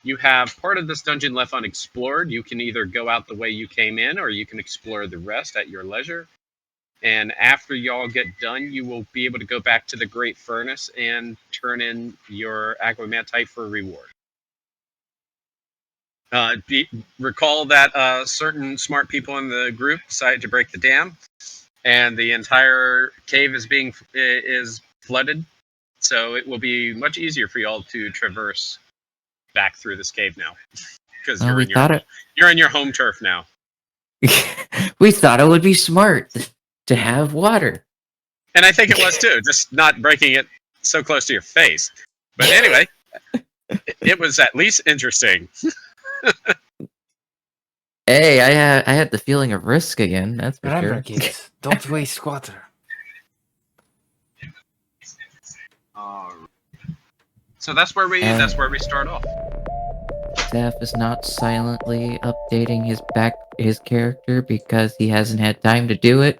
you have part of this dungeon left unexplored. You can either go out the way you came in, or you can explore the rest at your leisure. And after y'all get done, you will be able to go back to the Great Furnace and turn in your Aquamantite for a reward. Recall that certain smart people in the group decided to break the dam, and the entire cave is flooded. So it will be much easier for y'all to traverse back through this cave now, because Well, you're in your home turf now. We thought it would be smart to have water. And I think it was too, just not breaking it so close to your face. But anyway, it was at least interesting. Hey, I had the feeling of risk again. That's for Remember, sure. kids, don't waste water. So that's where we start off. Zeph is not silently updating his character because he hasn't had time to do it.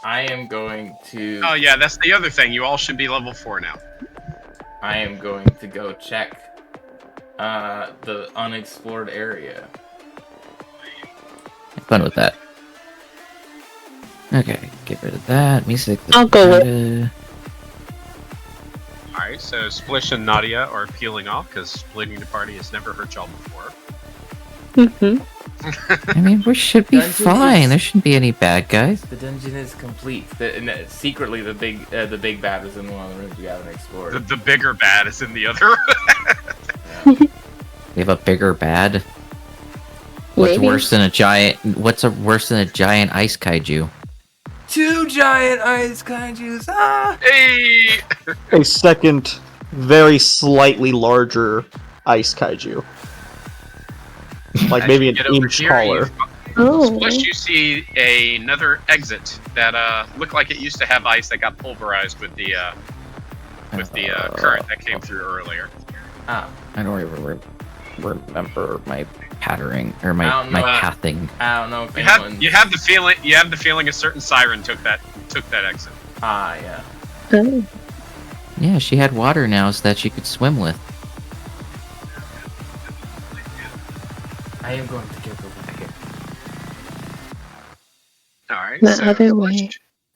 I am going to. Oh yeah, that's the other thing. You all should be level 4 now. I am going to go check the unexplored area. Have fun with that. Okay, get rid of that. Music. I'll go with. Alright, so Splish and Naidia are peeling off because splitting the party has never hurt y'all before. Mm-hmm. I mean, we should be Dungeon fine. is- There shouldn't be any bad guys. The dungeon is complete. Secretly, the big bad is in one of the rooms you haven't explored. The bigger bad is in the other. We have a bigger bad. What's Maybe. worse than a giant? What's worse than a giant ice kaiju? 2 giant ice kaijus! Ah! Hey! A second, very slightly larger ice kaiju. Like maybe an Get over inch here, taller. Oh. Splish, you see another exit that looked like it used to have ice that got pulverized with the current that came through earlier. Ah. I don't even remember my patterning or I my don't know. pathing. I don't know if You have the feeling a certain siren took that exit. Ah, yeah. Oh. Yeah, she had water now so that she could swim with. I am going to get over here. Alright, The so other Splish, way.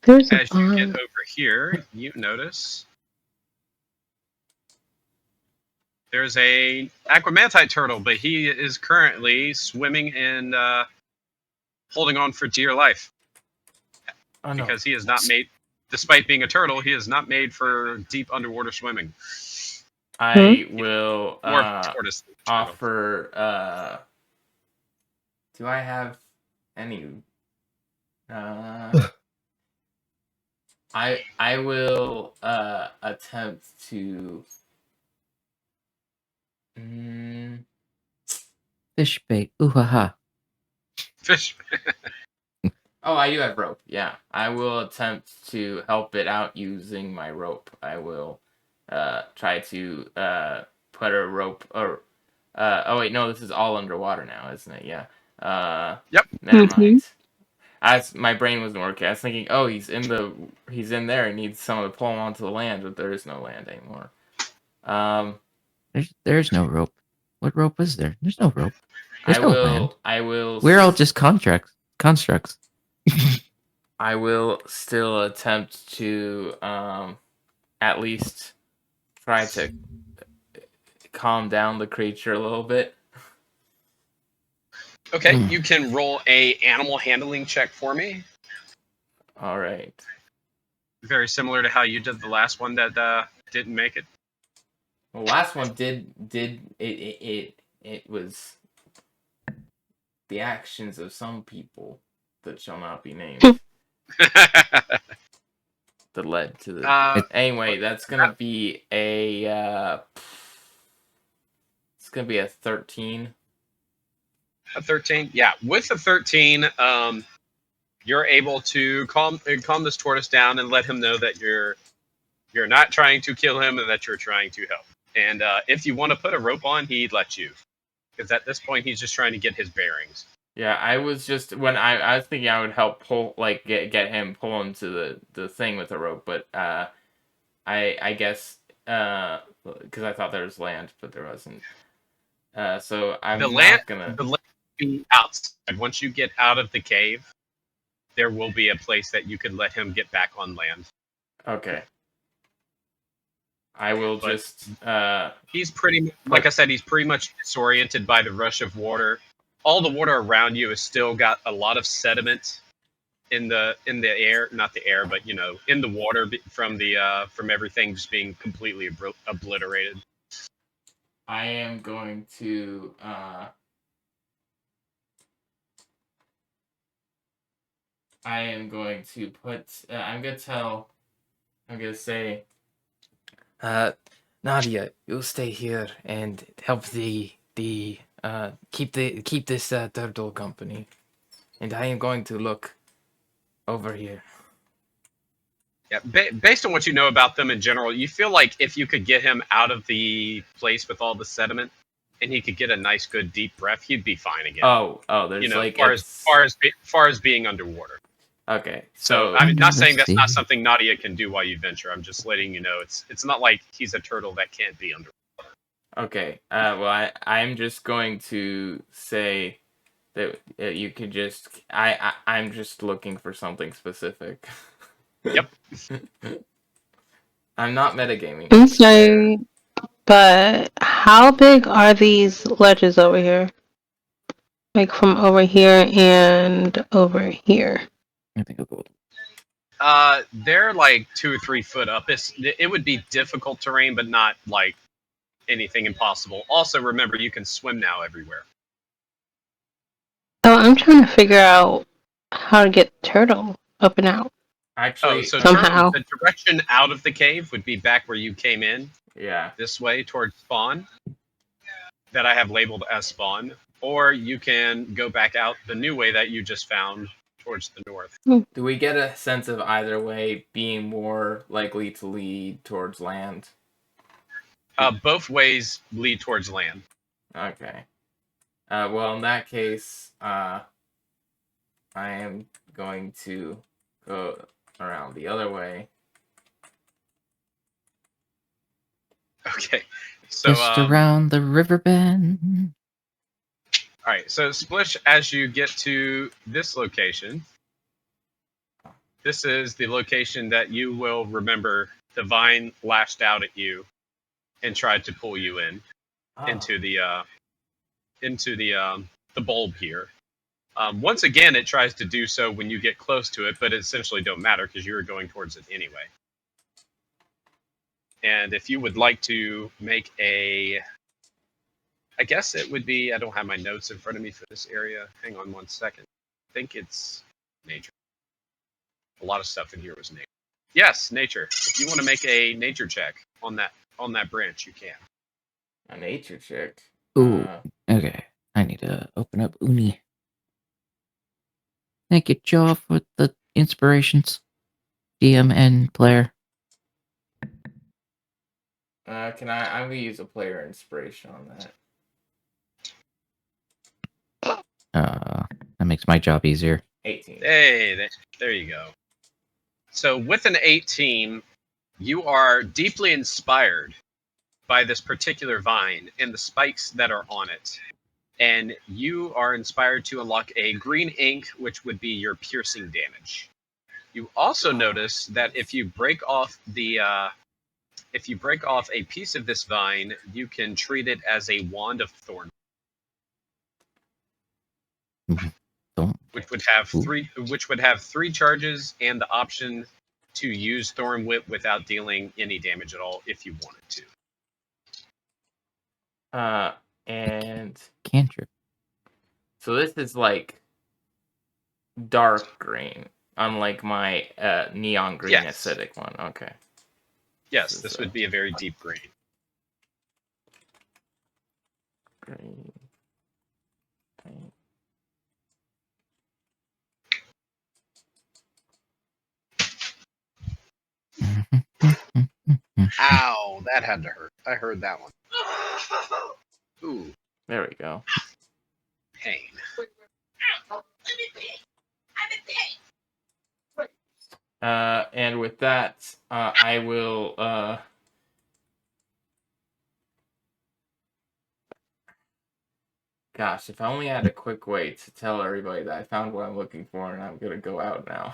There's a as you get pond. over here, you notice there's a Aquamantite turtle, but he is currently swimming and holding on for dear life. Oh, no. Because he is not made, despite being a turtle, he is not made for deep underwater swimming. I will Or tortoise. offer. Do I have any? I will attempt to. Fish bait. Ooh ha ha. Fish. Oh, I do have rope. Yeah, I will attempt to help it out using my rope. I will try to put a rope or. Oh wait, no, this is all underwater now, isn't it? Yeah. Yep. Never Mhm. mind. My brain wasn't working. I was thinking, oh, he's in there. He needs someone to pull him onto the land, but there is no land anymore. There's no rope. What rope is there? There's no rope. There's no land. I will. We're all just constructs. I will still attempt to at least try to calm down the creature a little bit. Okay, you can roll a animal handling check for me. All right. Very similar to how you did the last one that didn't make it. The last one did it was the actions of some people that shall not be named that led to the. Anyway, that's gonna be a. It's gonna be a 13. A 13? Yeah, with a 13, you're able to calm this tortoise down and let him know that you're not trying to kill him and that you're trying to help. And if you want to put a rope on, he'd let you. Because at this point, he's just trying to get his bearings. Yeah, I was just when I was thinking I would help pull get him pull into the thing with the rope, but I guess because I thought there was land, but there wasn't. So I'm The not land, gonna. the land will be outside. Once you get out of the cave, there will be a place that you could let him get back on land. Okay. I will But just. He's pretty, like I said, he's pretty much disoriented by the rush of water. All the water around you has still got a lot of sediment in the air, not the air, but in the water from everything just being completely obliterated. I am going to. I am going to put. I'm gonna tell. I'm gonna say. Naidia, you'll stay here and help keep this turtle company, and I am going to look over here. Yeah, based on what you know about them in general, you feel like if you could get him out of the place with all the sediment, and he could get a nice, good, deep breath, he'd be fine again. Oh, there's like far as being underwater. Okay, So I'm not saying that's Let's not see. something Naidia can do while you venture. I'm just letting you know it's not like he's a turtle that can't be underwater. okay. Well, I'm just going to say that you could just. I'm just looking for something specific. Yep. I'm not metagaming. I'm sorry, but how big are these ledges over here? Like from over here and over here. I think I'll go with They're like 2 or 3 foot up. It would be difficult terrain, but not like anything impossible. Also, remember you can swim now everywhere. Oh, I'm trying to figure out how to get turtle up and out. Actually, So Somehow. the direction out of the cave would be back where you came in, yeah. this way towards spawn, that I have labeled as spawn, or you can go back out the new way that you just found towards the north. Do we get a sense of either way being more likely to lead towards land? Both ways lead towards land. Okay. Well, in that case, I am going to go around the other way. Okay. So just around the river bend. all right. So Splish, as you get to this location, this is the location that you will remember the vine lashed out at you and tried to pull you in into the bulb here. Once again, it tries to do so when you get close to it, but it essentially don't matter because you're going towards it anyway. And if you would like to make I guess it would be, I don't have my notes in front of me for this area. Hang on 1 second. I think it's nature. A lot of stuff in here was nature. Yes, nature. If you want to make a nature check on that branch, you can. A nature check. Ooh, okay. I need to open up Uni. Thank you, Joe, for the inspirations. DM and player. I'm gonna use a player inspiration on that. That makes my job easier. 18. Hey, there you go. So with an 18, you are deeply inspired by this particular vine and the spikes that are on it. And you are inspired to unlock a green ink, which would be your piercing damage. You also notice that if you break off a piece of this vine, you can treat it as a wand of thorn, which would have three charges and the option to use Thorn Whip without dealing any damage at all if you wanted to. And Cantrip. so this is like dark green, unlike my neon green acidic one. Okay. Yes, this would be a very deep green. Green. Okay. Ow, that had to hurt. I heard that one. Ooh, There we go. pain. And with that, I will Gosh, if I only had a quick way to tell everybody that I found what I'm looking for and I'm gonna go out now.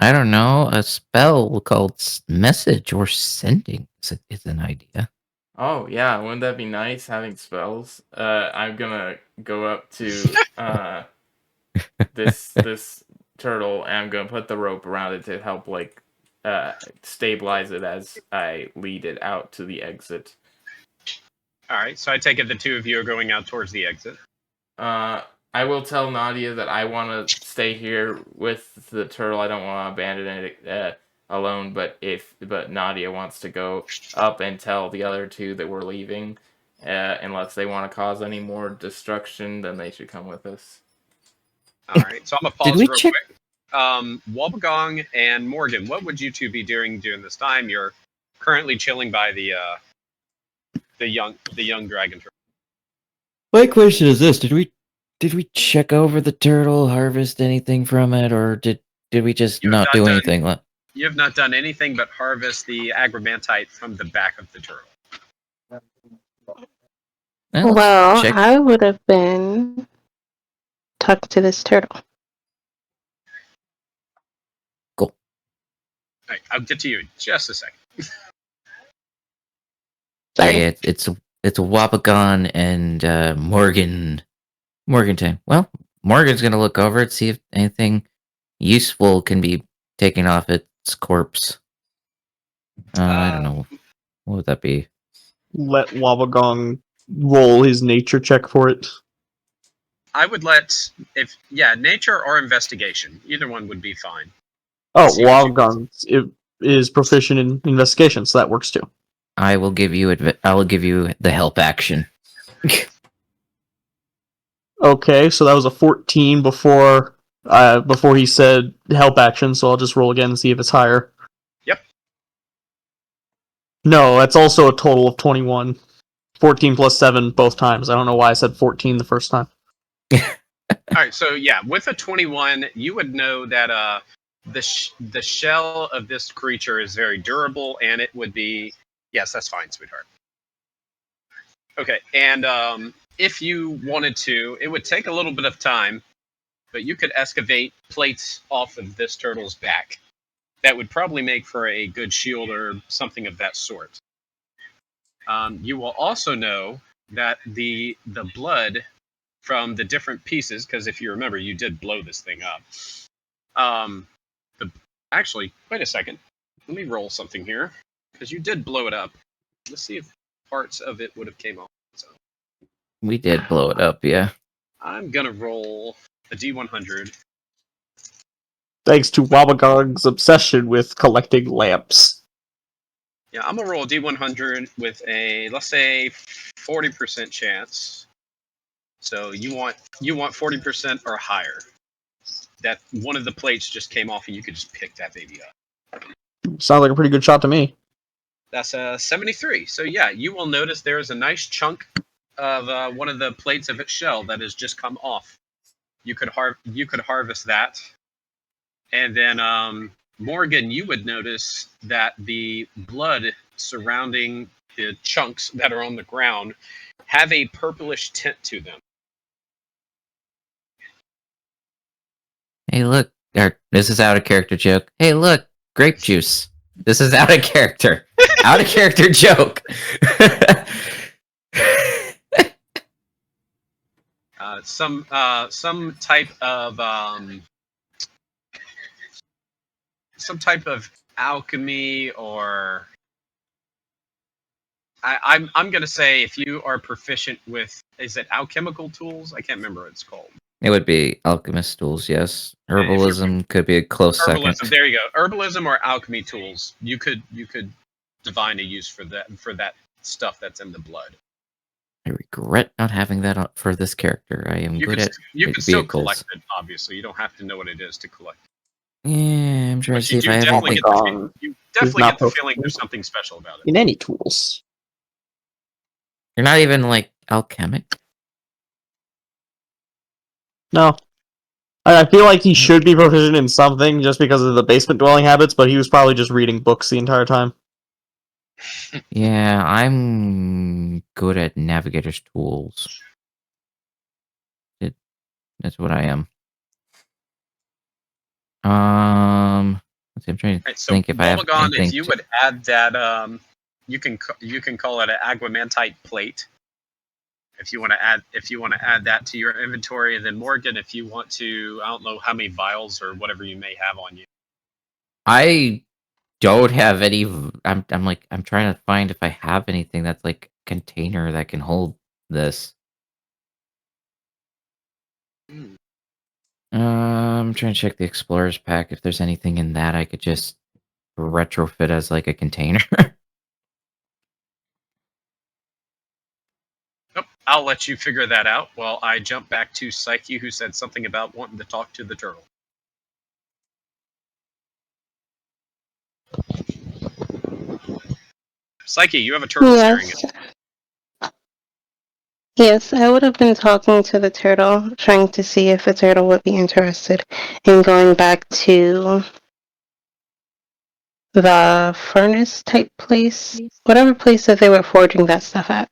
I don't know. A spell called message or sending is an idea. Oh yeah, wouldn't that be nice having spells? I'm gonna go up to this turtle and I'm gonna put the rope around it to help like stabilize it as I lead it out to the exit. All right, so I take it the two of you are going out towards the exit. I will tell Naidia that I want to stay here with the turtle. I don't want to abandon it alone. But Naidia wants to go up and tell the other two that we're leaving, unless they want to cause any more destruction, then they should come with us. All right, so I'm gonna pause we real check- quick. Wobegong and Morgan, what would you two be doing during this time? You're currently chilling by the young dragon turtle. My question is this: Did we check over the turtle, harvest anything from it, or did we just You have not not do done- anything? You have not done anything but harvest the agromantite from the back of the turtle. Well, check. I would have been talking to this turtle. All right, I'll get to you in just a second. Sorry, it's Wapagon and Morganton. Well, Morgan's gonna look over it, see if anything useful can be taken off its corpse. I don't know. What would that be? Let Wabagong roll his nature check for it. I would let nature or investigation. Either one would be fine. Oh, See what you- Wabagong is proficient in investigation, so that works too. I will give you the help action. Okay, so that was a 14 before he said help action, so I'll just roll again and see if it's higher. Yep. No, that's also a total of 21. 14 plus 7 both times. I don't know why I said 14 the first time. All right, so yeah, with a 21, you would know that the shell of this creature is very durable, and it would be yes, that's fine, sweetheart. Okay, and if you wanted to, it would take a little bit of time, but you could excavate plates off of this turtle's back. That would probably make for a good shield or something of that sort. You will also know that the blood from the different pieces, because if you remember, you did blow this thing up. Actually, wait a second. Let me roll something here, because you did blow it up. Let's see if parts of it would have came off. So We did blow it up, yeah. I'm gonna roll a D100. Thanks to Wabagong's obsession with collecting lamps. Yeah, I'm gonna roll a D100 with a, let's say, 40% chance. So you want 40% or higher. That one of the plates just came off, and you could just pick that baby up. Sounds like a pretty good shot to me. That's a 73. So yeah, you will notice there is a nice chunk of one of the plates of its shell that has just come off. You could harvest that, and then Morgan, you would notice that the blood surrounding the chunks that are on the ground have a purplish tint to them. Hey, look. This is out of character joke. Hey, look. Grape juice. This is out of character. Out of character joke. Some type of alchemy, or I'm gonna say, if you are proficient with, is it alchemical tools? I can't remember what it's called. It would be alchemist tools, yes. Herbalism could be a close Herbalism. second. There you go. Herbalism or alchemy tools. You could divine a use for that stuff that's in the blood. I regret not having that for this character. I am good at you can still vehicles. collect it. Obviously, you don't have to know what it is to collect it. Yeah, I'm trying But to see you if do I have definitely anything. get the Wabagong you definitely not get the feeling proficient there's something special about it. in any tools. You're not even like alchemic. No. I feel like he should be proficient in something just because of the basement dwelling habits, but he was probably just reading books the entire time. Yeah, I'm good at navigator's tools. That's what I am. Let's see, I'm trying to Right, so think if I have Bubblegone, if anything you to... would add that, you can call it an agramantite plate. If you want to add that to your inventory, and then Morgan, if you want to, I don't know how many vials or whatever you may have on you. I don't have any... I'm trying to find if I have anything that's like container that can hold this. I'm trying to check the Explorer's pack if there's anything in that I could just retrofit as like a container. Nope, I'll let you figure that out while I jump back to Psyche, who said something about wanting to talk to the turtle. Psyche, you have a turtle staring at you. Yes, I would have been talking to the turtle, trying to see if the turtle would be interested in going back to the furnace type place, whatever place that they were forging that stuff at.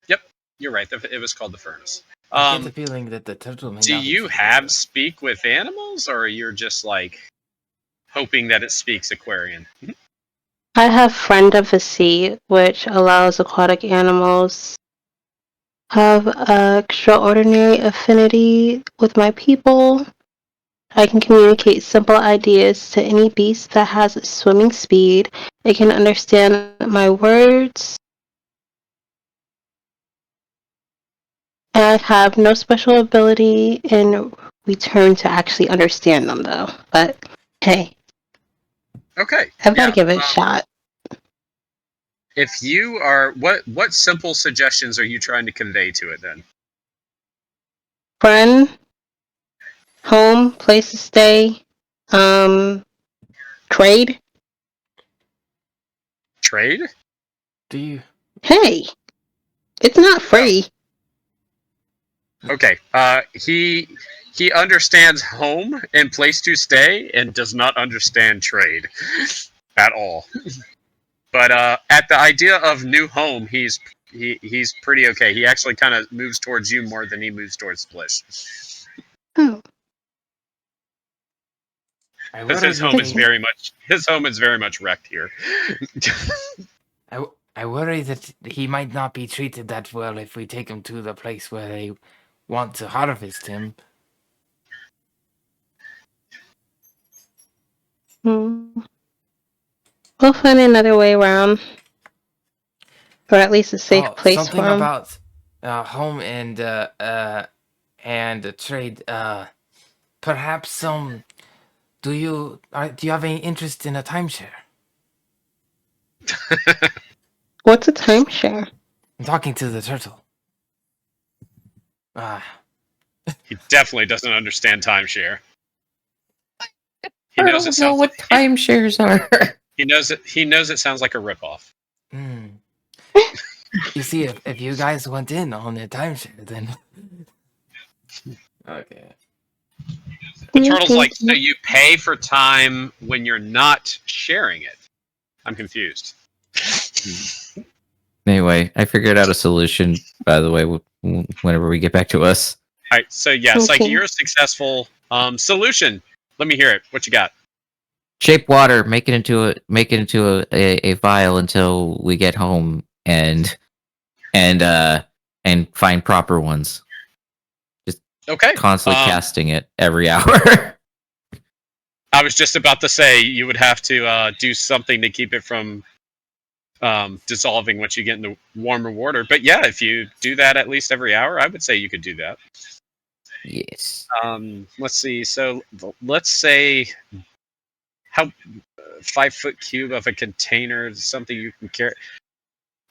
Yep, you're right. It was called the furnace. I get the feeling that the turtle may Do not be you treated have well. speak with animals, or you're just like hoping that it speaks Aquarian? I have Friend of the Sea, which allows aquatic animals have extraordinary affinity with my people. I can communicate simple ideas to any beast that has swimming speed. It can understand my words. And I have no special ability in return to actually understand them, though. But hey, Okay, I've got to yeah. give it a shot. If you are, what simple suggestions are you trying to convey to it then? Friend, home, place to stay, trade. Trade? Do you? Hey, it's not free. Okay. He understands home and place to stay, and does not understand trade at all. But at the idea of new home, he's pretty okay. He actually kind of moves towards you more than he moves towards Splish. Oh, Because his home is very much wrecked here. I worry that he might not be treated that well if we take him to the place where they want to harvest him. we'll find another way around, or at least a safe place Something for him. about home and trade. Perhaps some. Do you have any interest in a timeshare? What's a timeshare? I'm talking to the turtle. He definitely doesn't understand timeshare. He I knows don't it know sounds what timeshares are. He knows it sounds like a ripoff. You see, if you guys went in on a timeshare, then okay. The turtle's like, so you pay for time when you're not sharing it? I'm confused. Anyway, I figured out a solution, by the way, whenever we get back to us. All right, so yeah, Okay. Psyche, you're a successful solution. Let me hear it. What you got? Shape water, make it into a vial until we get home and find proper ones. Okay. Constantly casting it every hour. I was just about to say you would have to do something to keep it from dissolving once you get into warmer water. But yeah, if you do that at least every hour, I would say you could do that. Yes. Let's see. So let's say how 5 foot cube of a container is something you can carry.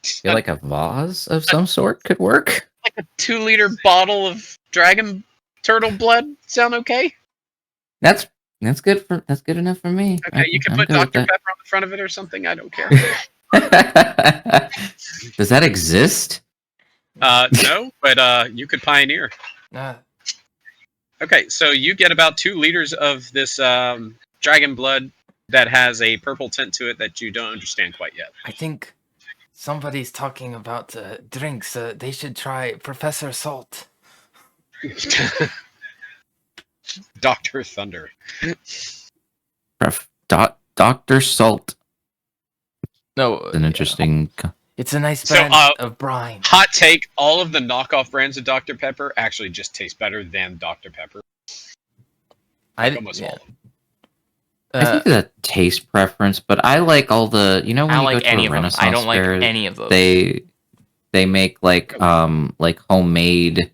I feel like a vase of some sort could work. Like a 2-liter bottle of dragon turtle blood sound okay? That's good enough for me. Okay, you can I'm put good with Dr. that. Pepper on the front of it or something. I don't care. Does that exist? No, but you could pioneer. Okay, so you get about 2 liters of this dragon blood that has a purple tint to it that you don't understand quite yet. I think Somebody's talking about drinks. They should try Professor Salt. Dr. Thunder. Dr. Salt. No, An interesting. it's a nice So, brand of brine. Hot take, all of the knockoff brands of Dr. Pepper actually just taste better than Dr. Pepper. Like almost all of them. I think it's a taste preference, but I like all the. You know, when I you like go to any a of them. Renaissance I don't like fair, any of those. they make like homemade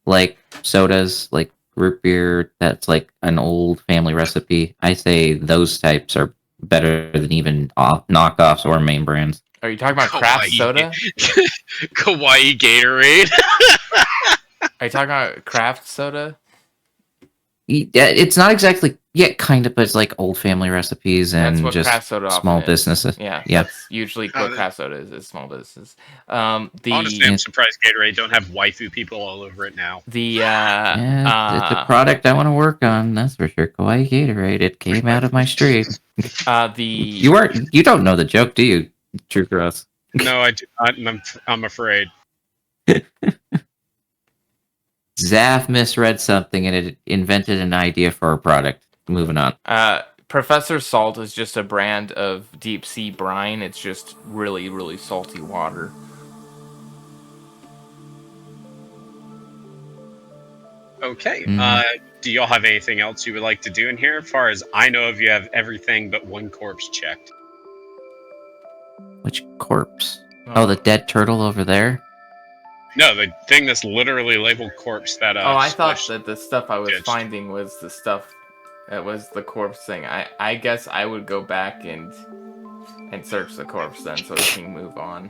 like sodas, like root beer. That's like an old family recipe. I say those types are better than even knockoffs or main brands. Are you talking about craft soda? Kawaii Gatorade. Are you talking about craft soda? It's not exactly kind of, but it's like old family recipes and That's what just craft soda small often is. businesses. Yeah, Yeah. that's usually what craft soda is small businesses. Honestly, I'm surprised Gatorade don't have waifu people all over it now. It's a product I want to work on. That's for sure. Kawaii Gatorade. It came out of my street. You don't know the joke, do you, TrueCross? No, I do. I'm afraid. Zaf misread something and it invented an idea for a product. Moving on. Professor Salt is just a brand of deep sea brine. It's just really, really salty water. Okay. Do y'all have anything else you would like to do in here? As far as I know of, you have everything but one corpse checked. Which corpse? Oh, the dead turtle over there? No, the thing that's literally labeled corpse that I thought that the stuff I was finding was the stuff that was the corpse thing. I guess I would go back and search the corpse then so we can move on.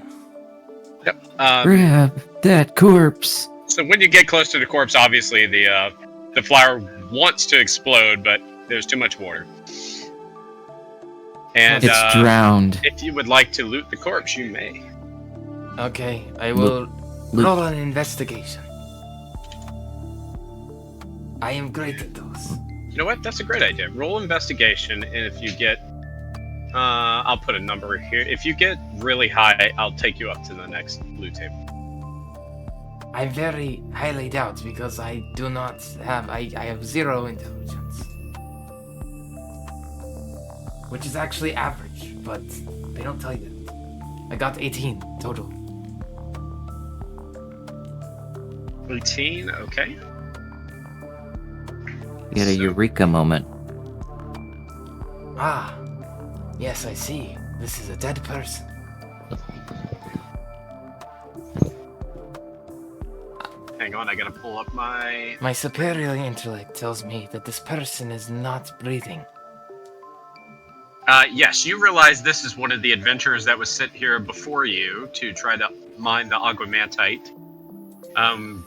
Yep. Grab that corpse. So when you get close to the corpse, obviously the flower wants to explode, but there's too much water. And it's drowned. If you would like to loot the corpse, you may. Okay, I will roll an investigation. I am great at those. You know what? That's a great idea. Roll investigation, and if you get, I'll put a number here. If you get really high, I'll take you up to the next loot table. I very highly doubt because I do not have. I have 0 intelligence, which is actually average, but they don't tell you that. I got 18 total. 18, okay. You had a eureka moment. Ah, yes, I see. This is a dead person. Hang on, I gotta pull up my... My superior intellect tells me that this person is not breathing. Yes, you realize this is one of the adventurers that was sent here before you to try to mine the Aguamantite.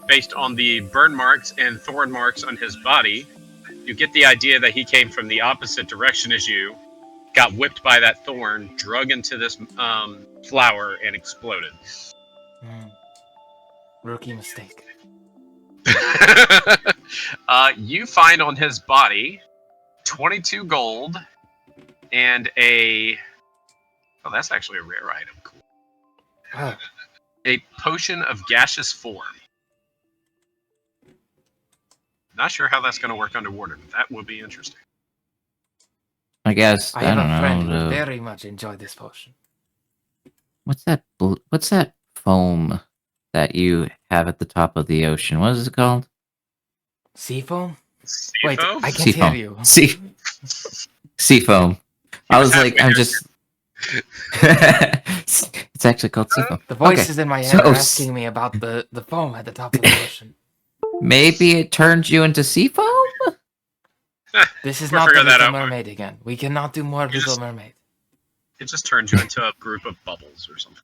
Based on the burn marks and thorn marks on his body, you get the idea that he came from the opposite direction as you, got whipped by that thorn, drug into this flower, and exploded. Rookie mistake. You find on his body 22 gold and a... Oh, that's actually a rare item. Cool. Oh. A potion of gaseous form. Not sure how that's going to work underwater. That would be interesting. I guess. I have don't a friend know. who would very much enjoy this potion. What's that foam that you have at the top of the ocean? What is it called? Sea foam? Sea Wait, foam? I can't hear you. Sea foam. I was like, I'm just... It's actually called sea foam. The voices in my head are asking me about the foam at the top of the ocean. Maybe it turned you into sea foam? This is not the Little Mermaid again. We cannot do more Little Mermaid. It just turns you into a group of bubbles or something.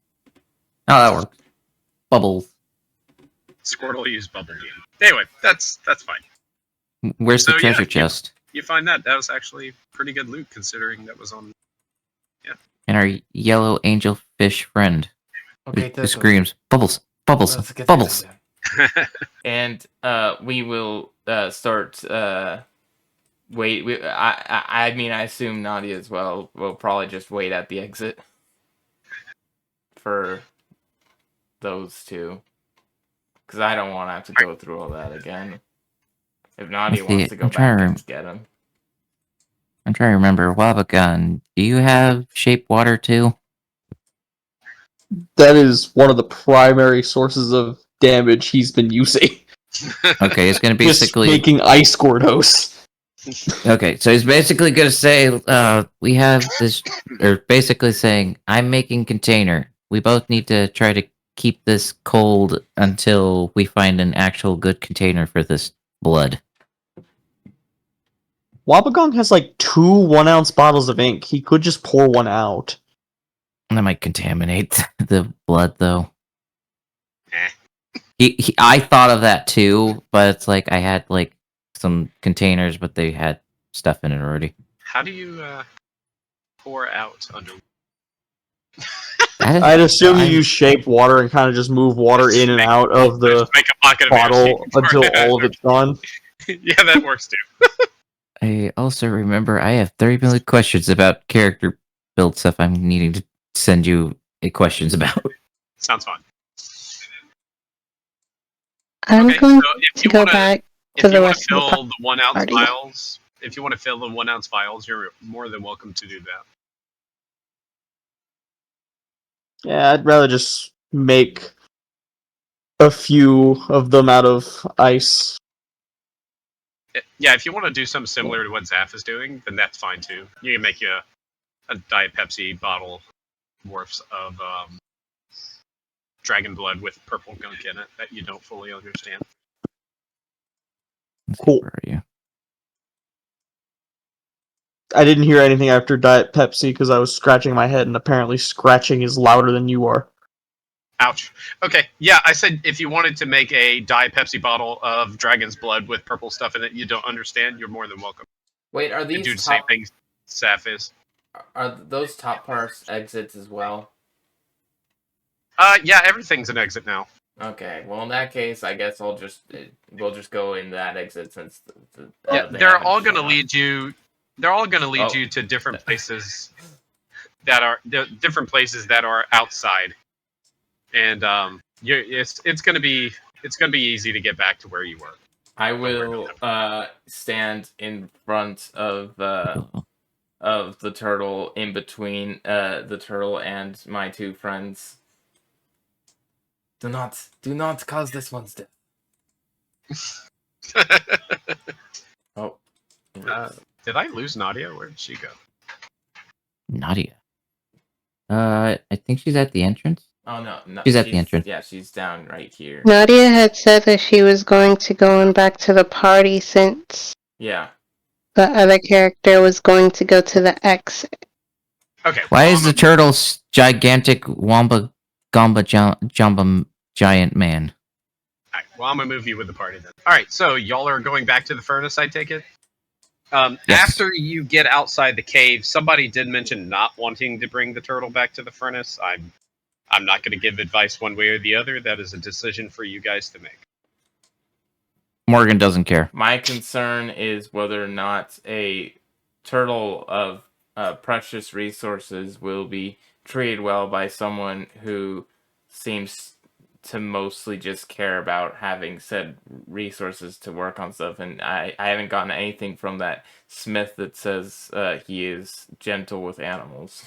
Oh, that works. Bubbles. Squirtle used bubble game. Anyway, that's fine. Where's the treasure chest? You find that was actually pretty good loot considering that was on. Yeah. And our yellow angelfish friend. Okay, who screams, bubbles, bubbles, bubbles. And we will start. Wait, I mean, I assume Naidia as well will probably just wait at the exit prefer those two. Because I don't want to have to go through all that again. If Naidia wants to go back and get him. I'm trying to remember. Wabagun, do you have shape water too? That is one of the primary sources of damage he's been using. Okay, it's gonna Just basically making ice Gordos. Okay, so he's basically gonna say, we have this, or basically saying, I'm making container. We both need to try to keep this cold until we find an actual good container for this blood. Wabagong has like 2 1-ounce bottles of ink. He could just pour one out. That might contaminate the blood, though. Eh. I thought of that too, but it's like I had like some containers, but they had stuff in it already. How do you pour out under? I'd assume you use shape water and kind of just move water in and out of the Just make a pocket of bottle air until all of it's gone. Yeah, that works too. I also remember I have 30 million questions about character build stuff I'm needing to send you questions about. Sounds fun. I'm Okay, going so if to you go wanna- back If to you the want to rest of the fill the 1 ounce party. vials, if you want to fill the 1 ounce vials, you're more than welcome to do that. Yeah, I'd rather just make a few of them out of ice. Yeah, if you want to do something similar to what Zaf is doing, then that's fine too. You can make a Diet Pepsi bottle worth of dragon blood with purple gunk in it that you don't fully understand. Let's see, Cool. where are you? I didn't hear anything after Diet Pepsi because I was scratching my head, and apparently scratching is louder than you are. Ouch. Okay, yeah, I said if you wanted to make a Diet Pepsi bottle of dragon's blood with purple stuff in it you don't understand, you're more than welcome. Wait, are You these do the same thing Zaf is. Are those top parts exits as well? Yeah, everything's an exit now. Okay, well in that case, I guess we'll just go in that exit since Yeah, they they're haven't all going to shown up. lead you. They're all going to lead Oh. you to different places that are outside, and it's going to be easy to get back to where you were. I will stand in front of the turtle, in between the turtle and my two friends. Do not cause this one's death. Oh. Did I lose Nadia? Where did she go? Naidia. I think she's at the entrance. Oh no, She's at the entrance. Yeah, she's down right here. Naidia had said that she was going to go on back to the party since Yeah. the other character was going to go to the exit. Okay. Why well, is the turtle's gigantic Wamba Gamba Jumba giant man? All right, well, I'm gonna move you with the party then. All right, so y'all are going back to the furnace, I take it. Yes. After you get outside the cave, somebody did mention not wanting to bring the turtle back to the furnace. I'm not going to give advice one way or the other. That is a decision for you guys to make. Morgan doesn't care. My concern is whether or not a turtle of precious resources will be treated well by someone who seems to mostly just care about having said resources to work on stuff. And I haven't gotten anything from that smith that says he is gentle with animals.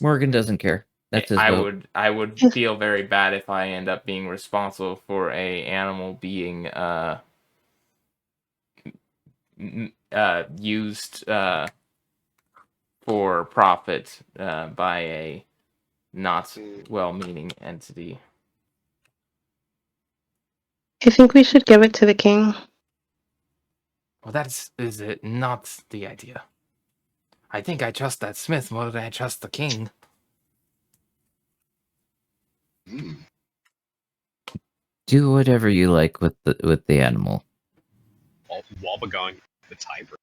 Morgan doesn't care. That's his vote. I would feel very bad if I end up being responsible for a animal being used for profit by a not well-meaning entity. I think we should give it to the king. Well, is it not the idea. I think I trust that smith more than I trust the king. Do whatever you like with the animal. Wabagong, the tiger.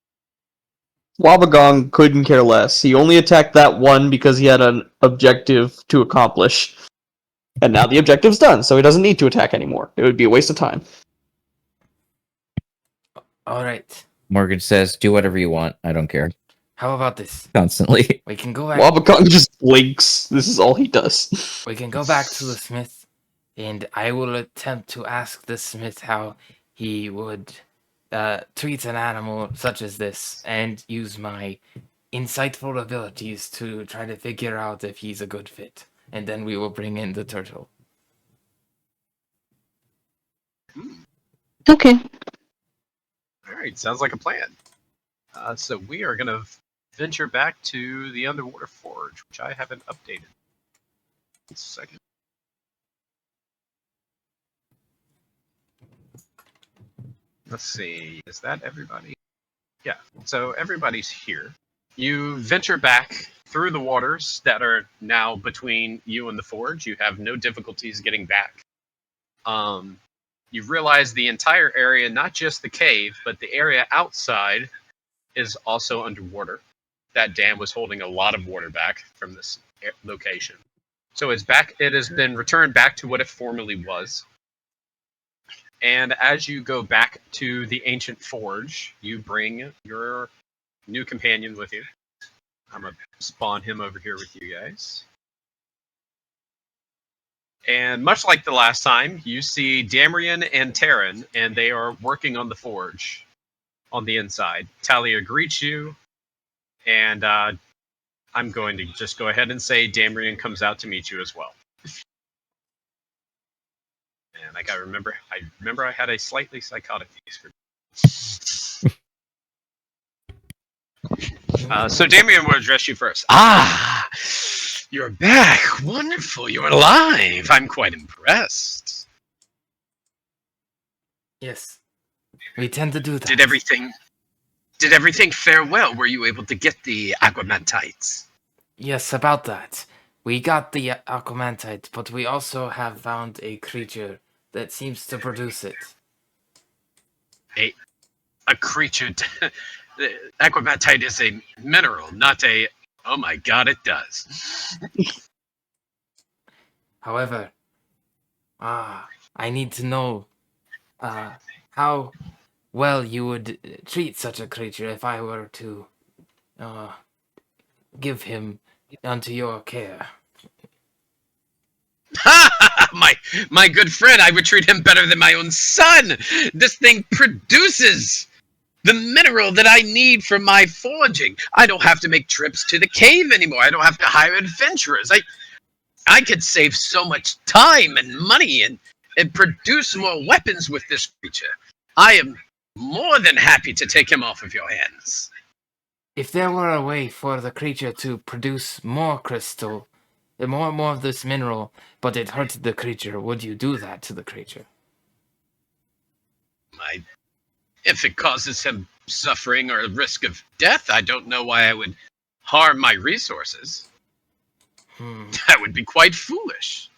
Wabagong couldn't care less. He only attacked that one because he had an objective to accomplish. And now the objective's done, so he doesn't need to attack anymore. It would be a waste of time. All right. Morgan says, "Do whatever you want. I don't care." How about this? constantly. We can go back. Wabakong just blinks. This is all he does. We can go back to the smith, and I will attempt to ask the smith how he would treat an animal such as this, and use my insightful abilities to try to figure out if he's a good fit. And then we will bring in the turtle. Okay. All right, sounds like a plan. So we are going to venture back to the underwater forge, which I haven't updated. One second. Let's see, is that everybody? Yeah, so everybody's here. You venture back through the waters that are now between you and the forge. You have no difficulties getting back. You realize the entire area, not just the cave, but the area outside is also underwater. That dam was holding a lot of water back from this location. So it's back. It has been returned back to what it formerly was. And as you go back to the ancient forge, you bring your new companion with you. I'm going to spawn him over here with you guys. And much like the last time, you see Damrian and Terran, and they are working on the forge on the inside. Talia greets you, and I'm going to just go ahead and say Damrian comes out to meet you as well. And I remember I had a slightly psychotic face for so Damien will address you first. Ah, you're back. Wonderful. You're alive. I'm quite impressed. Yes, we tend to do that. Did everything fare well? Were you able to get the aquamantites? Yes, about that. We got the aquamantite, but we also have found a creature that seems to produce it. A creature. The aquamantite is a mineral, not a. Oh my god, it does. However, I need to know how well you would treat such a creature if I were to give him unto your care. my good friend, I would treat him better than my own son. This thing produces the mineral that I need for my forging. I don't have to make trips to the cave anymore. I don't have to hire adventurers. I could save so much time and money and produce more weapons with this creature. I am more than happy to take him off of your hands. If there were a way for the creature to produce more crystal, more of this mineral, but it hurted the creature, would you do that to the creature? If it causes him suffering or a risk of death, I don't know why I would harm my resources. That would be quite foolish.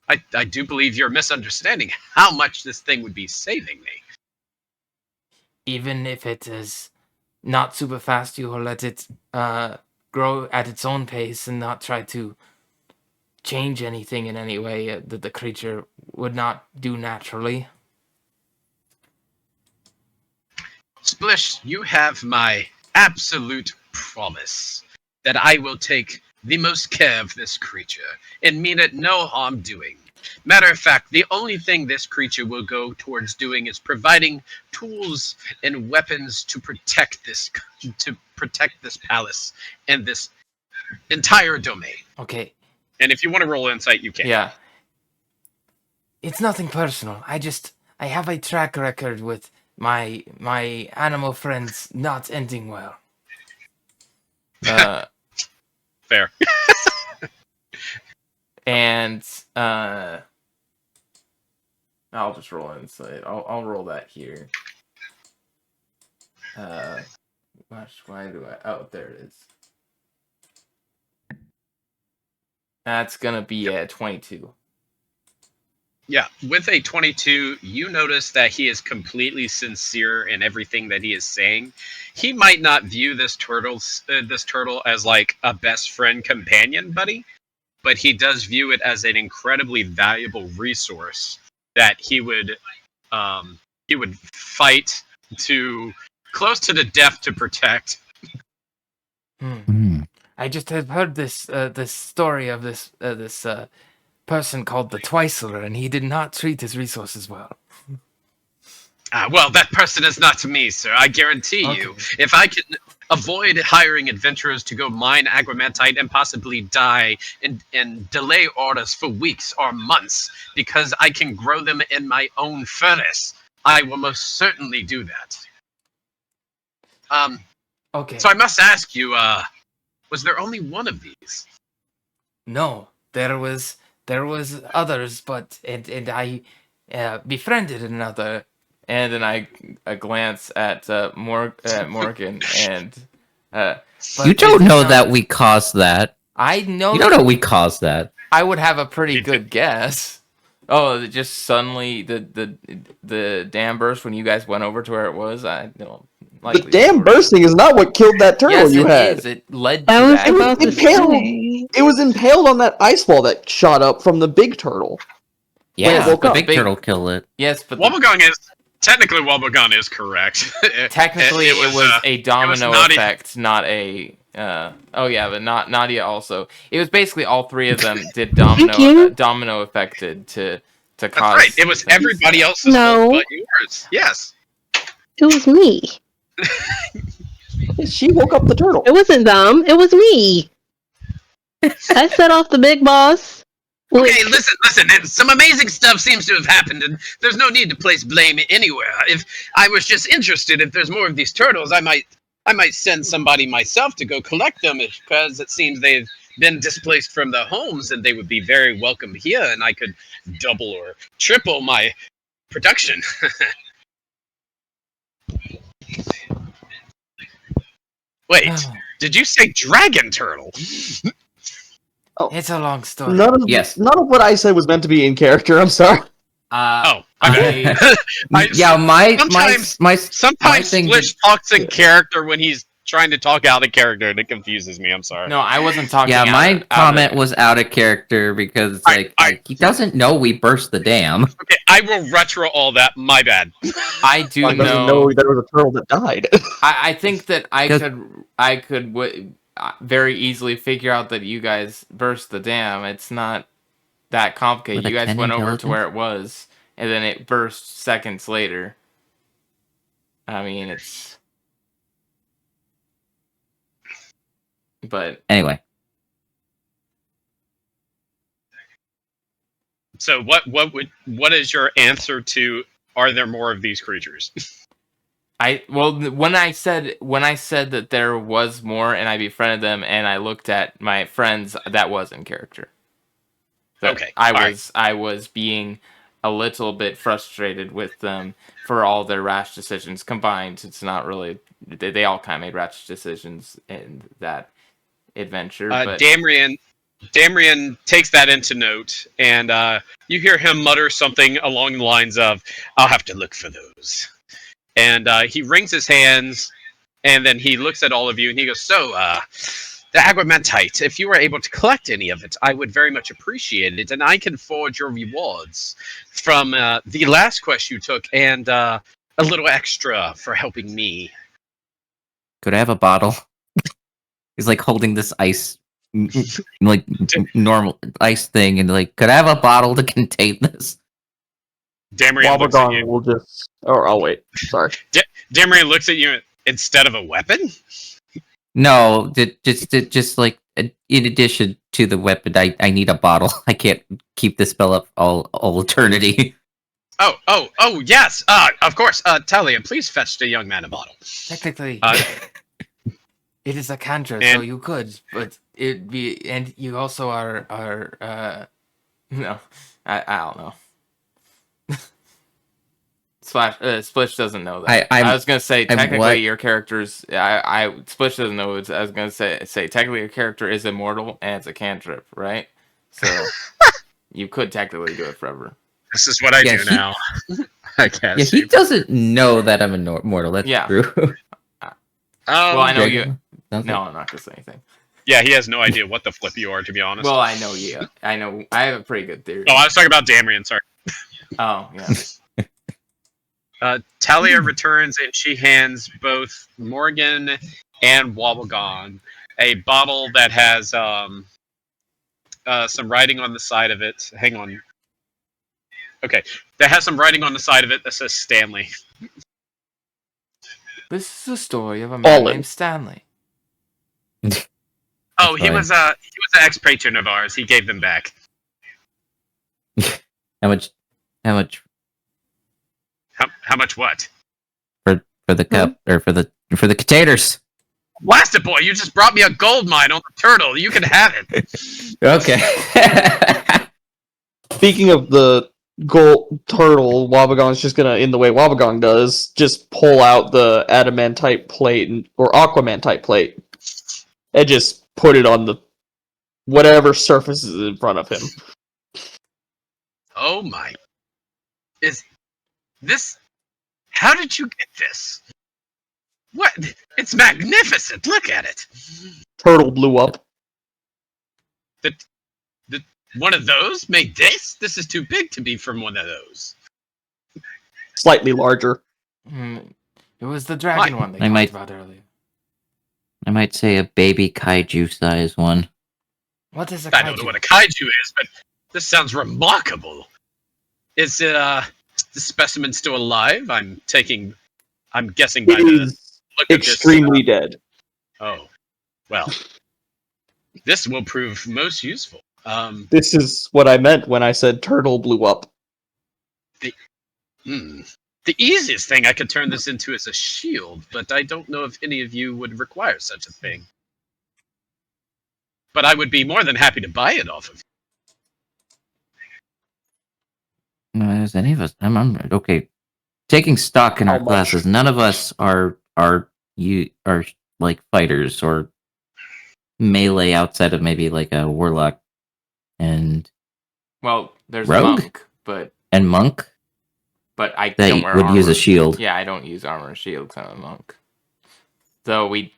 I do believe you're misunderstanding how much this thing would be saving me. Even if it is not super fast, you will let it grow at its own pace and not try to change anything in any way that the creature would not do naturally. Splish, you have my absolute promise that I will take the most care of this creature and mean it no harm doing. Matter of fact, the only thing this creature will go towards doing is providing tools and weapons to protect this palace and this entire domain. Okay. And if you want to roll insight, you can. Yeah. It's nothing personal. I have a track record with my animal friends not ending well. Fair. And I'll just roll insight. I'll roll that here. Why do I? Oh, there it is. That's gonna be a 22. Yeah, with a 22, you notice that he is completely sincere in everything that he is saying. He might not view this turtle as like a best friend companion buddy, but he does view it as an incredibly valuable resource that he would fight to close to the death to protect. I just have heard this story of this person called the Twiceler, and he did not treat his resources well. Well, that person is not me, sir. I guarantee you. Okay. If I can avoid hiring adventurers to go mine agramantite and possibly die and delay orders for weeks or months because I can grow them in my own furnace, I will most certainly do that. Okay. So I must ask you, was there only one of these? No, there was others, but and I befriended another. And then I glance at Morgan and But You it don't is know not- that we caused that. I know. You don't know we caused that. I would have a pretty good guess. Oh, just suddenly the dam burst when you guys went over to where it was. I don't like The dam bursting is not what killed that turtle Yes, you it had. is. It led I to was that. about to impaled. say. It was impaled on that ice wall that shot up from the big turtle. Yeah, woke the up. big turtle killed it. Yes, but Wobblegong is correct. technically it was a domino Naidia. effect, not a. Oh yeah, but not Naidia also. It was basically all three of them did domino affected to That's cause. right. It was things. everybody else's No. fault but yours. Yes. It was me. She woke up the turtle. It wasn't them. It was me. I set off the big boss. Okay, listen. And some amazing stuff seems to have happened, and there's no need to place blame anywhere. If I was just interested, if there's more of these turtles, I might send somebody myself to go collect them, because it seems they've been displaced from their homes, and they would be very welcome here, and I could double or triple my production. Wait, did you say dragon turtle? It's a long story. None of what I said was meant to be in character. I'm sorry. My Sometimes thing Splish talks in character when he's trying to talk out of character, and it confuses me. I'm sorry. No, I wasn't talking. Yeah, my out comment of, was out of character because I- he doesn't know we burst the dam. Okay, I will retro all that. My bad. I do One doesn't know there was a turtle that died. I think that I could very easily figure out that you guys burst the dam. It's not that complicated. With You a guys went over to intelligence? where it was, and then it burst seconds later. I mean, it's. But Anyway, So what is your answer to? Are there more of these creatures? when I said that there was more and I befriended them and I looked at my friends, that was in character. That Okay, I was being a little bit frustrated with them for all their rash decisions combined. It's not really they all kind of made rash decisions in that adventure. But Damrian takes that into note, and you hear him mutter something along the lines of, "I'll have to look for those." And he wrings his hands, and then he looks at all of you, and he goes, "So, the agramantite, if you were able to collect any of it, I would very much appreciate it, and I can forward your rewards from the last quest you took, and a little extra for helping me." could I have a bottle? He's like holding this ice, like normal ice thing, and like, could I have a bottle to contain this? Damrian looks at Wobblegong you. will just. Or I'll wait. Sorry. Damrian looks at you instead of a weapon? No, just like in addition to the weapon, I need a bottle. I can't keep this spell up all eternity. Oh, yes. Of course. Talia, please fetch the young man a bottle. Technically, Uh, it is a cantrip, so and- you could, but it'd be, and you also are no, I don't know. Splish doesn't know that. I was gonna say technically what? your character's. I Splish doesn't know. I was gonna say technically your character is immortal and it's a cantrip, right? So you could technically do it forever. This is what I Yeah, do he- now. I guess. Yeah, he doesn't know that I'm immortal. That's Yeah. true. Well, I know Jake, you. sounds No, like- I'm not gonna say anything. Yeah, he has no idea what the flip you are, to be honest. Well, I know you. I know. I have a pretty good theory. I was talking about Damrian, sorry. Oh yeah. Talia returns, and she hands both Morgan and Wobblegong a bottle that has some writing on the side of it. Hang on. Okay, that has some writing on the side of it that says Stanley. This is a story of a man Olin. named Stanley. Oh, he fine. was an ex-patron of ours. He gave them back. How much How much what? for the cup or for the containers? Blast it, boy! You just brought me a gold mine on the turtle. You can have it. Okay. Speaking of the gold turtle, Wabagon's just gonna, in the way Wabagong does, just pull out the adamantite plate or aquamantite plate and just put it on the whatever surface is in front of him. Oh my! Is this? How did you get this? What? It's magnificent. Look at it. Turtle blew up. One of those made this? This is too big to be from one of those. Slightly larger. It was the dragon one they I talked might- about earlier. I might say a baby kaiju size one. What is a I don't know kaiju? what a kaiju is, but this sounds remarkable. Is it the specimen still alive? I'm guessing by It the is look of extremely dead. Oh, well, this will prove most useful. This is what I meant when I said turtle blew up. The easiest thing I could turn this into is a shield, but I don't know if any of you would require such a thing. But I would be more than happy to buy it off of you. No, is any of us? I'm okay. Taking stock in How our much? classes, none of us are like fighters or melee outside of maybe like a warlock and Well, there's Rogue? monk, but monk I that don't wear would use armor. a shield. Yeah, I don't use armor or shield because I'm a monk. So we,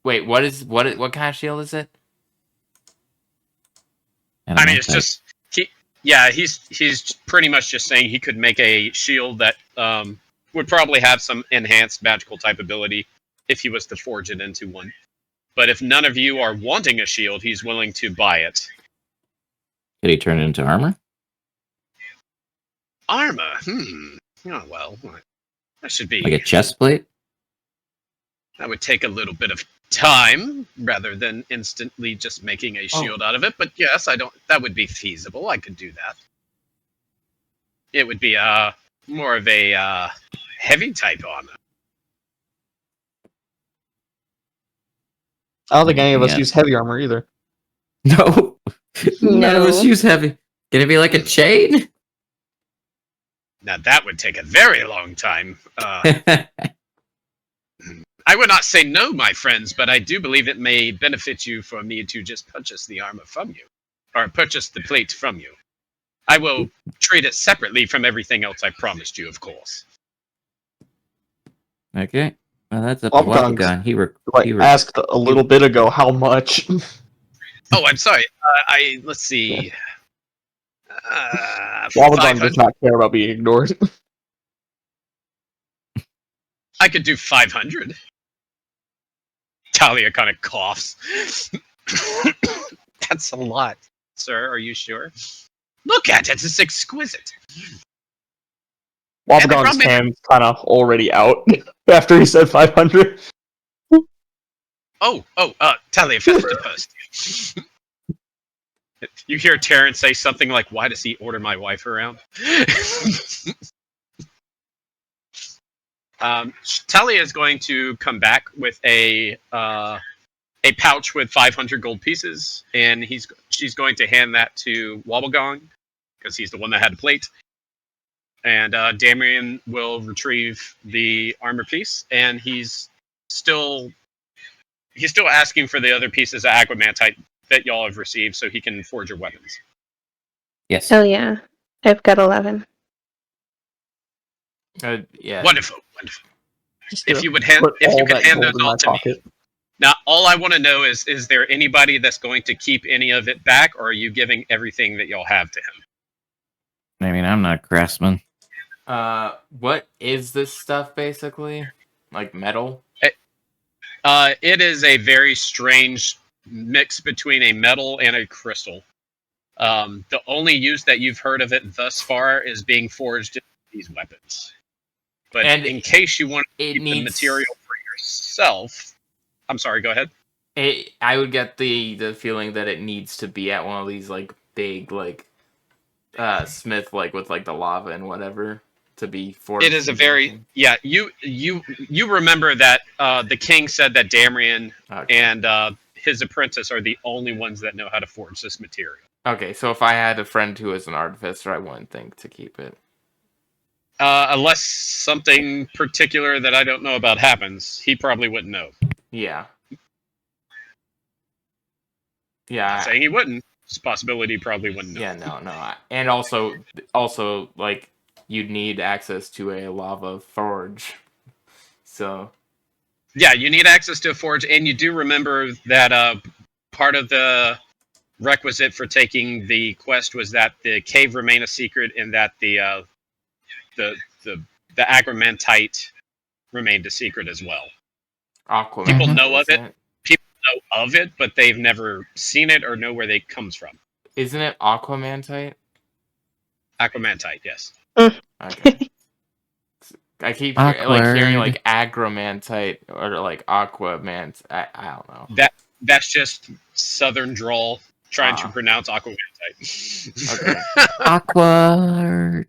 wait, what kind of shield is it? don't I mean, know, it's just he's pretty much just saying he could make a shield that would probably have some enhanced magical type ability if he was to forge it into one. But if none of you are wanting a shield, he's willing to buy it. Could he turn it into armor? Armor? Oh, well, that should be... Like a chest plate? That would take a little bit of time, rather than instantly just making a shield out of it. But yes, that would be feasible. I could do that. It would be more of a heavy type armor. I don't think any of us Yeah. use heavy armor either. No. None of us No. use heavy. Can it be like a chain? Now that would take a very long time. I would not say no, my friends, but I do believe it may benefit you for me to just purchase the armor from you, or purchase the plate from you. I will treat it separately from everything else I promised you, of course. Okay. Well, that's up Well, to Wabagon. He asked a little bit ago how much. Oh, I'm sorry. Let's see. Wabagon 500. does not care about being ignored. I could do 500. Talia kind of coughs. That's a lot, sir. Are you sure? Look at it. It's exquisite. Wabagon's hand's kind of already out after he said 500. Talia, fetch the post. You hear Terrence say something like, "Why does he order my wife around?" Talia is going to come back with a pouch with 500 gold pieces, and she's going to hand that to Wobblegong because he's the one that had the plate. And Damien will retrieve the armor piece, and he's still asking for the other pieces of aquamantite that y'all have received, so he can forge your weapons. Yes. Oh yeah, I've got 11. Yeah. Wonderful. Just If gonna you would hand, put if all you could that hand gold those in my all to me. pocket. Now, all I want to know is there anybody that's going to keep any of it back, or are you giving everything that y'all have to him? I mean, I'm not a craftsman. What is this stuff basically? Like metal? It is a very strange mix between a metal and a crystal. The only use that you've heard of it thus far is being forged in these weapons. But And in case you want to it keep the needs- material for yourself, I'm sorry. Go ahead. I would get the feeling that it needs to be at one of these like big like smith like with like the lava and whatever to be forged. It is a very You remember that the king said that Damrian and his apprentice are the only ones that know how to forge this material. Okay, so if I had a friend who was an artificer, I wouldn't think to keep it. Unless something particular that I don't know about happens, he probably wouldn't know. Yeah. Not saying he wouldn't. It's a possibility he probably wouldn't know. Yeah, no. And also, like, you'd need access to a lava forge. So. Yeah, you need access to a forge, and you do remember that part of the requisite for taking the quest was that the cave remain a secret, and that the agromantite remained a secret as well. Aquaman. People know of it. People know of it, but they've never seen it or know where it comes from. Isn't it aquamantite? Aquamantite, yes. Okay. I keep hearing Awkward. like agromantite or like aquamant. I don't know. That's just southern drawl trying to pronounce aquamantite. Okay. Awkward.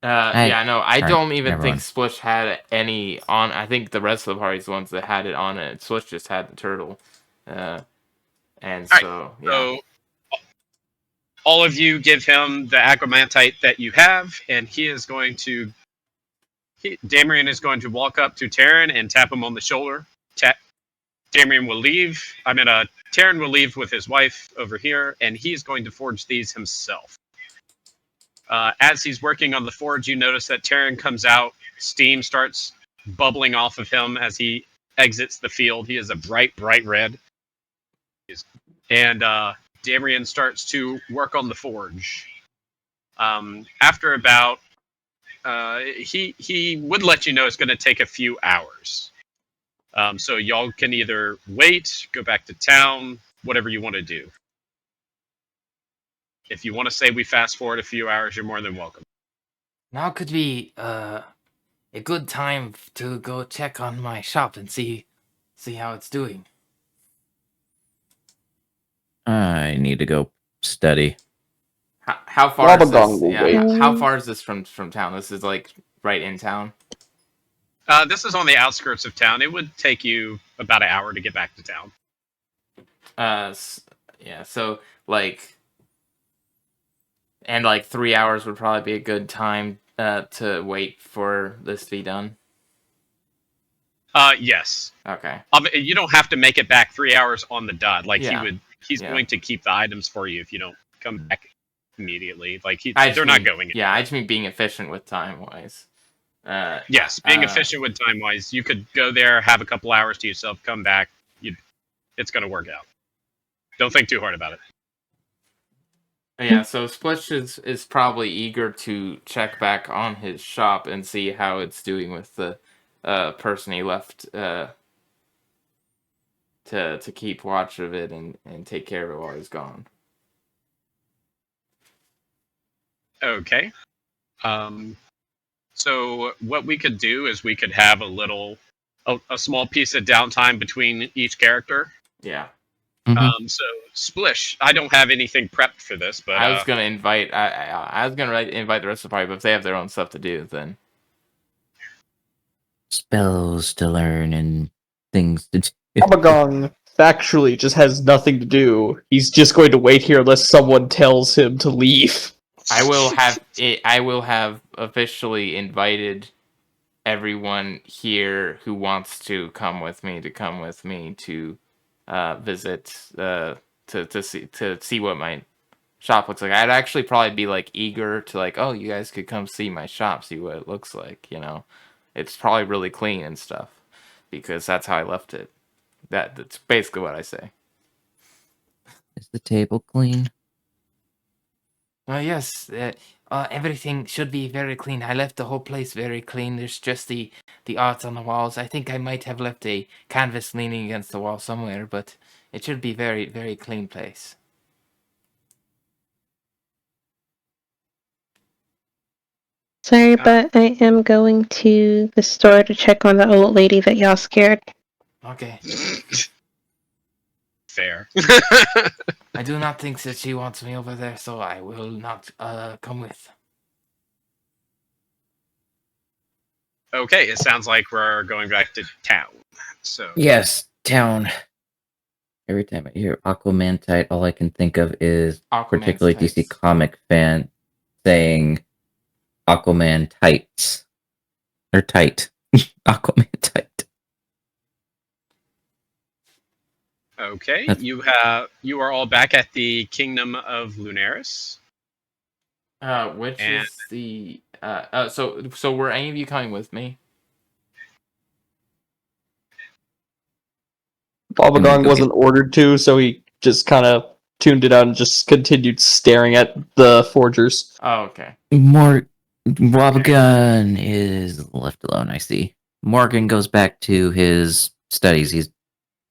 Yeah, no, I sorry, don't even never think mind. Splish had any on. I think the rest of the party's the ones that had it on it. Splish just had the turtle. And All so, right, so all of you give him the agromantite that you have, and he is going to... Damrian is going to walk up to Terran and tap him on the shoulder. Damrian will leave. Terran will leave with his wife over here, and he's going to forge these himself. As he's working on the forge, you notice that Terran comes out. Steam starts bubbling off of him as he exits the field. He is a bright red. And Damrian starts to work on the forge. After about... he would let you know it's going to take a few hours. So y'all can either wait, go back to town, whatever you want to do. If you want to say we fast forward a few hours, you're more than welcome. Now could be a good time to go check on my shop and see how it's doing. I need to go study. How far is Wabagong this? will Yeah, wait. how far is this from town? This is like right in town. This is on the outskirts of town. It would take you about an hour to get back to town. Yeah. So like, and like 3 hours would probably be a good time to wait for this to be done. Yes. Okay. You don't have to make it back 3 hours on the dot. Like he's Yeah. going to keep the items for you if you don't come back immediately. Like they're not going. Yeah, I just mean being efficient with time wise. Yes, being efficient with time wise, you could go there, have a couple hours to yourself, come back. It's going to work out. Don't think too hard about it. Yeah, so Splish is probably eager to check back on his shop and see how it's doing with the person he left to keep watch of it and take care of it while he's gone. Okay. So what we could do is we could have a small piece of downtime between each character. Yeah. Mm-hmm. So Splish, I don't have anything prepped for this, but I was gonna invite I was gonna invite the rest of the party, but if they have their own stuff to do, then Spells to learn and things to do. Wabagong factually just has nothing to do. He's just going to wait here unless someone tells him to leave. I will have officially invited everyone here who wants to come with me to visit to see what my shop looks like. I'd actually probably be like eager to like, oh, you guys could come see my shop, see what it looks like, you know. It's probably really clean and stuff because that's how I left it. That's basically what I say. Is the table clean? Yes, Everything should be very clean. I left the whole place very clean. There's just the art on the walls. I think I might have left a canvas leaning against the wall somewhere, but it should be very, very clean place. Sorry, but I am going to the store to check on the old lady that y'all scared. Okay. Fair. I do not think that she wants me over there, so I will not come with. Okay, it sounds like we're going back to town. So Yes, town. Every time I hear Aquamantite, all I can think of is particularly DC tights. comic fan saying Aquaman tights. They're tight. Aquaman tight. okay, That's- you are all back at the Kingdom of Lunarius. Which And- is the so were any of you coming with me? Wobbegong go wasn't ordered to, so he just kind of tuned it out and just continued staring at the forgers. Oh, okay. Wobbegong is left alone, I see. Morgan goes back to his studies.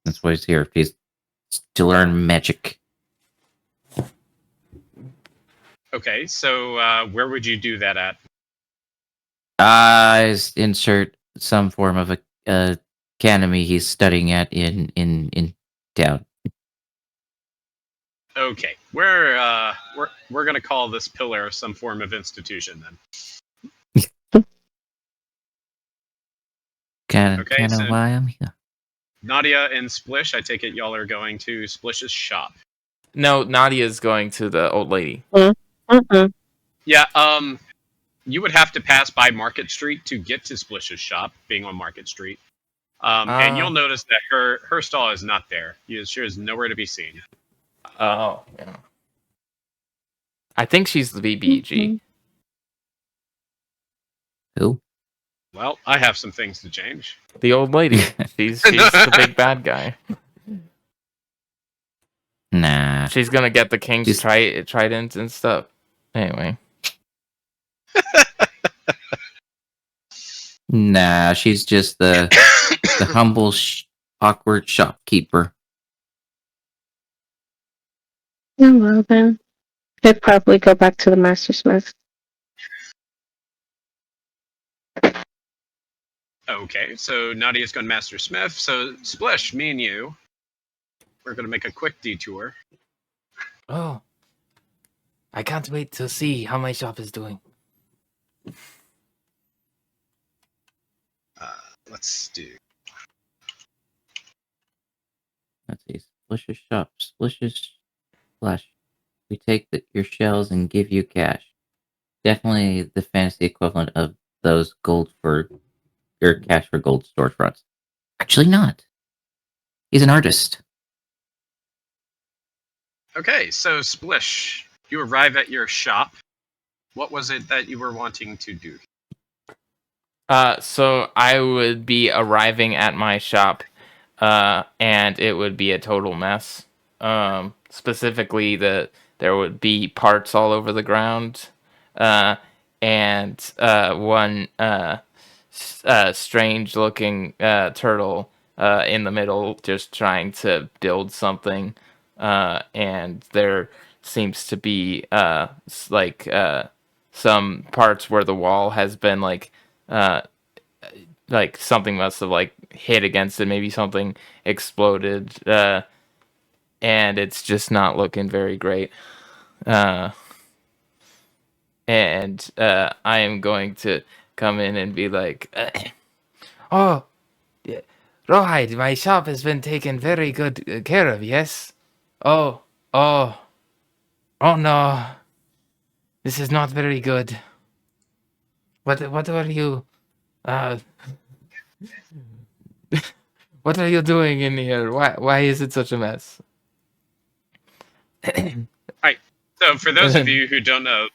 That's why he's here. He's to learn magic. Okay, so where would you do that at? Insert some form of a academy he's studying at in town. Okay, we're gonna call this pillar some form of institution then. Kind Okay, of so- why I'm here. Naidia and Splish, I take it y'all are going to Splish's shop. No, Nadia's going to the old lady. Mm-mm. Yeah, you would have to pass by Market Street to get to Splish's shop, being on Market Street. And you'll notice that her stall is not there. She is nowhere to be seen. Oh, yeah. I think she's the BBG. Who? Well, I have some things to change. The old lady. She's the big bad guy. Nah. She's gonna get the king's Just- trident and stuff. Anyway. Nah, she's just the humble, awkward shopkeeper. Oh, well then. I'd probably go back to the Mastersmith. Okay, so Nadia's going to Master Smith. So Splish, me and you, we're going to make a quick detour. Oh. I can't wait to see how my shop is doing. Let's do. Let's see. Splish's shop. Splish's flesh. We take your shells and give you cash. Definitely the fantasy equivalent of those cash for gold storefronts. Actually not. He's an artist. Okay, so Splish, you arrive at your shop. What was it that you were wanting to do? So I would be arriving at my shop, and it would be a total mess. Specifically, there would be parts all over the ground, and one strange-looking turtle in the middle, just trying to build something. And there seems to be some parts where the wall has been like something must have like hit against it, maybe something exploded, and it's just not looking very great. I am going to come in and be like, Oh, yeah. Rawhide, my shop has been taken very good care of, yes? Oh no. This is not very good. What are you, what are you doing in here? Why is it such a mess? So, for those of you who don't know,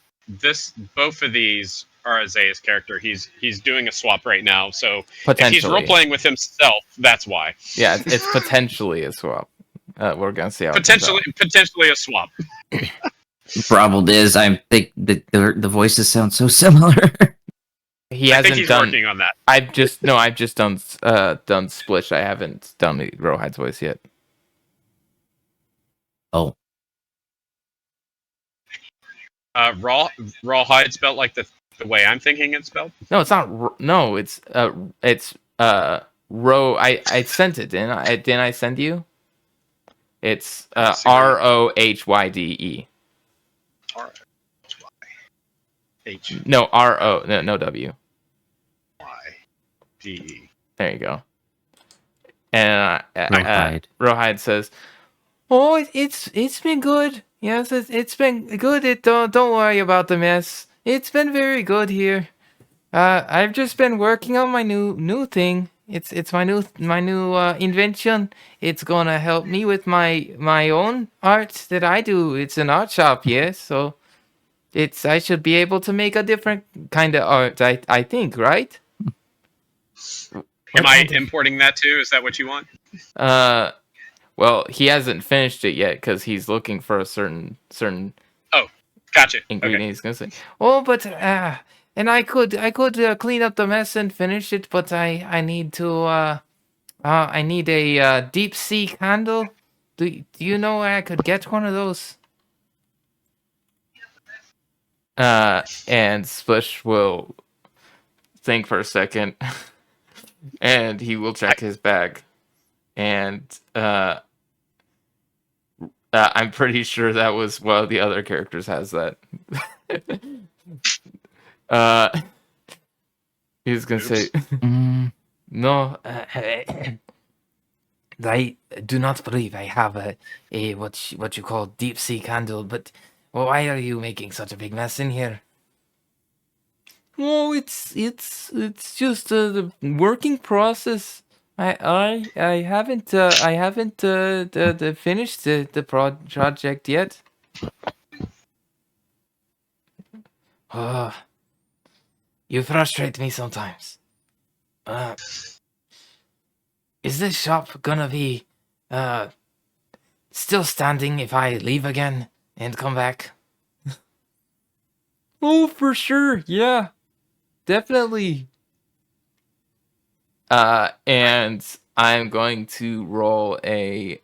both of these are Isaiah's character. He's doing a swap right now. So, if he's Potentially. role playing with himself, that's why. Yeah, it's potentially a swap. We're gonna see how it turns out. Potentially a swap. The problem is, I think that the voices sound so similar. He I hasn't think he's done. working on that. I've just done Splish. I haven't done the Rawhide's voice yet. Oh, Rawhide spelled like the way I'm thinking it's spelled. No, it's not. No, it's Ro. I sent it. Didn't I send you? It's Let's see where- Rohyde. R-H-Y-D. No R-O. No W. There you go. And Rawhide. Rawhide says, "Oh, it's been good. Yes, it's been good. Don't worry about the mess. It's been very good here. I've just been working on my new thing. It's my new invention. It's gonna help me with my own art that I do. It's an art shop, yes. So I should be able to make a different kind of art. I think, right? Am I importing that too? Is that what you want? Well, he hasn't finished it yet because he's looking for a certain Gotcha. ingredient. Okay. He's gonna say, "Oh, but and I could clean up the mess and finish it, but I need to I need a deep sea candle. Do you know where I could get one of those?" And Splish will think for a second, and he will check his bag, and I'm pretty sure that was one of the other characters has that. He's gonna say, "No, I do not believe I have a what you call deep sea candle. But why are you making such a big mess in here?" "Oh, it's just the working process. I haven't finished the project yet." You frustrate me sometimes. Is this shop gonna be still standing if I leave again and come back? Oh, for sure. Yeah, definitely. And I'm going to roll a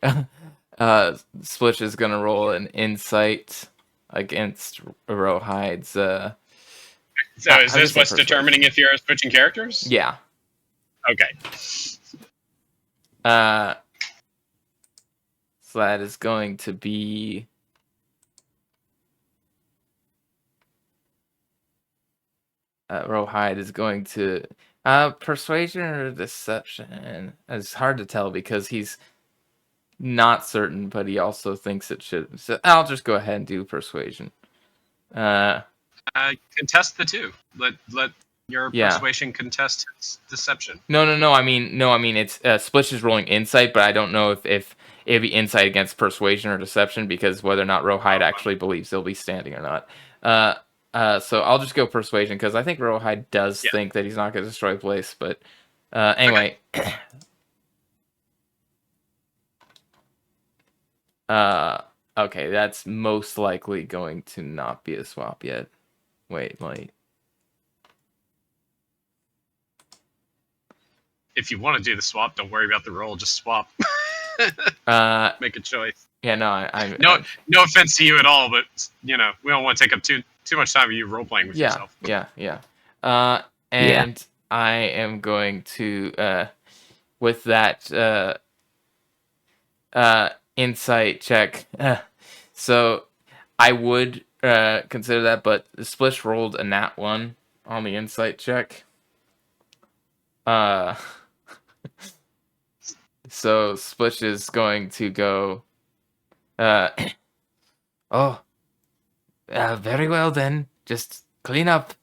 Splish is gonna roll an insight against Rawhide's So I is would this say what's persuasion. determining if you're switching characters? Yeah. Okay. So that is going to be Rawhide is going to persuasion or deception. It's hard to tell because he's not certain, but he also thinks it should. So I'll just go ahead and do persuasion. Contest the two. Let your Yeah. persuasion contest its deception. No. I mean, it's Splish is rolling insight, but I don't know if it'd be insight against persuasion or deception because whether or not Rawhide actually believes he'll be standing or not. So I'll just go persuasion because I think Rawhide does think that he's not going to destroy the place. But anyway, okay, that's most likely going to not be a swap yet. Wait. If you want to do the swap, don't worry about the roll. Just swap. Make a choice. Yeah, no, I No offense to you at all, but we don't want to take up too much time of you role playing with yourself. Yeah. And I am going to with that insight check. So I would consider that, but Splish rolled a nat 1 on the insight check. So Splish is going to go. Very well then. Just clean up.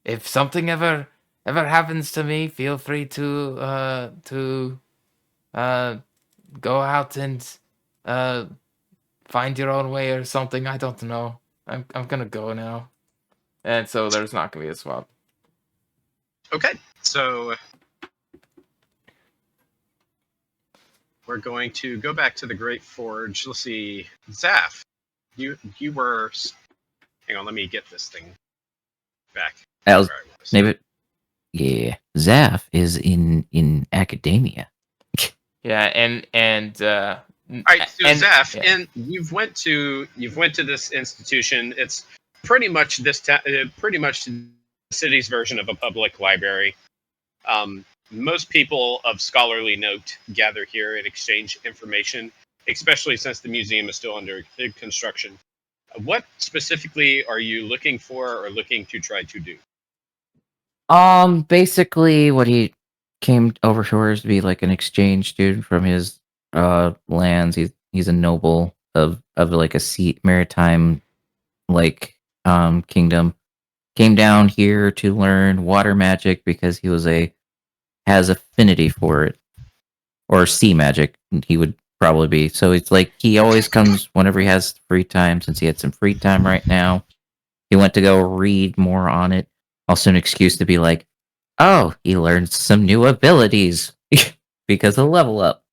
If something ever happens to me, feel free to go out and find your own way or something. I don't know. I'm gonna go now. And so there's not gonna be a swap. Okay, so we're going to go back to the Great Forge. Let's see, Zaf. you were. Hang on, let me get this thing back. That was Where I was. maybe. Yeah, Zaf is in academia. Yeah, and All right, so and Zeph, yeah. and you've went to this institution. It's pretty much pretty much the city's version of a public library. Most people of scholarly note gather here and exchange information, especially since the museum is still under construction. What specifically are you looking for or looking to try to do? Basically, what he came over shores to be like an exchange student from his lands. He's a noble of like a sea maritime like kingdom. Came down here to learn water magic because he has affinity for it, or sea magic. He would probably be. So it's like he always comes whenever he has free time. Since he had some free time right now, he went to go read more on it. Also, an excuse to be like, oh, he learned some new abilities because of level up.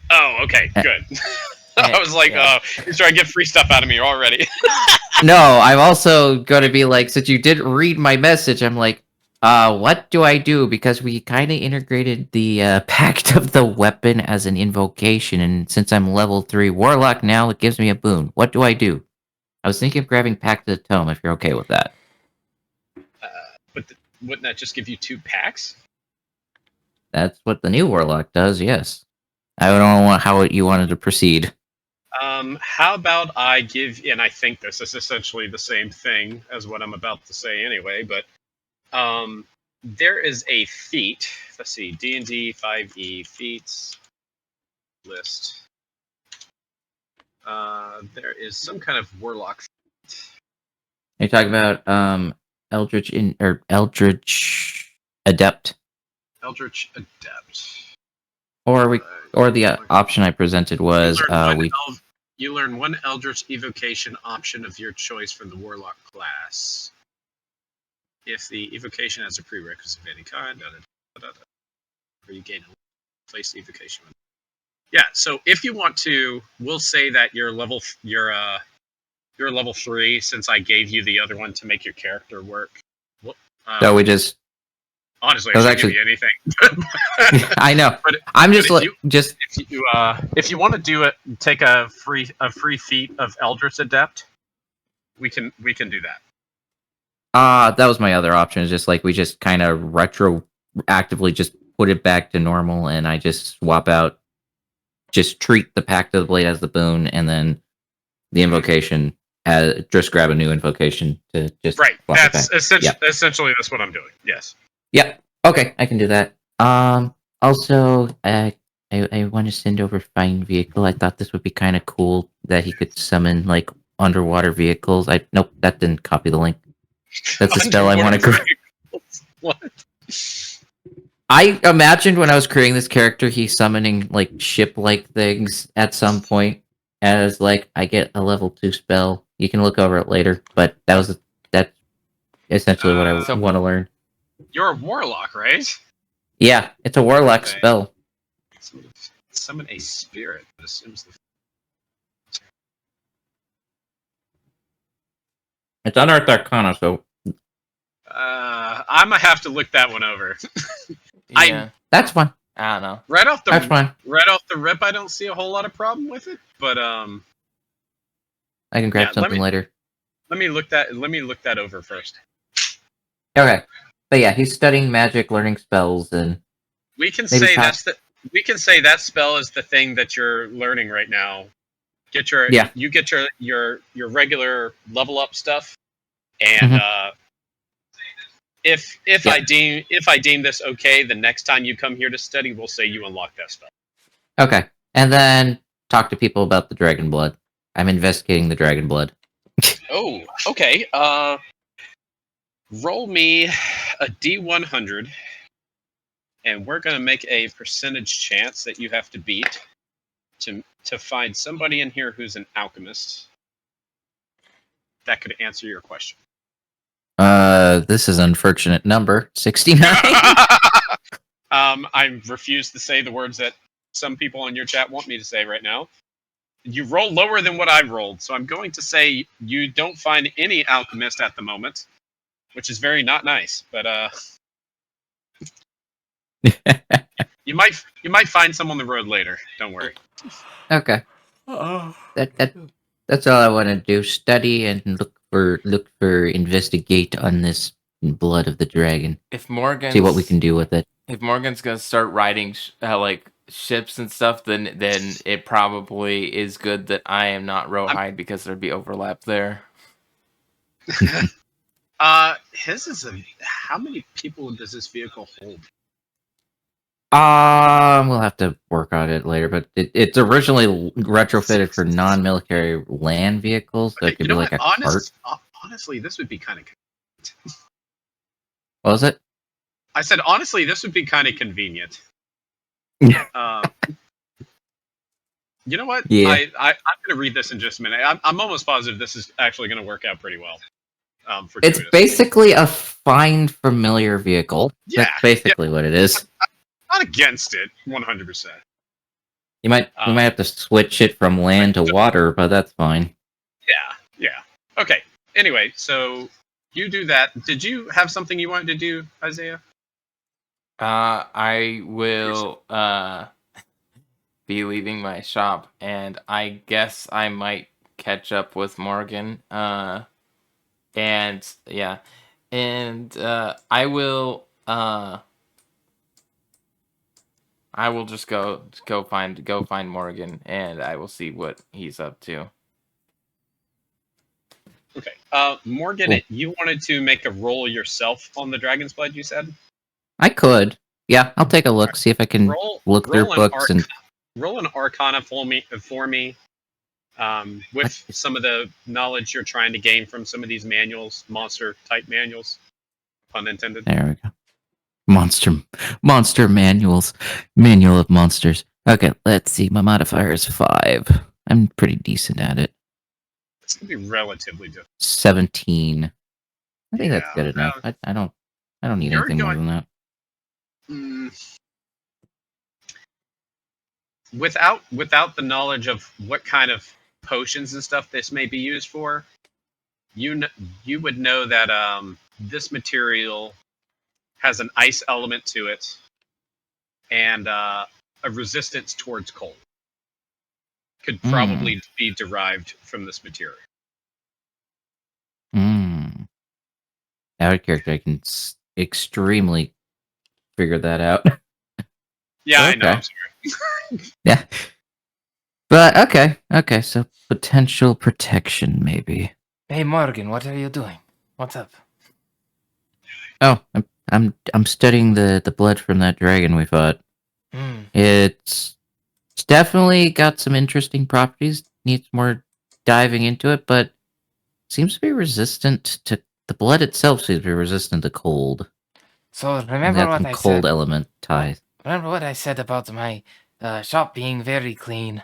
Oh, okay, good. I was like, Yeah. he's trying to get free stuff out of me already. No, I'm also going to be like, since you didn't read my message, I'm like, what do I do? Because we kind of integrated the Pact of the Weapon as an invocation, and since I'm level 3 Warlock now, it gives me a boon. What do I do? I was thinking of grabbing Pact of the Tome, if you're okay with that. But wouldn't that just give you 2 packs? That's what the new Warlock does, yes. I don't know how you wanted to proceed. How about I give, and I think this is essentially the same thing as what I'm about to say anyway, but there is a feat. Let's see, D&D 5e feats list. There is some kind of warlock. Are you talking about Eldritch Adept? Eldritch Adept. Or the option I presented was you learn one Eldritch evocation option of your choice from the Warlock class. If the evocation has a prerequisite of any kind, or you gain a place evocation. Yeah, so if you want to, we'll say that you're level 3 since I gave you the other one to make your character work. so we just honestly, it was I should actually- give you anything. I know. But I'm just but if you want to do it, take a free feat of Eldritch Adept, we can do that. That was my other option. Is just like we just kind of retroactively just put it back to normal, and I just swap out, just treat the Pact of the Blade as the boon, and then the invocation as just grab a new invocation to just Right. swap it That's back. essentially that's what I'm doing. Yes. Yep. Okay, I can do that. Also, I want to send over Fine Vehicle. I thought this would be kind of cool that he could summon like underwater vehicles. Nope, that didn't copy the link. That's a spell I want to. What? I imagined when I was creating this character, he's summoning like ship-like things at some point. As like I get a level 2 spell. You can look over it later, but that's essentially what I want to learn. You're a warlock, right? Yeah, it's a warlock Okay. spell. Summon a spirit that assumes the. It's Unearthed Arcana, so I'm gonna have to look that one over. Yeah, that's fine. I don't know. Right off That's fine. the rip, I don't see a whole lot of problem with it. But I can grab something later. let me look that over first. Okay, but yeah, he's studying magic, learning spells, and We can Maybe say top- that spell is the thing that you're learning right now. You get your regular level up stuff, and if I deem this okay, the next time you come here to study, we'll say you unlock that spell. okay, and then talk to people about the dragon blood. I'm investigating the dragon blood. Oh, okay. Roll me a D100, and we're gonna make a percentage chance that you have to beat to find somebody in here who's an alchemist that could answer your question. This is unfortunate number 69. I refuse to say the words that some people in your chat want me to say right now. you roll lower than what I rolled, so I'm going to say you don't find any alchemist at the moment, which is very not nice. But you might find some on the road later. Don't worry. Okay. That's all I want to do. Study and look for investigate on this blood of the dragon. If Morgan's See what we can do with it. if Morgan's gonna start riding like ships and stuff, then it probably is good that I am not Rowhide because there'd be overlap there. His is how many people does this vehicle hold? We'll have to work on it later, but it's originally retrofitted for non-military land vehicles, so it could be like a cart. Honestly, this would be kind of. What was it? I said honestly, this would be kind of convenient. You know what? Yeah. I'm going to read this in just a minute. I'm almost positive this is actually going to work out pretty well. It's basically a find familiar vehicle. Yeah, That's basically what it is. Not against it, 100%. We might have to switch it from land to water, but that's fine. Yeah. Okay. Anyway, so you do that. Did you have something you wanted to do, Isaiah? I will be leaving my shop, and I guess I might catch up with Morgan. And yeah, and I will just go find Morgan, and I will see what he's up to. Okay. Morgan, Cool. You wanted to make a roll yourself on the Dragon's Blood, you said? I could. Yeah, I'll take a look, see if I can look through books and roll an Arcana for me. With some of the knowledge you're trying to gain from some of these manuals, monster type manuals, pun intended. there we go. Monster manuals, manual of monsters. Okay, let's see. My modifier is 5. I'm pretty decent at it. It's gonna be relatively difficult. 17. I think that's Yeah, good enough. I don't need you're anything more going- than that. Without the knowledge of what kind of potions and stuff this may be used for, you would know that this material has an ice element to it and a resistance towards cold. Could probably be derived from this material. Out of character, I can extremely figure that out. Yeah, Okay. I know. I'm sorry. Yeah. But okay, so potential protection maybe. Hey Morgan, what are you doing? What's up? Oh, I'm studying the blood from that dragon we fought. It's definitely got some interesting properties. Needs more diving into it, but seems to be resistant to the blood itself. Seems to be resistant to cold. So And remember got what some I cold said. element ties. Remember what I said about my shop being very clean.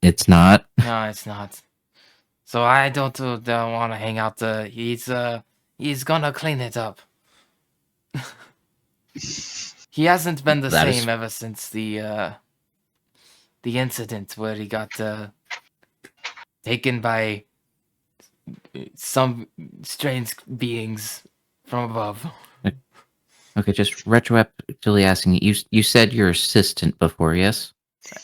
It's not. No, it's not. So I don't want to hang out. He's gonna clean it up. He hasn't been the That is- same ever since the incident where he got taken by some strange beings from above. Okay, just retroactively asking you. You said your assistant before, yes?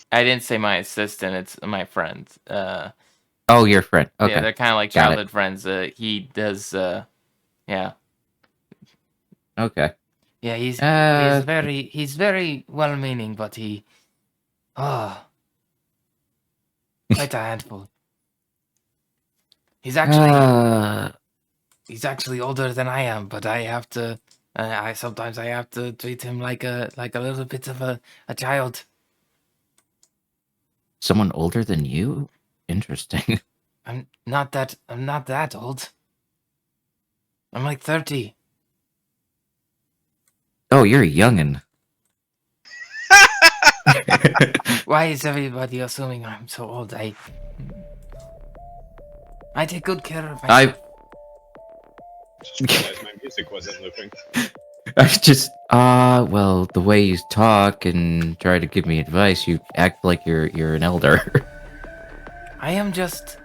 I didn't say my assistant; it's my friend. Oh, your friend. Okay. Yeah, they're kind of like Got it. childhood friends. He does. Yeah. Okay. Yeah, he's very well-meaning, but quite a handful. He's actually older than I am, but I have to. Sometimes I have to treat him like a little bit of a child. Someone older than you? Interesting. I'm not that old. I'm like 30. Oh, you're a youngin'. Why is everybody assuming I'm so old? I take good care of myself. Just realized my music wasn't looping. I just, well, the way you talk and try to give me advice, you act like you're an elder. I am just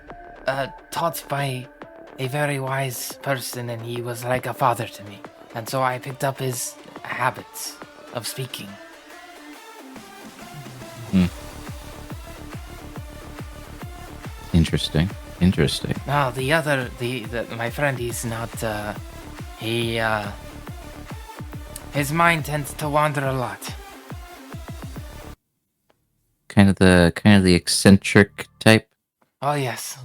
taught by a very wise person, and he was like a father to me. And so I picked up his habits of speaking. Interesting. Now, my friend, he's not, his mind tends to wander a lot. Kind of the eccentric type. Oh, yes.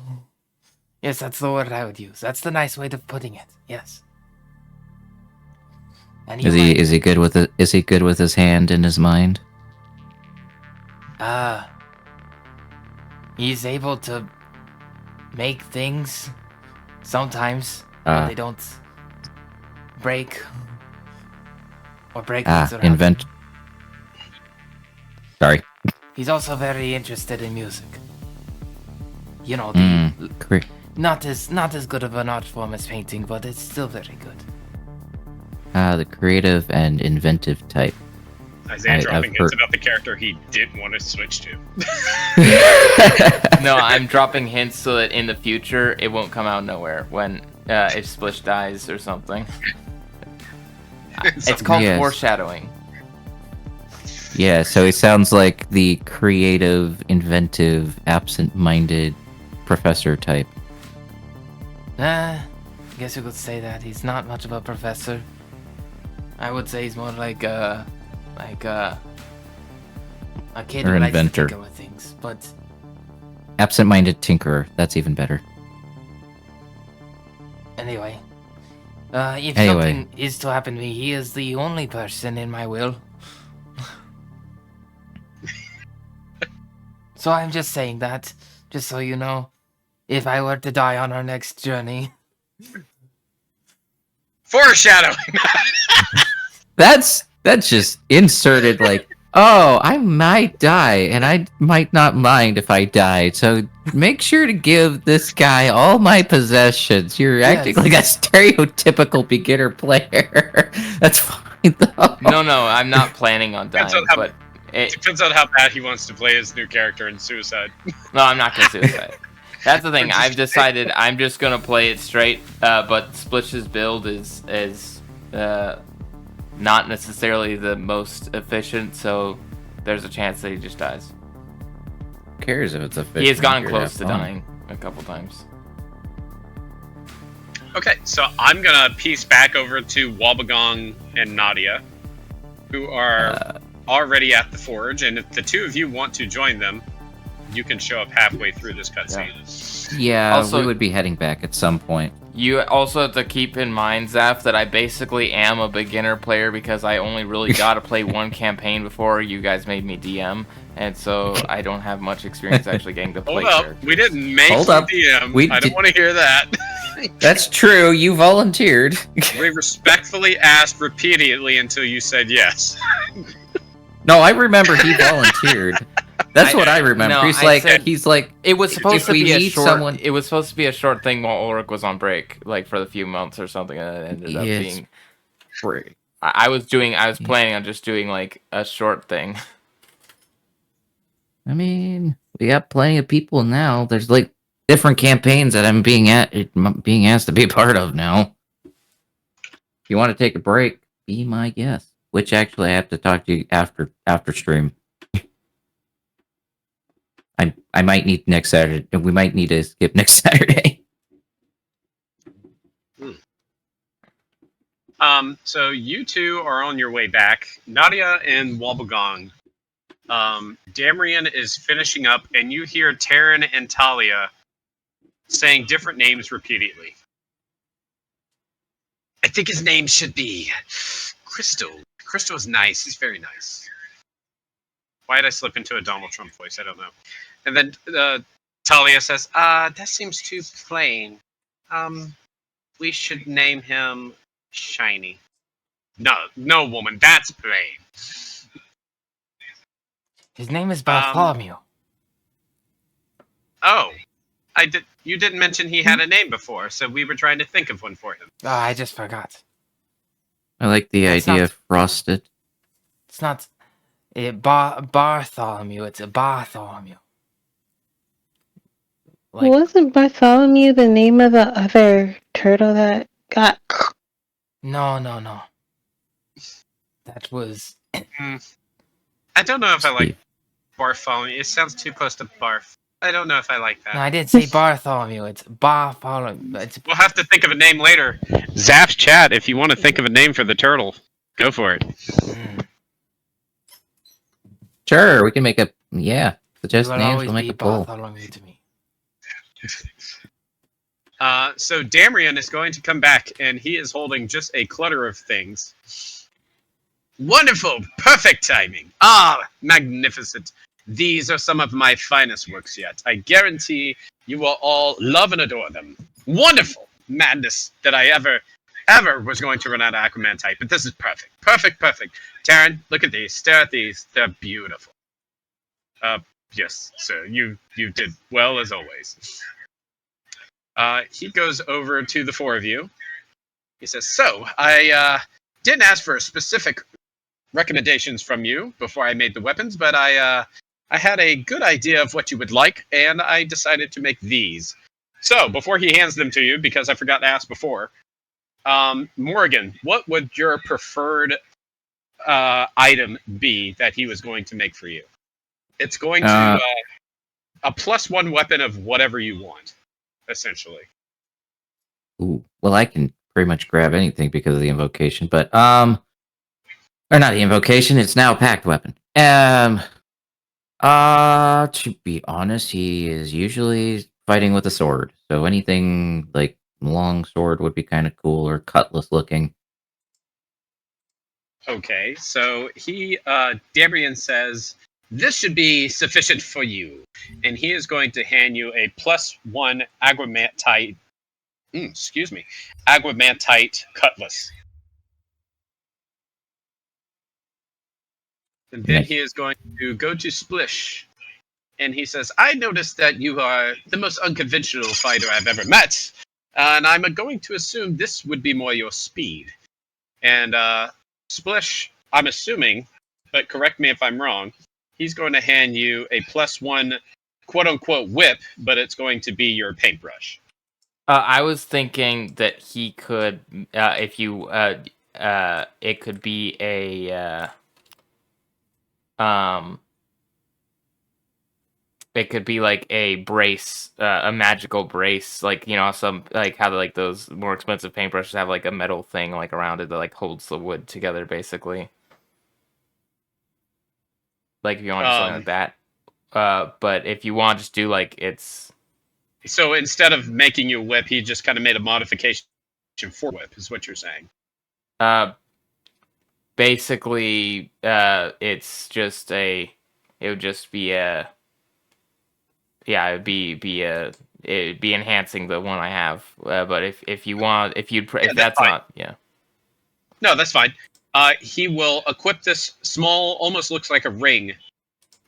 Yes, that's the word I would use. That's the nice way of putting it. Yes. And Is he good with it? Is he good with his hand and his mind? He's able to make things sometimes, but they don't break or break things around. Invent. Sorry. He's also very interested in music. You know, not as good of an art form as painting, but it's still very good. The creative and inventive type. Isaiah dropping hints about the character he didn't want to switch to. No, I'm dropping hints so that in the future it won't come out nowhere when if Splish dies or something. It's called foreshadowing. Yeah, so he sounds like the creative, inventive, absent-minded professor type. I guess you could say that. He's not much of a professor. I would say he's more like a kid Or who likes to inventor. tinker with things, but Absent-minded tinkerer. That's even better. anyway. If something is to happen to me, he is the only person in my will. So I'm just saying that, just so you know, if I were to die on our next journey. Foreshadowing! That's just inserted like, oh, I might die, and I might not mind if I die, so make sure to give this guy all my possessions. You're acting like a stereotypical beginner player. That's fine, though. No, I'm not planning on dying, but... It depends on how bad he wants to play his new character in Suicide. No, I'm not gonna suicide. That's the thing. I've decided I'm just gonna play it straight. But Splish's build is not necessarily the most efficient, so there's a chance that he just dies. Who cares if it's efficient? He has gotten close to dying a couple times. Okay, so I'm gonna piece back over to Wabagong and Naidia, who are already at the forge, and if the two of you want to join them, you can show up halfway through this cutscene. Yeah, Also, we would be heading back at some point. You also have to keep in mind, Zaf, that I basically am a beginner player because I only really got to play one campaign before you guys made me DM, and so I don't have much experience actually getting to play characters. We didn't make you DM. I don't want to hear that. That's true, you volunteered. We respectfully asked repeatedly until you said yes. No, I remember he volunteered. That's what I remember. No, he's like, it was supposed to be a short. someone... It was supposed to be a short thing while Ulrich was on break, like for the few months or something, and it ended up being. I was planning on just doing like a short thing. I mean, we got plenty of people now. There's like different campaigns that I'm being asked to be a part of now. If you want to take a break, be my guest. Which actually I have to talk to you after stream. I might need next Saturday. We might need to skip next Saturday. So you two are on your way back. Naidia and Wabagong. Damrian is finishing up, and you hear Taryn and Talia saying different names repeatedly. I think his name should be Crystal. Crystal is nice. He's very nice. Why did I slip into a Donald Trump voice? I don't know. And then Talia says, that seems too plain. We should name him Shiny. No, woman, that's plain. His name is Bartholomew. Oh, you didn't mention he had a name before, so we were trying to think of one for him. Oh, I just forgot. I like the That's idea not- of frosted. It's not Bartholomew. It's a Bartholomew. Like, Wasn't Bartholomew the name of the other turtle that got? no. That was I don't know if I like Steve. Bartholomew. It sounds too close to barf. I don't know if I like that. no. I didn't say Bartholomew. It's Bartholomew. It's We'll have to think of a name later. Zap's chat, if you want to think of a name for the turtle, go for it. Sure, we can make a You suggest will names. always We'll make be a poll. Bartholomew to me. So Damrian is going to come back, and he is holding just a clutter of things. Wonderful! Perfect timing! Ah, magnificent. These are some of my finest works yet. I guarantee you will all love and adore them. Wonderful! Madness that I ever was going to run out of Aquaman type, but this is perfect. Perfect. Taryn, look at these. Stare at these. They're beautiful. Yes, sir. You did well as always. He goes over to the four of you. He says, so, I didn't ask for specific recommendations from you before I made the weapons, but I had a good idea of what you would like, and I decided to make these. So, before he hands them to you, because I forgot to ask before, Morgan, what would your preferred item be that he was going to make for you? It's going to a +1 weapon of whatever you want, essentially. Ooh, well, I can pretty much grab anything because of the invocation, but or not the invocation. It's now a packed weapon. To be honest, he is usually fighting with a sword, so anything like long sword would be kind of cool or cutlass looking. Okay, so Damrian says, this should be sufficient for you. And he is going to hand you a +1 Aguamantite cutlass. And then Nice. he is going to go to Splish. And he says, I noticed that you are the most unconventional fighter I've ever met. And I'm going to assume this would be more your speed. And Splish, I'm assuming, but correct me if I'm wrong, he's going to hand you a +1 quote-unquote whip, but it's going to be your paintbrush. I was thinking that he could, if you, it could be it could be like a brace, a magical brace, like, you know, some, like how like those more expensive paintbrushes have like a metal thing like around it that like holds the wood together, basically. Like if you want to do something like that. But if you want to just do like it's. So instead of making you a whip, he just kind of made a modification for whip, is what you're saying. Basically, it's just it would just be it'd be enhancing the one I have. But if you want, if that's fine. not, yeah. No, that's fine. He will equip this small, almost looks like a ring,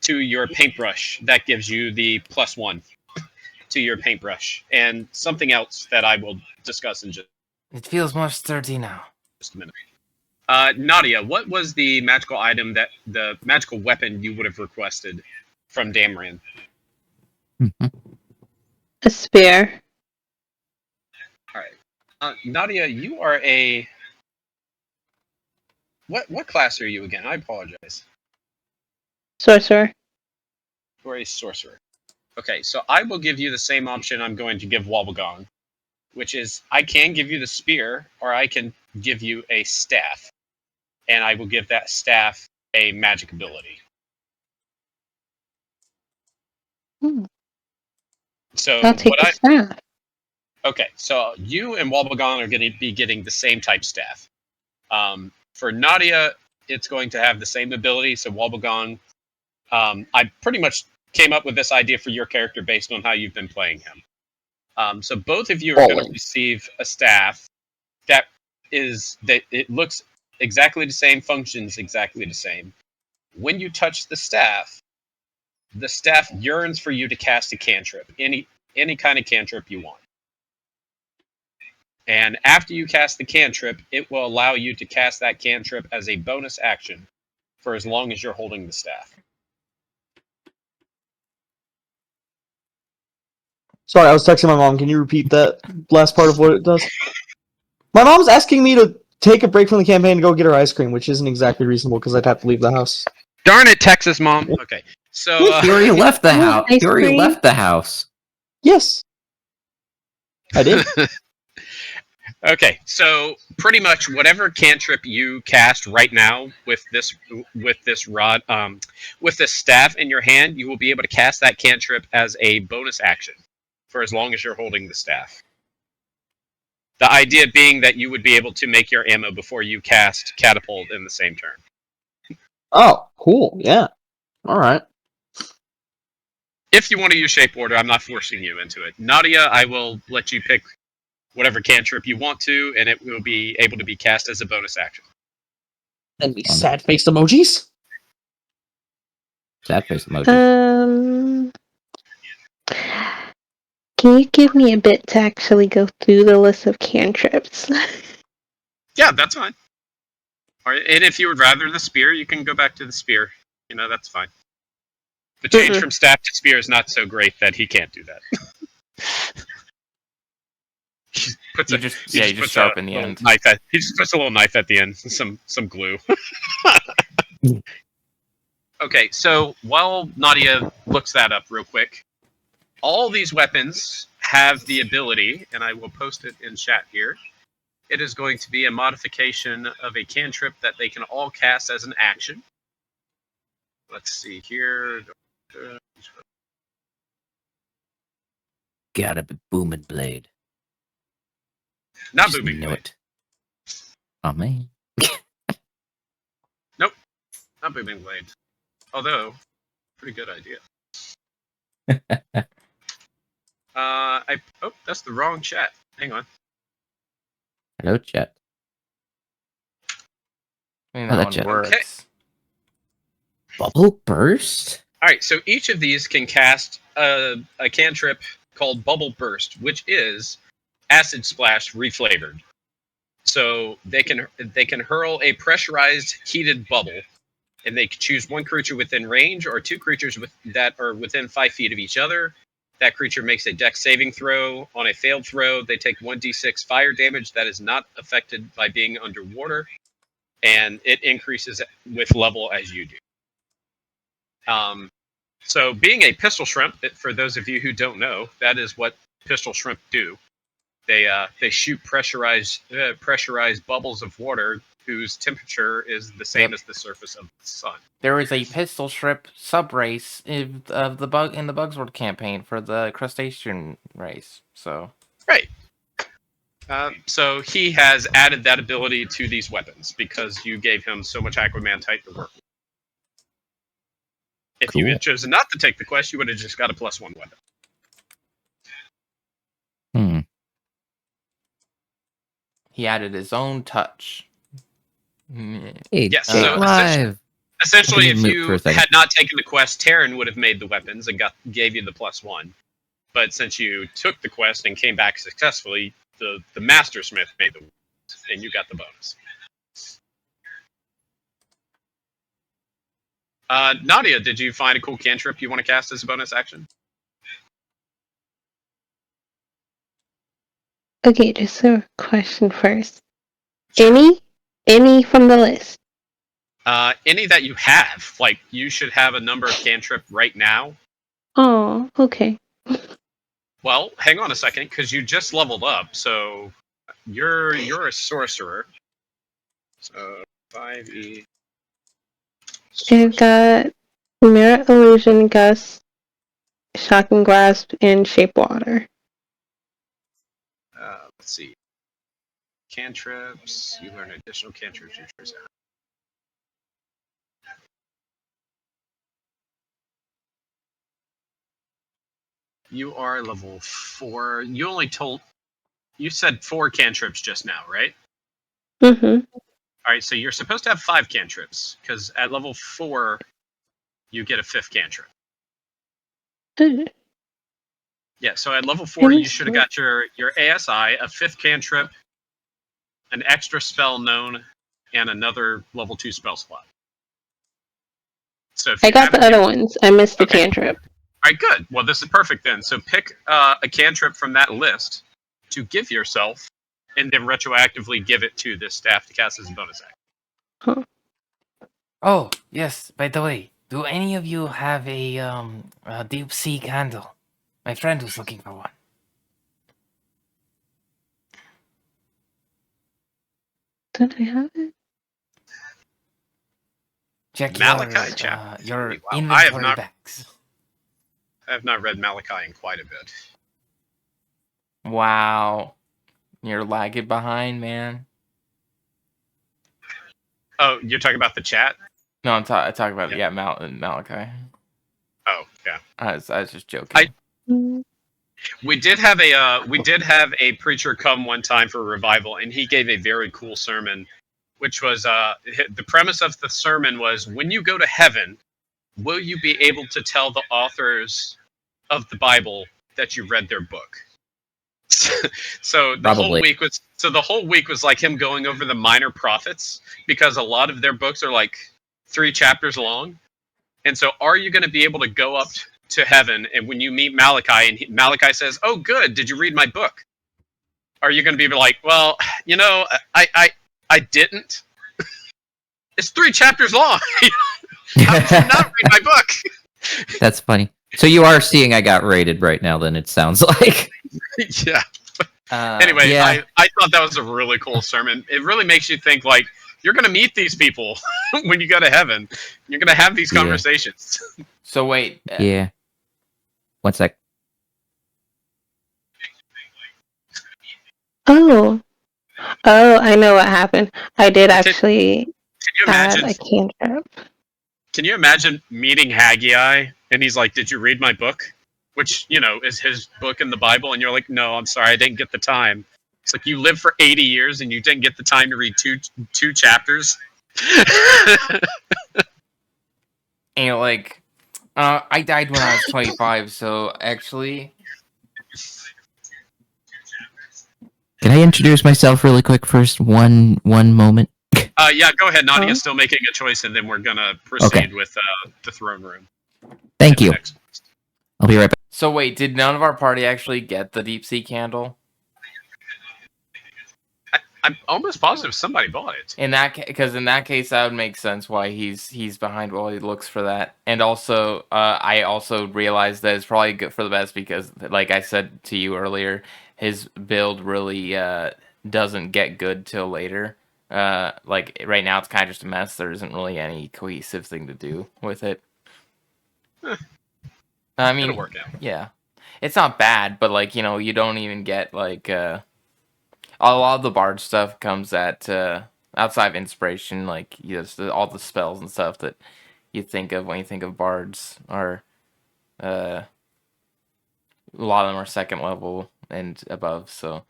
to your paintbrush. That gives you the +1 to your paintbrush, and something else that I will discuss in just It feels more sturdy now. a minute. Naidia, what was the magical item the magical weapon you would have requested from Damrian? A spear. All right, Naidia, you are a what class are you again? I apologize. Sorcerer. You are a sorcerer. Okay, so I will give you the same option I'm going to give Wobblegong, which is I can give you the spear, or I can give you a staff, and I will give that staff a magic ability. So I'll take the staff. Okay, so you and Wobblegong are going to be getting the same type staff. For Naidia, it's going to have the same ability. So Wobblegong, I pretty much came up with this idea for your character based on how you've been playing him. So both of you are going to receive a staff that it looks exactly the same, functions exactly the same. When you touch the staff yearns for you to cast a cantrip, any kind of cantrip you want. And after you cast the cantrip, it will allow you to cast that cantrip as a bonus action for as long as you're holding the staff. Sorry, I was texting my mom. Can you repeat that last part of what it does? My mom's asking me to take a break from the campaign to go get her ice cream, which isn't exactly reasonable because I'd have to leave the house. Darn it, Texas mom. Okay, so You already left the house. Ice You already cream? left the house. Yes, I did. okay, so pretty much whatever cantrip you cast right now with this rod, with this staff in your hand, you will be able to cast that cantrip as a bonus action for as long as you're holding the staff. The idea being that you would be able to make your ammo before you cast catapult in the same turn. Oh, cool. Yeah. All right. If you want to use shape order, I'm not forcing you into it. Naidia, I will let you pick whatever cantrip you want to, and it will be able to be cast as a bonus action. And we sad faced emojis. Sad face emoji. Can you give me a bit to actually go through the list of cantrips? Yeah, that's fine. All right, and if you would rather the spear, you can go back to the spear. You know, that's fine. The change from staff to spear is not so great that he can't do that. He just sharpen the end. He just puts a little knife at the end, some glue. Okay, so while Naidia looks that up real quick, all these weapons have the ability, and I will post it in chat here. It is going to be a modification of a cantrip that they can all cast as an action. Let's see here. Gotta be booming blade. Not Just booming know blade. it. Oh man. Not booming blade. Although, pretty good idea. That's the wrong chat. Hang on. Hello, chat. I mean, Oh, that that one jet. works. Okay. Bubble burst? Alright, so each of these can cast a cantrip called Bubble Burst, which is Acid Splash reflavored. So they can hurl a pressurized heated bubble, and they can choose one creature within range or two creatures that are within 5 feet of each other. That creature makes a dex saving throw. On a failed throw, they take 1d6 fire damage that is not affected by being underwater, and it increases with level as you do. So being a pistol shrimp, for those of you who don't know, that is what pistol shrimp do. They shoot pressurized bubbles of water whose temperature is the same as the surface of the sun. There is a pistol shrimp sub race of the bug in the Bugsworld campaign for the crustacean race. So Right. So he has added that ability to these weapons because you gave him so much Aquamantite to work with. If you had chosen not to take the quest, you would have just got a +1 weapon. he added his own touch. Hey, Yes, so live. Essentially, if you for a had not taken the quest, Terran would have made the weapons and gave you the +1. But since you took the quest and came back successfully, the Master Smith made the weapons, and you got the bonus. Naidia, did you find a cool cantrip you want to cast as a bonus action? Okay, just a question first. Any from the list? Any that you have. Like, you should have a number of cantrip right now. Oh, okay. Well, hang on a second, because you just leveled up, so you're a sorcerer. So 5e. I've got Mirror Illusion, Gust, Shocking Grasp, and Shape Water. Let's see. Cantrips. You learn additional cantrips. You are level 4. You said 4 cantrips just now, right? Mm-hmm. Alright, so you're supposed to have 5 cantrips, because at level 4, you get a 5th cantrip. Yeah, so at level 4, you should have got your ASI, a 5th cantrip, an extra spell known, and another level 2 spell slot. So if I you got the haven't other ones. I missed the Okay. cantrip. All right, good. Well, this is perfect then. So pick a cantrip from that list to give yourself, and then retroactively give it to this staff to cast as a bonus action. Oh, yes, by the way, do any of you have a deep sea candle? My friend was looking for one. Did I have it? Check Malachi chapter your 3. Wow, inventory bags. I have not read Malachi in quite a bit. Wow. You're lagging behind, man. Oh, you're talking about the chat? No, I'm talking about, Yeah. Malachi. Oh, yeah. I was just joking. We did have a preacher come one time for a revival, and he gave a very cool sermon, which was the premise of the sermon was, when you go to heaven, will you be able to tell the authors of the Bible that you read their book? So the whole week was like him going over the minor prophets, because a lot of their books are like 3 chapters long. And so, are you going to be able to go up to heaven, and when you meet Malachi, and Malachi says, "Oh, good, did you read my book?" Are you going to be like, "Well, you know, I didn't. It's 3 chapters long. How did you not read my book?" That's funny. So you are seeing I got rated right now, then it sounds like. Yeah. Anyway, yeah. I thought that was a really cool sermon. It really makes you think, like, you're going to meet these people when you go to heaven. You're going to have these conversations. So wait. Yeah. 1 sec. Oh, I know what happened. I did actually add a cantrip. Can you imagine meeting Haggai, and he's like, "Did you read my book?" Which, you know, is his book in the Bible, and you're like, "No, I'm sorry, I didn't get the time." It's like, you lived for 80 years and you didn't get the time to read two chapters. And like, I died when I was 25, so actually. Can I introduce myself really quick first? One moment. Yeah, go ahead. Nadia's still making a choice, and then we're gonna proceed with the throne room. Thank you. I'll be right back. So wait, did none of our party actually get the deep sea candle? I'm almost positive somebody bought it. Because in that case, that would make sense why he's behind while he looks for that. And also, I also realized that it's probably good for the best because, like I said to you earlier, his build really doesn't get good till later. Like right now, it's kind of just a mess. There isn't really any cohesive thing to do with it. I mean, it'll work out. Yeah, it's not bad, but like, you know, you don't even get like a lot of the bard stuff comes at outside of inspiration, like, you know, all the spells and stuff that you think of when you think of bards are a lot of them are 2nd level and above, so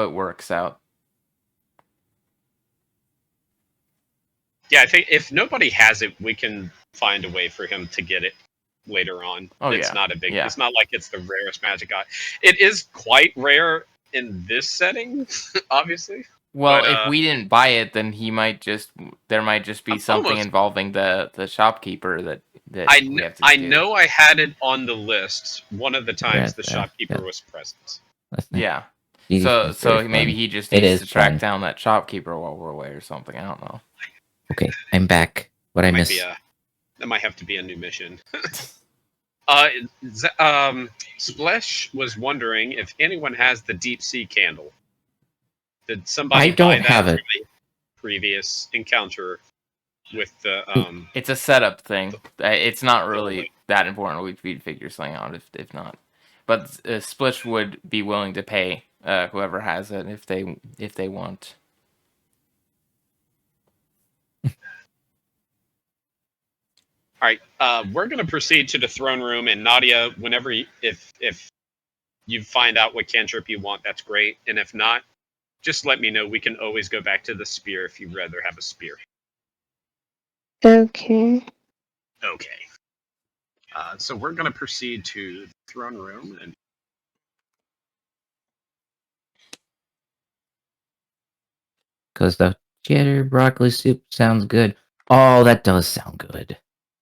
it works out. Yeah, I think if nobody has it, we can find a way for him to get it later on. Oh, it's yeah. not a big. Yeah. It's not like it's the rarest magic item. It is quite rare in this setting, obviously. Well, but, if we didn't buy it, then there might just be something involving the shopkeeper that we have to I do. know I had it on the list one of the times the shopkeeper was present. Yeah. Jesus, So maybe he just needs to track fun. down that shopkeeper while we're away or something. I don't know. Okay, I'm back. What I missed? That might have to be a new mission. Splash was wondering if anyone has the deep sea candle. Did somebody I don't buy that have it. from a previous encounter with the It's a setup thing. It's not really that important. We'd figure something out if not. But Splish would be willing to pay whoever has it if they want. All right, we're going to proceed to the throne room, and Naidia, whenever if you find out what cantrip you want, that's great, and if not, just let me know. We can always go back to the spear if you'd rather have a spear. Okay. Okay. So we're going to proceed to the throne room. And Because the cheddar broccoli soup sounds good. Oh, that does sound good.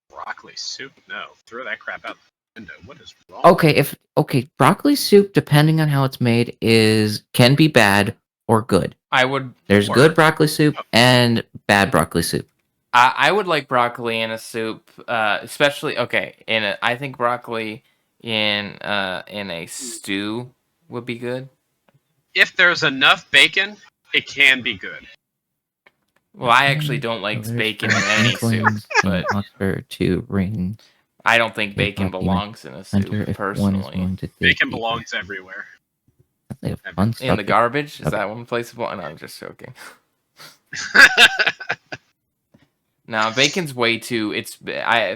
broccoli soup? No. Throw that crap out the window. What is wrong? Okay, broccoli soup, depending on how it's made, can be bad or good. I would. There's Or- good broccoli soup and bad broccoli soup. I would like broccoli in a soup, especially I think broccoli in a stew would be good. If there's enough bacon, it can be good. Well, I actually don't like bacon in any soup, but Oxford to ring I don't think Okay, bacon Bucky, belongs in a Hunter soup if one is personally. willing to dig Bacon deeper. belongs everywhere. They have fun In stuff the to- garbage? Is Okay. that one place? No, I'm just joking. No, bacon's way too.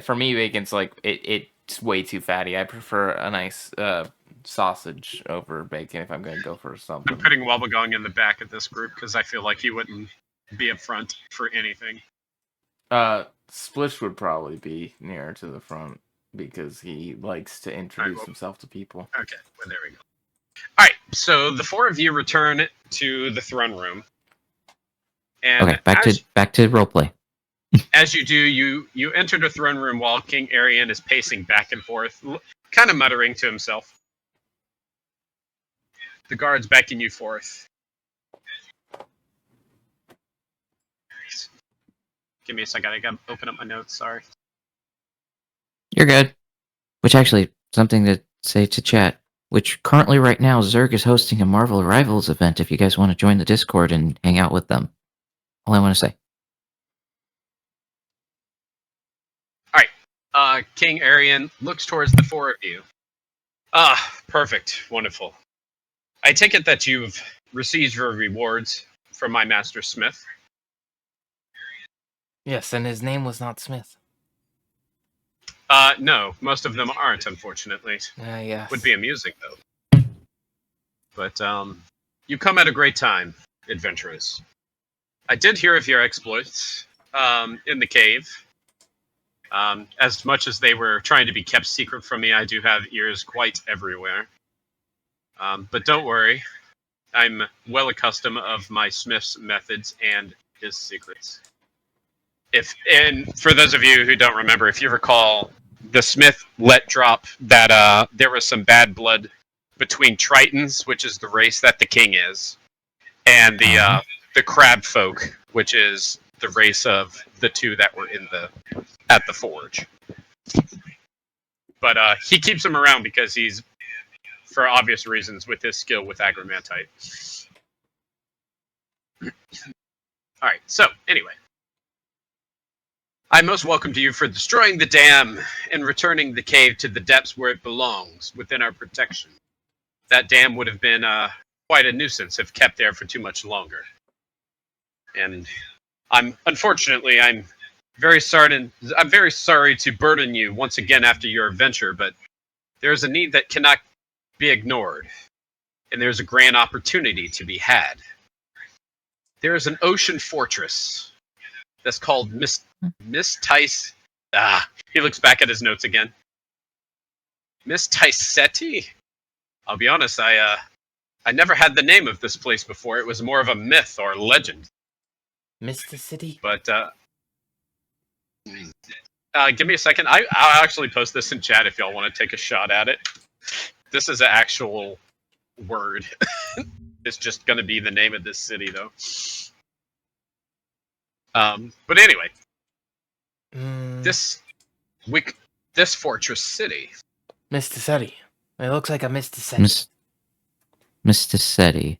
For me, bacon's like it's way too fatty. I prefer a nice sausage over bacon if I'm gonna go for something. I'm putting Wobbegong in the back of this group because I feel like he wouldn't be up front for anything. Splish would probably be nearer to the front because he likes to introduce well- himself to people. Okay, well, there we go. All right, so the four of you return to the throne room. And Okay, back to roleplay. as you do, you enter the throne room while King Arian is pacing back and forth, kind of muttering to himself. The guards beckon you forth. Give me a second, I gotta open up my notes, sorry. You're good. Which actually, something to say to chat. Which currently, right now, Zerg is hosting a Marvel Rivals event. If you guys want to join the Discord and hang out with them, all I want to say. King Arian looks towards the four of you. Ah, perfect. Wonderful. I take it that you've received your rewards from my master Smith. Yes, and his name was not Smith. No, most of them aren't, unfortunately. Yes. Would be amusing, though. But, you come at a great time, adventurers. I did hear of your exploits, in the cave. As much as they were trying to be kept secret from me, I do have ears quite everywhere. But don't worry, I'm well accustomed of my Smith's methods and his secrets. And for those of you who don't remember, if you recall, the Smith let drop that there was some bad blood between Tritons, which is the race that the king is, and the Crab folk, which is the race of the two that were at the forge. But he keeps him around because he's, for obvious reasons, with his skill with Agromantite. Alright, so, anyway. I most welcome to you for destroying the dam and returning the cave to the depths where it belongs, within our protection. That dam would have been quite a nuisance if kept there for too much longer. And I'm very sorry to burden you once again after your adventure, but there's a need that cannot be ignored, and there's a grand opportunity to be had. There is an ocean fortress that's called Mystyseti. He looks back at his notes again. Mystyseti? I'll be honest, I never had the name of this place before. It was more of a myth or legend. Mr. City? But, give me a second. I'll actually post this in chat if y'all want to take a shot at it. This is an actual word. It's just going to be the name of this city, though. But anyway, this fortress city. Mr. City. It looks like a Mr. City. Mr. Seti.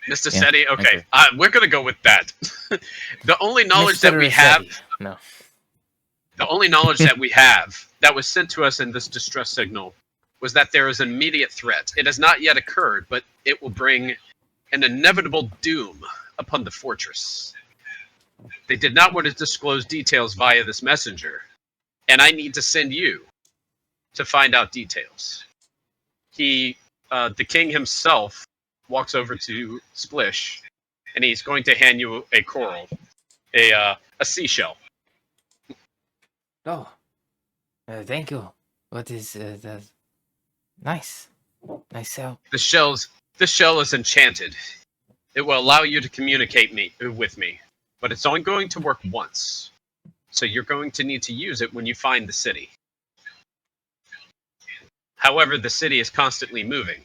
Mr. Yeah, Seti, okay. We're going to go with that. The only knowledge that we have... No. The only knowledge that we have that was sent to us in this distress signal was that there is an immediate threat. It has not yet occurred, but it will bring an inevitable doom upon the fortress. They did not want to disclose details via this messenger, and I need to send you to find out details. The king himself walks over to Splish And he's going to hand you a coral, a seashell. Oh, thank you. What is that? Nice. Nice help. This shell is enchanted. It will allow you to communicate with me, but it's only going to work once. So you're going to need to use it when you find the city. However, the city is constantly moving.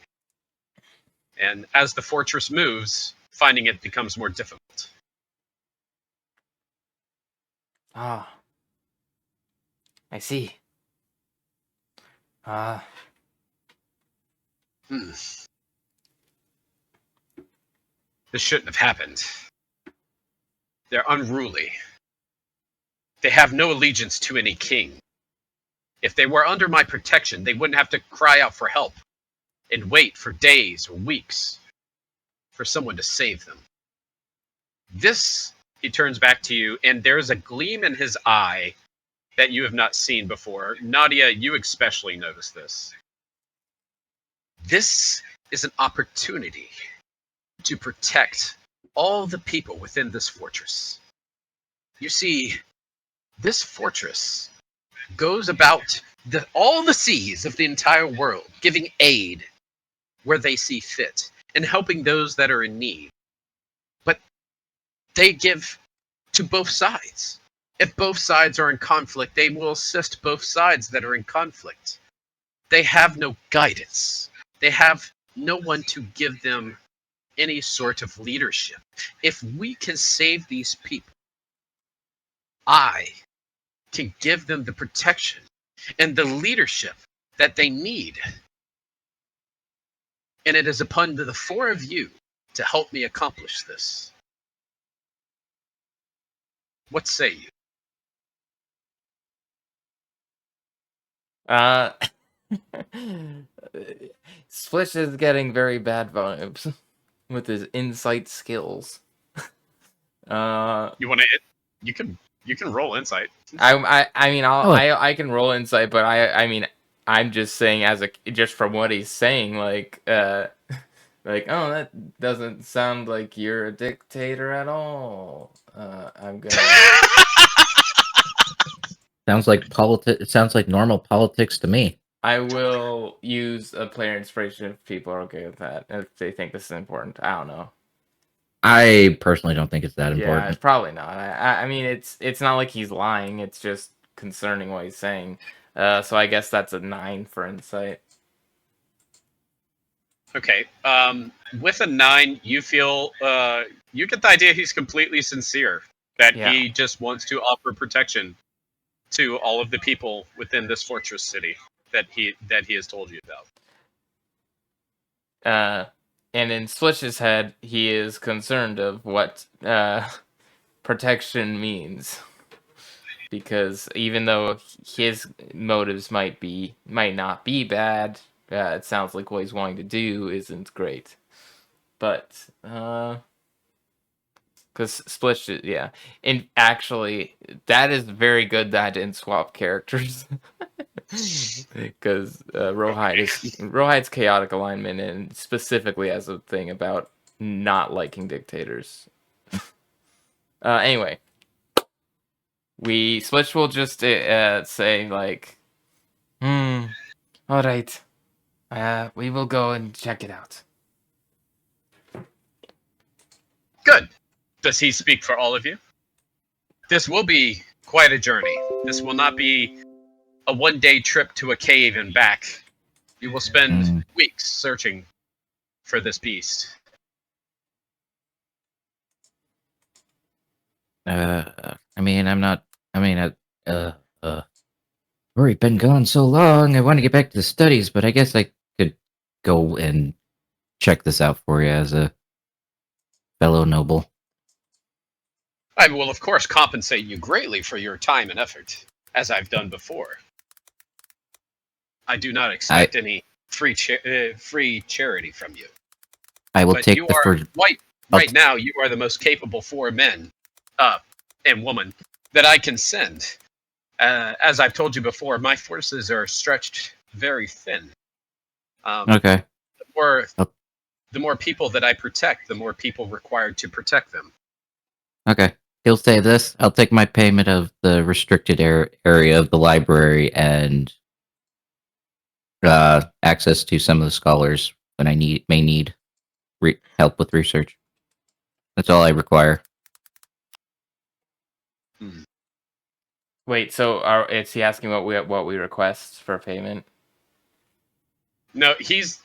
And as the fortress moves, finding it becomes more difficult. Ah, I see. Ah, This shouldn't have happened. They're unruly. They have no allegiance to any king. If they were under my protection, they wouldn't have to cry out for help and wait for days or weeks for someone to save them. This, he turns back to you, and there's a gleam in his eye that you have not seen before. Naidia, you especially notice this. This is an opportunity to protect all the people within this fortress. You see, this fortress goes about all the seas of the entire world, giving aid where they see fit and helping those that are in need. But they give to both sides. If both sides are in conflict, they will assist both sides that are in conflict. They have no guidance. They have no one to give them any sort of leadership. If we can save these people, I can give them the protection and the leadership that they need. And it is upon the four of you to help me accomplish this. What say you? Splish is getting very bad vibes with his insight skills. You want to? You can roll insight. I mean, Oh. I can roll insight, but I mean, I'm just saying just from what he's saying, like, like, oh, that doesn't sound like you're a dictator at all. I'm gonna. Sounds like It sounds like normal politics to me. I will use a player inspiration if people are okay with that. If they think this is important, I don't know. I personally don't think it's that Yeah, important. it's probably not. I mean, it's not like he's lying. It's just concerning what he's saying. So I guess that's a 9 for insight. Okay. With a 9, you feel you get the idea he's completely sincere. That Yeah. he just wants to offer protection to all of the people within this fortress city that he has told you about. And in Switch's head, he is concerned of what protection means, because even though his motives might not be bad, it sounds like what he's wanting to do isn't great. But because Splish, yeah, and actually, that is very good that I didn't swap characters. Because Rohide's chaotic alignment, and specifically as a thing about not liking dictators. Anyway, Splish will just say like, all right, we will go and check it out. Good. Does he speak for all of you? This will be quite a journey. This will not be a one-day trip to a cave and back. You will spend weeks searching for this beast. I mean, I've already been gone so long. I want to get back to the studies, but I guess I could go and check this out for you as a fellow noble. I will, of course, compensate you greatly for your time and effort, as I've done before. I do not expect any free charity from you. I will But take you the are first. right now. You are the most capable 4 men, and woman that I can send. As I've told you before, my forces are stretched very thin. Okay. the more people that I protect, the more people required to protect them. Okay. He'll say this. I'll take my payment of the restricted area of the library and access to some of the scholars when I may need help with research. That's all I require. Wait, so is he asking what we request for payment? No, he's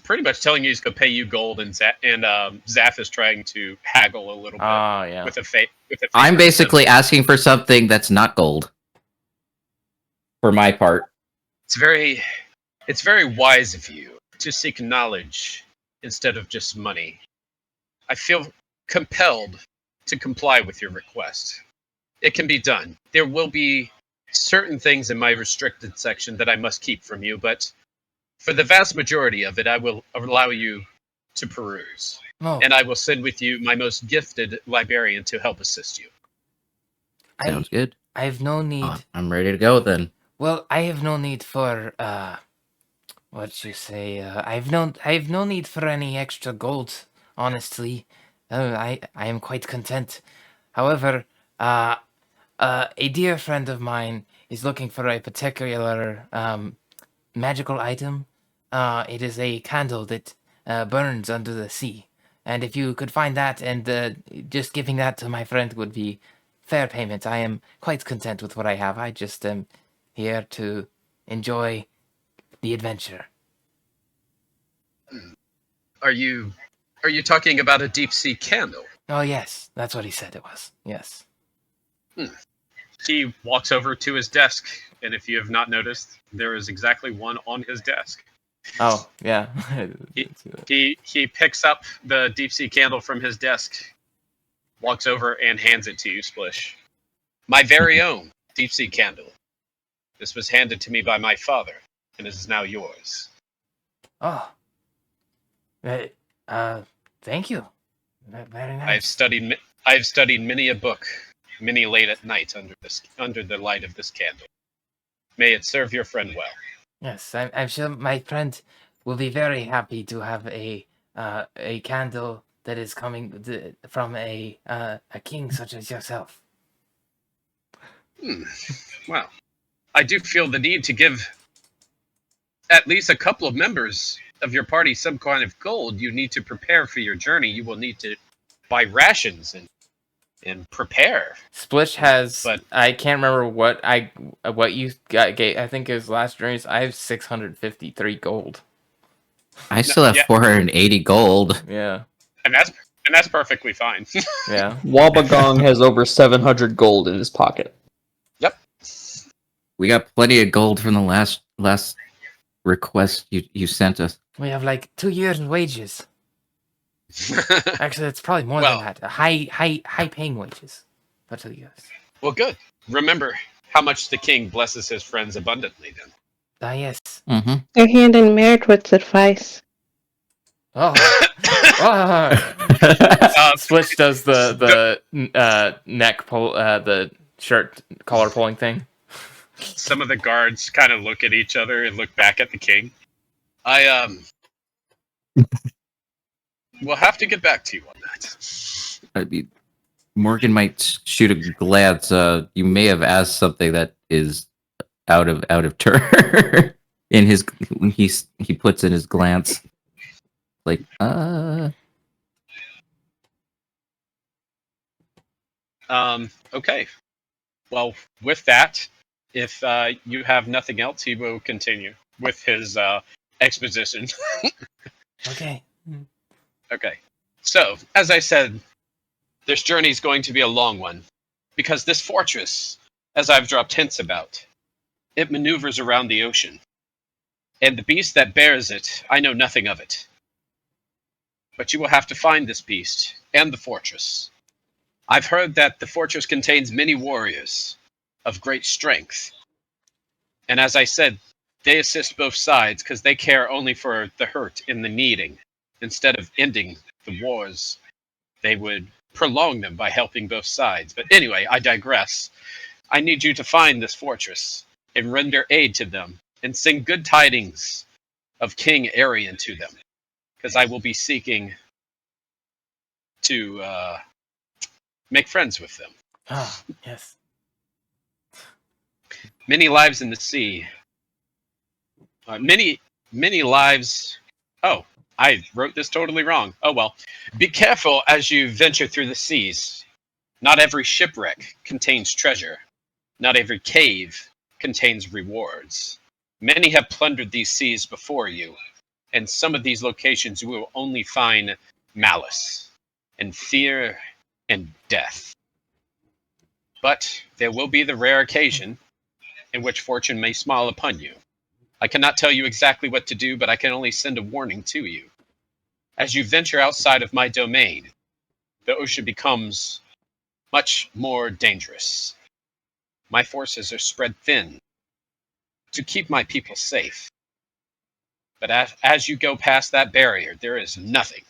pretty much telling you he's gonna pay you gold, and Zaf is trying to haggle a little bit Oh, yeah. with a fake. I'm basically asking for something that's not gold. For my part. It's very wise of you to seek knowledge instead of just money. I feel compelled to comply with your request. It can be done. There will be certain things in my restricted section that I must keep from you, but for the vast majority of it, I will allow you to peruse. Oh, And I will send with you my most gifted librarian to help assist you. Sounds good. I have no need. I'm ready to go then. Well, I have no need for what you say. I have no need for any extra gold. Honestly, I am quite content. However, a dear friend of mine is looking for a particular magical item. It is a candle that burns under the sea, and if you could find that and just giving that to my friend would be fair payment. I am quite content with what I have. I just am here to enjoy the adventure. Are you talking about a deep sea candle? Oh yes, that's what he said it was. Yes. He walks over to his desk, and if you have not noticed, there is exactly one on his desk. Oh, yeah. He picks up the deep sea candle from his desk, walks over and hands it to you, Splish. My very own deep sea candle. This was handed to me by my father, and it is now yours. Oh. Thank you. Very nice. I have studied many a book, many late at night under the light of this candle. May it serve your friend well. Yes, I'm sure my friend will be very happy to have a candle that is coming from a king such as yourself. Well, I do feel the need to give at least a couple of members of your party some kind of gold. You need to prepare for your journey. You will need to buy rations and prepare. Splish has, But I can't remember what you got. I think it was last journeys. I have 653 gold. I still have yeah. 480 gold. Yeah. and that's perfectly fine. Yeah. Wabagong has over 700 gold in his pocket. Yep. We got plenty of gold from the last request you sent us. We have like 2 years' wages. Actually, it's probably more Well- than that. High paying wages for 2 years. Well, good. Remember how much the king blesses his friends abundantly, then. Ah, yes. Mm-hmm. Your hand in marriage with advice. Oh. Oh. Splish does the neck pull, the shirt collar pulling thing. Some of the guards kind of look at each other and look back at the king. We'll have to get back to you on that. I mean, Morgan might shoot a glance. You may have asked something that is out of turn. In his, he puts in his glance, like Okay. Well, with that, if you have nothing else, he will continue with his exposition. Okay. Okay. So, as I said, this journey is going to be a long one, because this fortress, as I've dropped hints about, it maneuvers around the ocean. And the beast that bears it, I know nothing of it. But you will have to find this beast and the fortress. I've heard that the fortress contains many warriors of great strength. And as I said, they assist both sides because they care only for the hurt and the needing. Instead of ending the wars, they would prolong them by helping both sides. But anyway, I digress. I need you to find this fortress and render aid to them and sing good tidings of King Arian to them. because I will be seeking to make friends with them. Ah, yes. Many lives in the sea. Many lives. Oh, I wrote this totally wrong. Oh well. Be careful as you venture through the seas. Not every shipwreck contains treasure. Not every cave contains rewards. Many have plundered these seas before you, and some of these locations you will only find malice and fear and death. But there will be the rare occasion in which fortune may smile upon you. I cannot tell you exactly what to do, but I can only send a warning to you. As you venture outside of my domain, the ocean becomes much more dangerous. My forces are spread thin to keep my people safe. But as you go past that barrier, there is nothing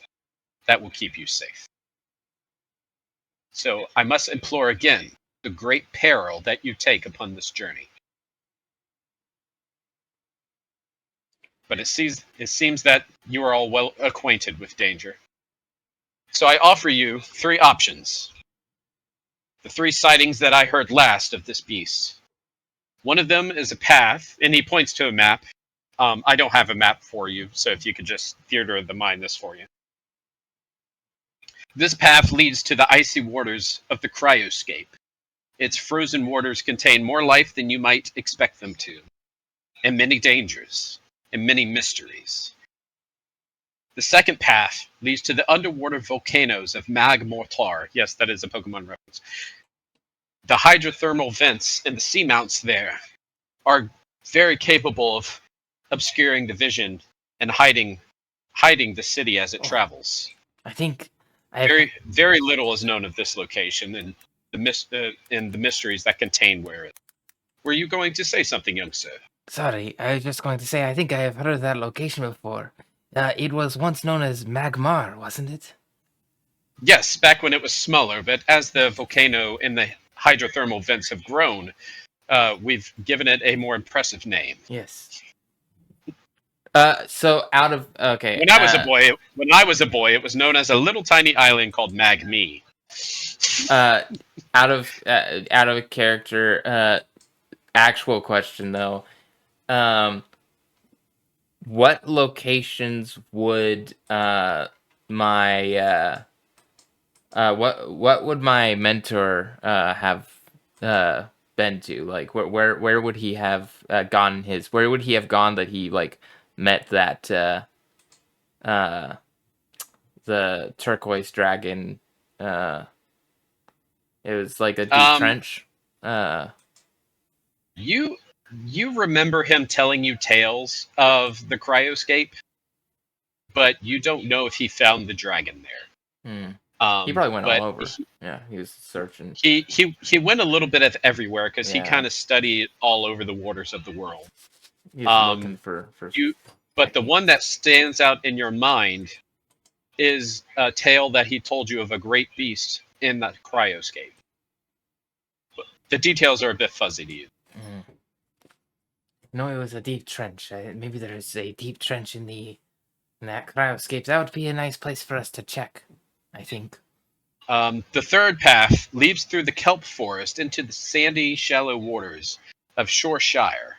that will keep you safe. So I must implore again the great peril that you take upon this journey. But it seems that you are all well acquainted with danger. So I offer you 3 options. The 3 sightings that I heard last of this beast. One of them is a path, and he points to a map. I don't have a map for you, so if you could just theater of the mind this for you. This path leads to the icy waters of the cryoscape. Its frozen waters contain more life than you might expect them to, and many dangers, and many mysteries. The second path leads to the underwater volcanoes of Magmortar. Yes, that is a Pokemon reference. The hydrothermal vents and the seamounts there are very capable of obscuring the vision and hiding the city as it travels. I think I have. Very little is known of this location and the mysteries that contain where it. Were you going to say something, young sir? Sorry, I was just going to say I think I have heard of that location before. It was once known as Magmar, wasn't it? Yes, back when it was smaller, but as the volcano and the hydrothermal vents have grown, we've given it a more impressive name. Yes. So out of okay. When I was a boy, it was known as a little tiny island called Magme. Out of character. Actual question though. What locations would my what would my mentor have been to? Like where would he have gone where would he have gone that he like met that the turquoise dragon? It was like a deep trench. You remember him telling you tales of the cryoscape, but you don't know if he found the dragon there. He probably went all over. He was searching. He went a little bit of everywhere because he Yeah. kind of studied all over the waters of the world. He was looking for you. But the one that stands out in your mind is a tale that he told you of a great beast in that cryoscape. The details are a bit fuzzy to you. No, it was a deep trench. Maybe there's a deep trench in that cryoscape. That would be a nice place for us to check, I think. The third path leads through the kelp forest into the sandy, shallow waters of Shoreshire.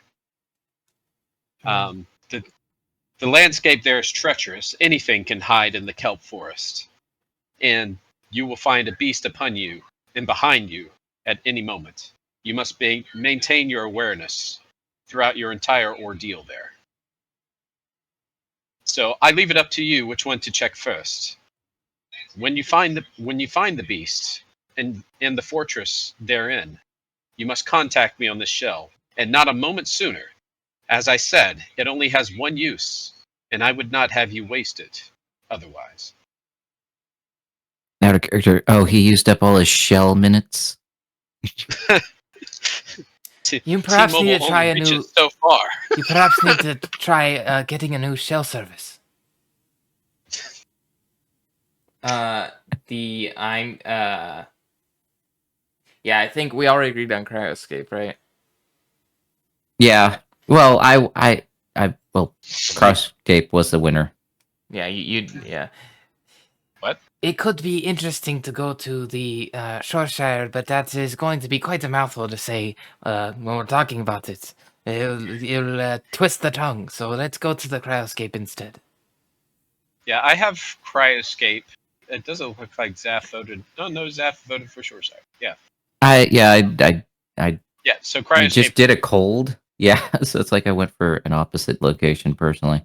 The landscape there is treacherous. Anything can hide in the kelp forest. And you will find a beast upon you and behind you at any moment. You must maintain your awareness throughout your entire ordeal there. So I leave it up to you which one to check first. When you find the beast and the fortress therein, you must contact me on this shell, and not a moment sooner. As I said, it only has one use, and I would not have you waste it otherwise. Out of character. Oh, he used up all his shell minutes. You perhaps T-Mobile need to try a only new. reaches so far. You perhaps need to try getting a new shell service. Yeah, I think we already agreed on Cryoscape, right? Yeah. Well, well, Crosscape was the winner. Yeah, yeah. What? It could be interesting to go to the Shoreshire, but that is going to be quite a mouthful to say when we're talking about it. It'll twist the tongue, so let's go to the cryoscape instead. Yeah, I have Cryoscape. It doesn't look like Zaph voted. Oh, no, Zaph voted for Shoreside. Yeah. I Yeah, so you Cryoscape. just did a cold. Yeah, so it's like I went for an opposite location personally.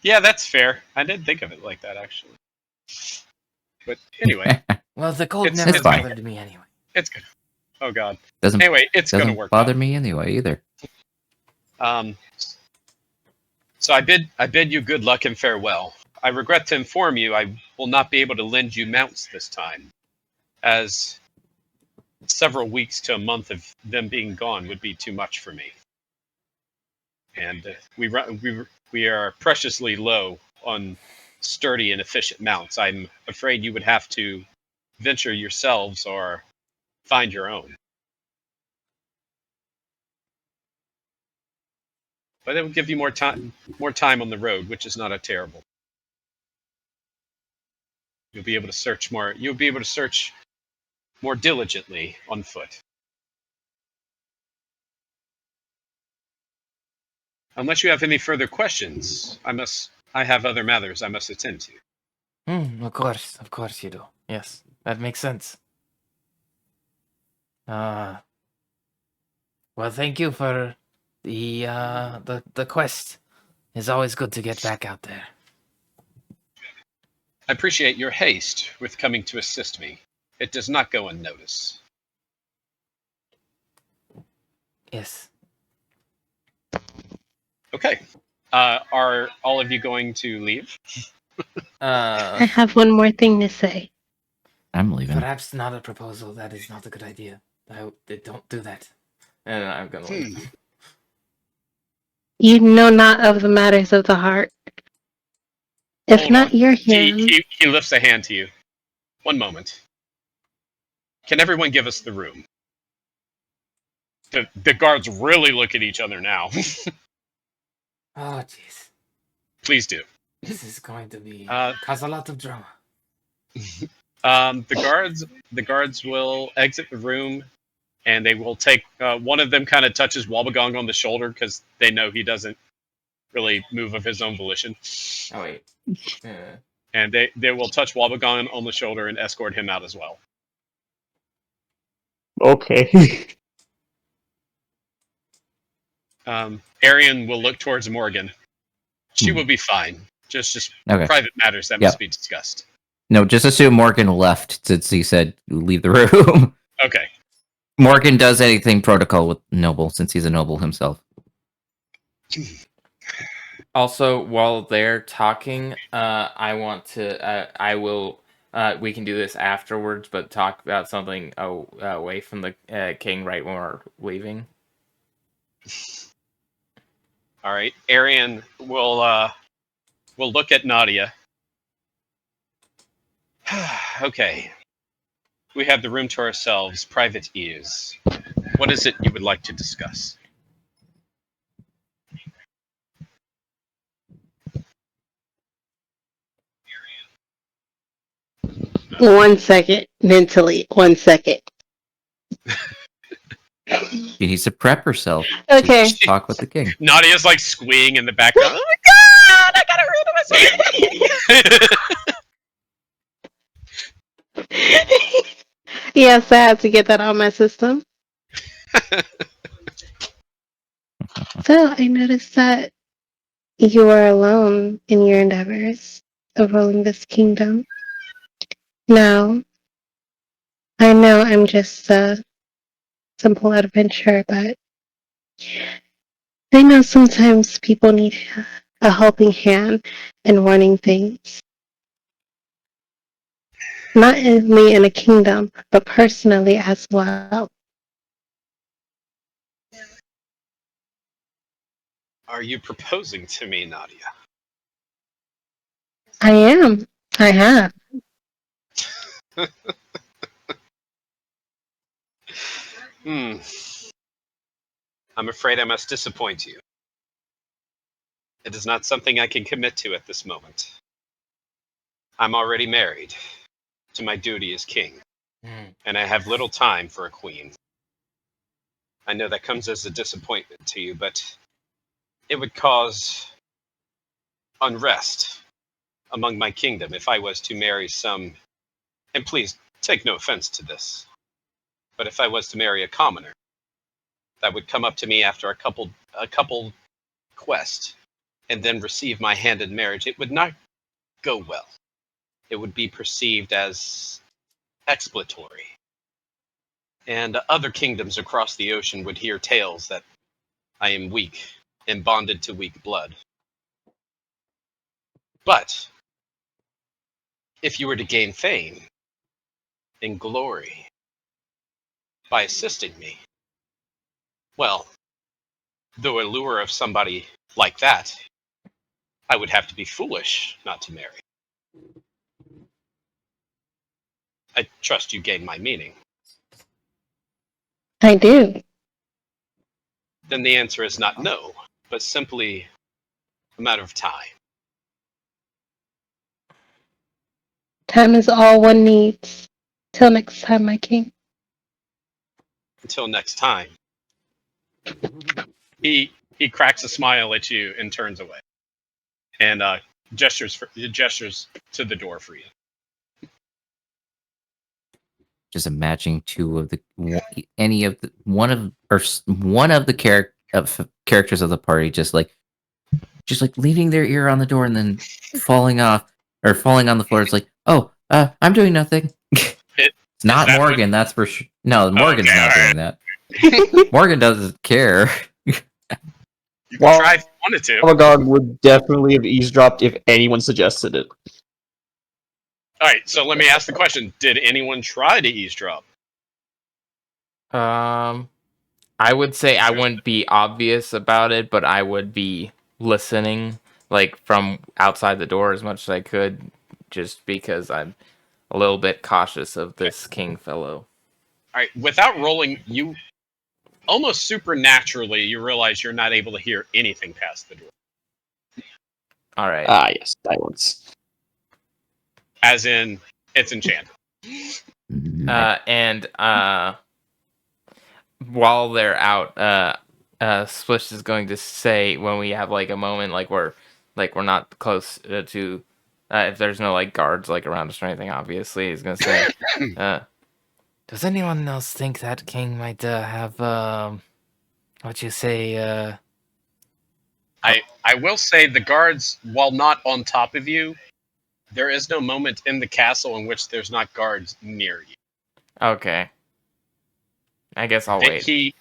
Yeah, that's fair. I didn't think of it like that, actually. But anyway, Well, the cold It's- never it's fine. bothered me anyway. it's good. Oh, God. Doesn't Anyway, it's going to doesn't work bother out. me anyway either. So I bid you good luck and farewell. I regret to inform you I will not be able to lend you mounts this time, as several weeks to a month of them being gone would be too much for me. And we are preciously low on sturdy and efficient mounts. I'm afraid you would have to venture yourselves or find your own. But it will give you more time on the road, which is not a terrible. You'll be able to search more. You'll be able to search more diligently on foot. Unless you have any further questions, I have other matters I must attend to. Of course you do. Yes, that makes sense. Well, thank you for the quest. It's always good to get back out there. I appreciate your haste with coming to assist me. It does not go unnoticed. Yes. Okay. Are all of you going to leave? I have one more thing to say. I'm leaving. Perhaps not a proposal. That is not a good idea. Don't do that. And I'm gonna leave. You know not of the matters of the heart. If Hold not on. your hand, He lifts a hand to you. One moment. Can everyone give us the room? The guards really look at each other now. Oh, jeez. Please do. This is going to be Uh, cause a lot of drama. The guards will exit the room, and they will take. One of them kind of touches Wabagong on the shoulder because they know he doesn't really move of his own volition. Oh wait. And they will touch Wabagong on the shoulder and escort him out as well. Okay. Arian will look towards Morgan. She will be fine. Just Okay. private matters that Yep. must be discussed. No, just assume Morgan left since he said leave the room. Okay. Morgan does anything protocol with noble since he's a noble himself. Also, while they're talking, I want to. I will. We can do this afterwards, but talk about something away from the king right when we're leaving. All right. Arian will look at Naidia. Okay. We have the room to ourselves, private ears. What is it you would like to discuss? one second, mentally, 1 second. She needs to prep herself Okay. to talk with the king. Nadia's like squeeing in the background. Oh my god, I gotta read myself. Yes, I had to get that on my system. So I noticed that you are alone in your endeavors of ruling this kingdom. Now, I know I'm just a simple adventurer, but I know sometimes people need a helping hand in running things. Not only in a kingdom, but personally as well. Are you proposing to me, Naidia? I am. I have. I'm afraid I must disappoint you. It is not something I can commit to at this moment. I'm already married to my duty as king, and I have little time for a queen. I know that comes as a disappointment to you, but it would cause unrest among my kingdom if I was to marry some, and please take no offense to this, but if I was to marry a commoner that would come up to me after a couple quest and then receive my hand in marriage, it would not go well. It would be perceived as exploratory. And other kingdoms across the ocean would hear tales that I am weak and bonded to weak blood. But if you were to gain fame and glory by assisting me, well, the allure of somebody like that, I would have to be foolish not to marry. I trust you gain my meaning. I do. Then the answer is not no, but simply a matter of time. Time is all one needs. Till next time, my king. Until next time. He cracks a smile at you and turns away, and gestures to the door for you. Just imagining one of the characters of the party just like leaving their ear on the door and then falling on the floor. It's like, oh, I'm doing nothing. It's not Morgan, that's for sure. No, Morgan's not doing that. Morgan doesn't care. You can try if you wanted to. Wabagon would definitely have eavesdropped if anyone suggested it. Alright, so let me ask the question. Did anyone try to eavesdrop? I would say I wouldn't be obvious about it, but I would be listening, like, from outside the door as much as I could, just because I'm a little bit cautious of this king fellow. Alright, without rolling, you almost supernaturally, you realize you're not able to hear anything past the door. Alright. Ah, yes, silence. As in, it's enchanted. And while they're out, Splish is going to say, when we have like a moment, like we're not close to, if there's no like guards like around us or anything, obviously, he's gonna say, does anyone else think that king might have what you say? I will say the guards, while not on top of you, there is no moment in the castle in which there's not guards near you. Okay. I guess I'll wait. If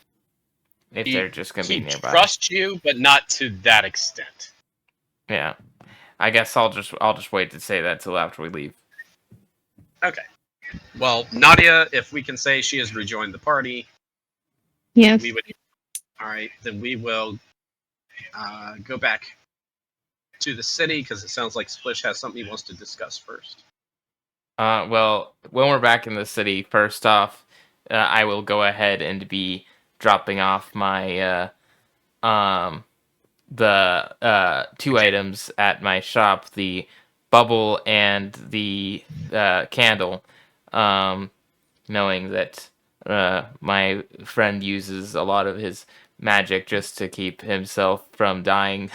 they're just gonna be nearby. Trust you, but not to that extent. Yeah. I guess I'll just wait to say that till after we leave. Okay. Well, Naidia, if we can say she has rejoined the party, Yes. all right, then we will go back to the city because it sounds like Splish has something he wants to discuss first. Well, when we're back in the city, first off, I will go ahead and be dropping off my the 2 items at my shop, the bubble and the candle, knowing that my friend uses a lot of his magic just to keep himself from dying.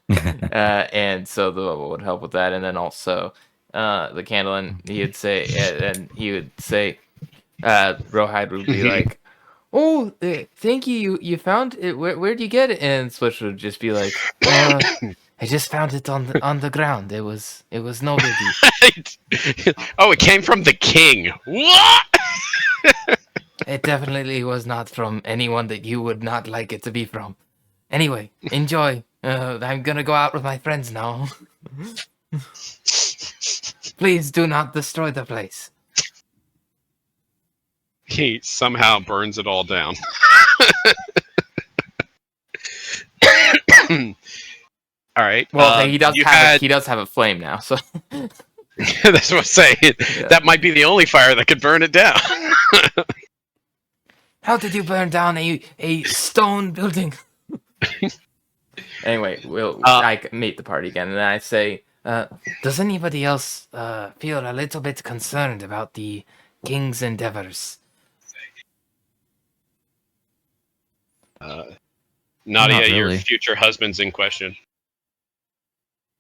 And so the bubble would help with that, and then also the candle, and he would say, Rohide would be like, "Oh, thank you. You found it. Where'd you get it?" And Switch would just be like, "I just found it on the ground. It was no biggie." Oh, it came from the king. What? It definitely was not from anyone that you would not like it to be from. Anyway, enjoy. I'm gonna go out with my friends now. Please do not destroy the place. He somehow burns it all down. All right. Well, he does have a flame now, so that's what I'm saying. Yeah. That might be the only fire that could burn it down. How did you burn down a stone building? Anyway, I meet the party again, and I say, Does anybody else feel a little bit concerned about the king's endeavors? Nadia, your really. future husband's in question.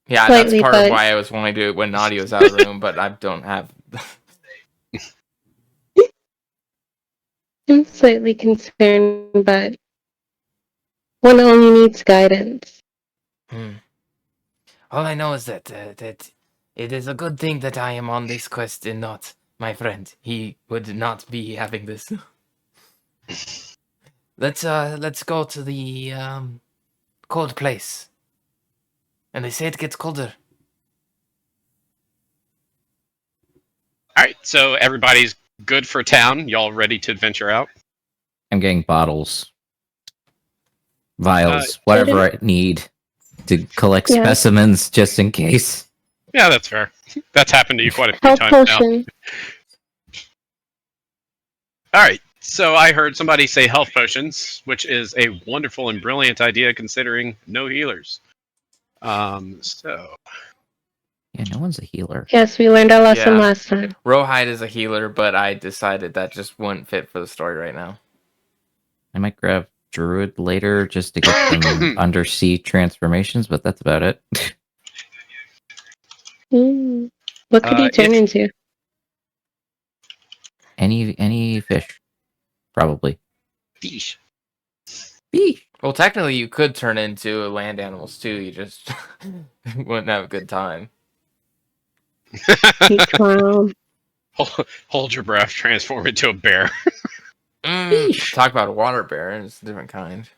yeah, Slightly, that's part of but- why I was wanting to do it when Nadia was out of the room, but I don't have. I'm slightly concerned, but one only needs guidance. All I know is that that it is a good thing that I am on this quest and not my friend. He would not be having this. Let's go to the cold place. And they say it gets colder. All right, so everybody's good for town. Y'all ready to venture out? I'm getting bottles, vials, whatever I need to collect Yeah. specimens just in case. Yeah, that's fair. That's happened to you quite a few Health times now. potion. All right, so I heard somebody say health potions, which is a wonderful and brilliant idea considering no healers. So Yeah, no one's a healer. Yes, we learned our lesson Yeah. last time. Rohide is a healer, but I decided that just wouldn't fit for the story right now. I might grab Druid later just to get some undersea transformations, but that's about it. What could he turn into? Any fish, probably. Fish. Fish. Well, technically, you could turn into land animals too. You just wouldn't have a good time. You clown. Hold your breath. Transform into a bear. Talk about a water bear. It's a different kind.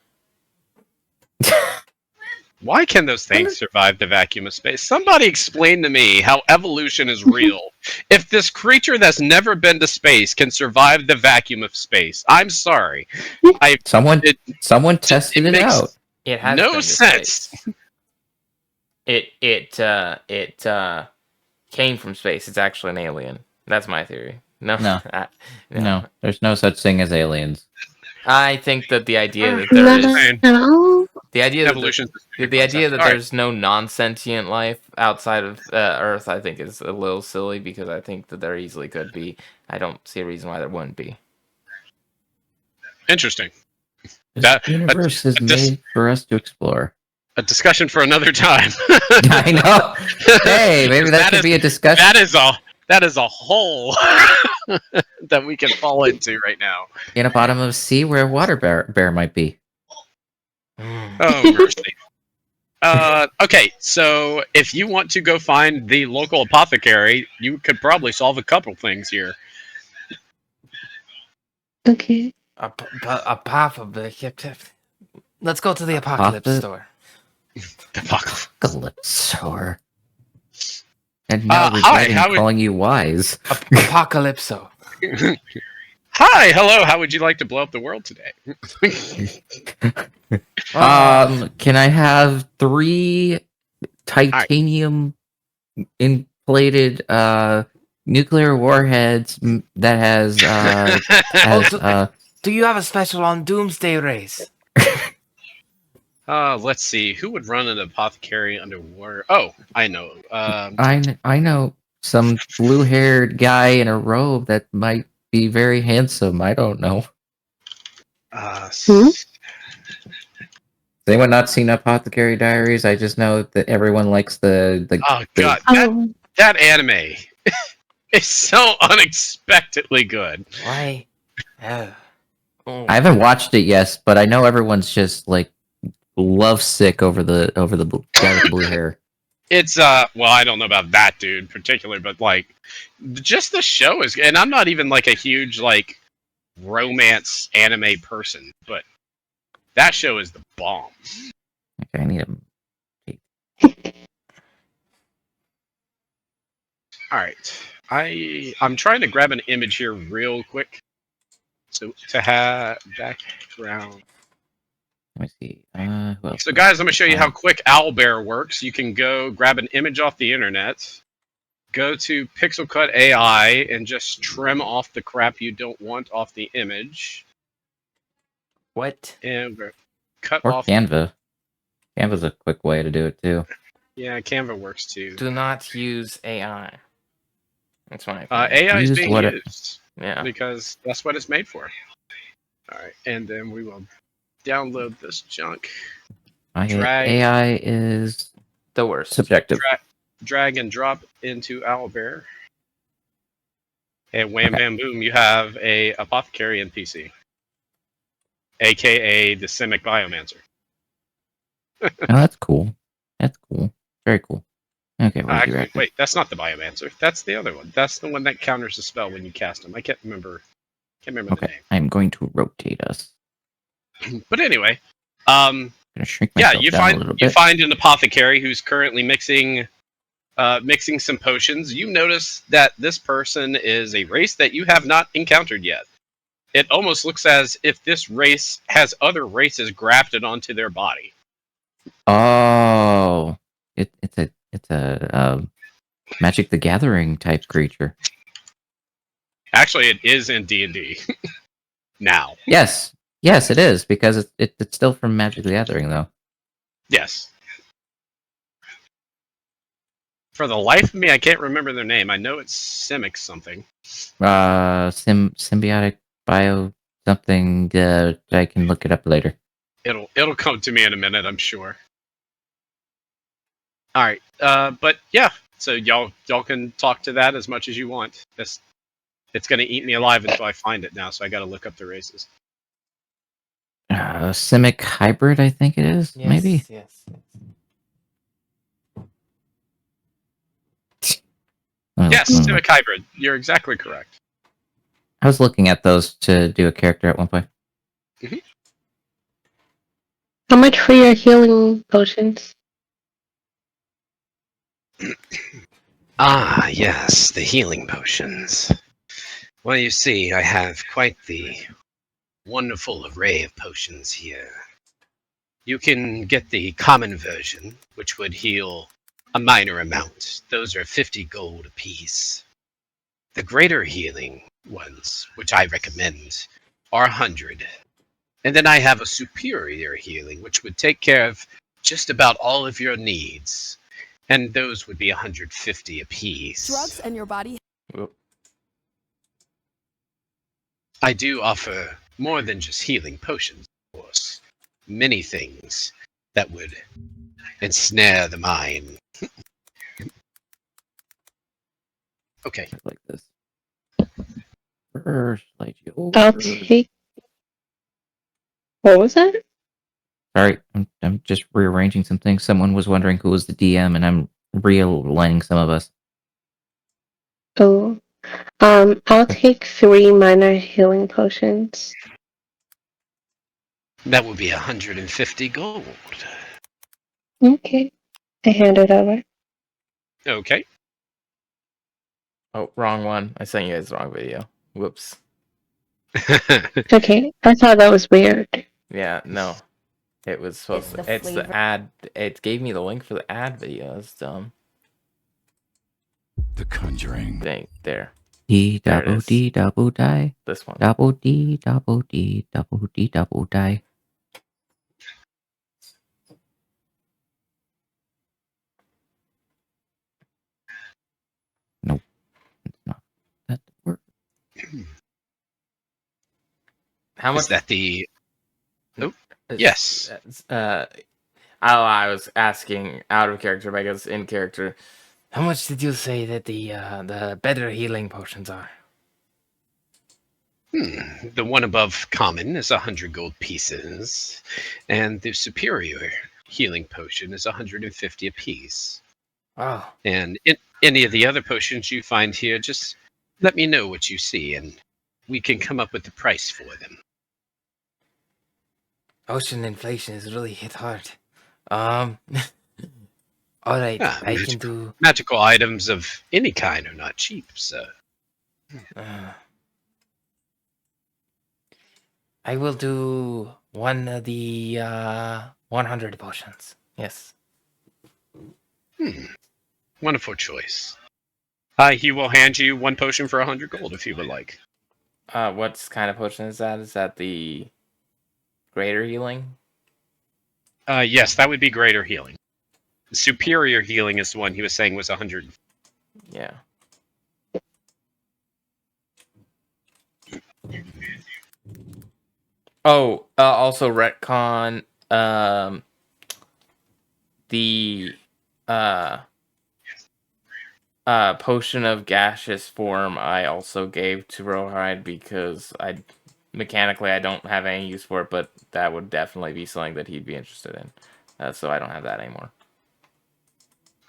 Why can those things survive the vacuum of space? Somebody explain to me how evolution is real. If this creature that's never been to space can survive the vacuum of space, I'm sorry. Someone tested it makes out. It has no been to sense. space. It came from space. It's actually an alien. That's my theory. No, No, there's no such thing as aliens. I think that the idea that there is the idea that Evolution. the idea that All right. there's no non-sentient life outside of Earth, I think, is a little silly because I think that there easily could be. I don't see a reason why there wouldn't be. Interesting. This universe is made for us to explore. A discussion for another time. I know. Hey, maybe that could be a discussion. That is a hole that we can fall into right now. In a bottom of the sea where a water bear might be. Oh, mercy. Okay, so if you want to go find the local apothecary, you could probably solve a couple things here. Okay. Apocalypse. Let's go to the apocalypse store. Apocalypse store. And now hi, regretting calling you wise. Apocalypso. Hi, hello. How would you like to blow up the world today? Can I have 3 titanium inflated nuclear warheads that has do you have a special on doomsday rays? Let's see. Who would run an apothecary underwater? Oh, I know. I know some blue-haired guy in a robe that might be very handsome. I don't know. Has anyone not seen Apothecary Diaries? I just know that everyone likes the Oh god, that anime is so unexpectedly good. Why? I haven't watched it yet, but I know everyone's just like lovesick over the guy with the blue hair. It's well, I don't know about that dude in particular, but like just the show is, and I'm not even like a huge like romance anime person, but that show is the bomb. Okay, I need him. All right, I'm trying to grab an image here real quick. So to have background. Let me see. Who else? So guys, I'm gonna show you how quick Owlbear works. You can go grab an image off the internet, go to Pixel Cut AI, and just trim off the crap you don't want off the image. What? And cut Or off. Canva. Canva's a quick way to do it too. Yeah, Canva works too. Do not use AI. That's my opinion. AI is Use being what used Yeah. because that's what it's made for. All right, and then we will download this junk. Drag. AI is The worst. subjective. Drag and drop into Owlbear. And wham Okay. bam boom, you have a apothecary NPC. AKA the Simic Biomancer. Oh, that's cool. That's cool. Very cool. Okay, where's your Actually, active? wait, that's not the Biomancer. That's the other one. That's the one that counters the spell when you cast him. I can't remember the Okay, name. I'm going to rotate us. But anyway, I'm gonna shrink yeah, myself you down a little bit. find an apothecary who's currently mixing some potions. You notice that this person is a race that you have not encountered yet. It almost looks as if this race has other races grafted onto their body. Oh, it's a Magic the Gathering type creature. Actually, it is in D&D now. Yes, it is because it's still from Magic the Gathering though. Yes. For the life of me, I can't remember their name. I know it's Simic something. Symbiotic bio something. I can look it up later. It'll come to me in a minute, I'm sure. All right, but yeah, so y'all can talk to that as much as you want. It's gonna eat me alive until I find it now, so I got to look up the races. Simic hybrid, I think it is. Yes, Maybe. Yes. Oh, Yes, hmm. Simic hybrid. You're exactly correct. I was looking at those to do a character at one point. How much for your healing potions? Ah, yes, the healing potions. Well, you see, I have quite the wonderful array of potions here. You can get the common version, which would heal a minor amount. Those are 50 gold apiece. The greater healing ones, which I recommend, are 100. And then I have a superior healing, which would take care of just about all of your needs. And those would be 150 apiece. Drugs and your body. Whoop. I do offer more than just healing potions, of course. Many things that would ensnare the mind. Okay. Like this. First, like I'll take. What was that? Sorry, I'm just rearranging some things. Someone was wondering who was the DM, and I'm realigning some of us. Oh. I'll take 3 minor healing potions. That would be 150 gold. Okay. I hand it over. Okay. Oh, wrong one. I sent you guys the wrong video. Whoops. Okay. I thought that was weird. Yeah, no. It was supposed to. It's the ad. It gave me the link for the ad video. That's dumb. The Conjuring. Dang, there. D There it double is. D double die. This one. Double D double D double D double die. Nope. It's not. That work. How much? Is that the... It's- Yes. I was asking out of character, but I guess in character. How much did you say that the better healing potions are? The one above common is 100 gold pieces, and the superior healing potion is 150 apiece. Oh, And in any of the other potions you find here, just let me know what you see, and we can come up with the price for them. ocean inflation is really hit hard. All right, Ah, I can do. Magical items of any kind are not cheap, so... I will do one of the 100 potions. Yes. Wonderful choice. He will hand you one potion for 100 gold if you would like. What kind of potion is that? Is that the greater healing? Yes, that would be greater healing. Superior healing is the one he was saying was 100. Yeah. Oh, also retcon the potion of gaseous form I also gave to Rohide because I don't have any use for it, but that would definitely be something that he'd be interested in. So I don't have that anymore.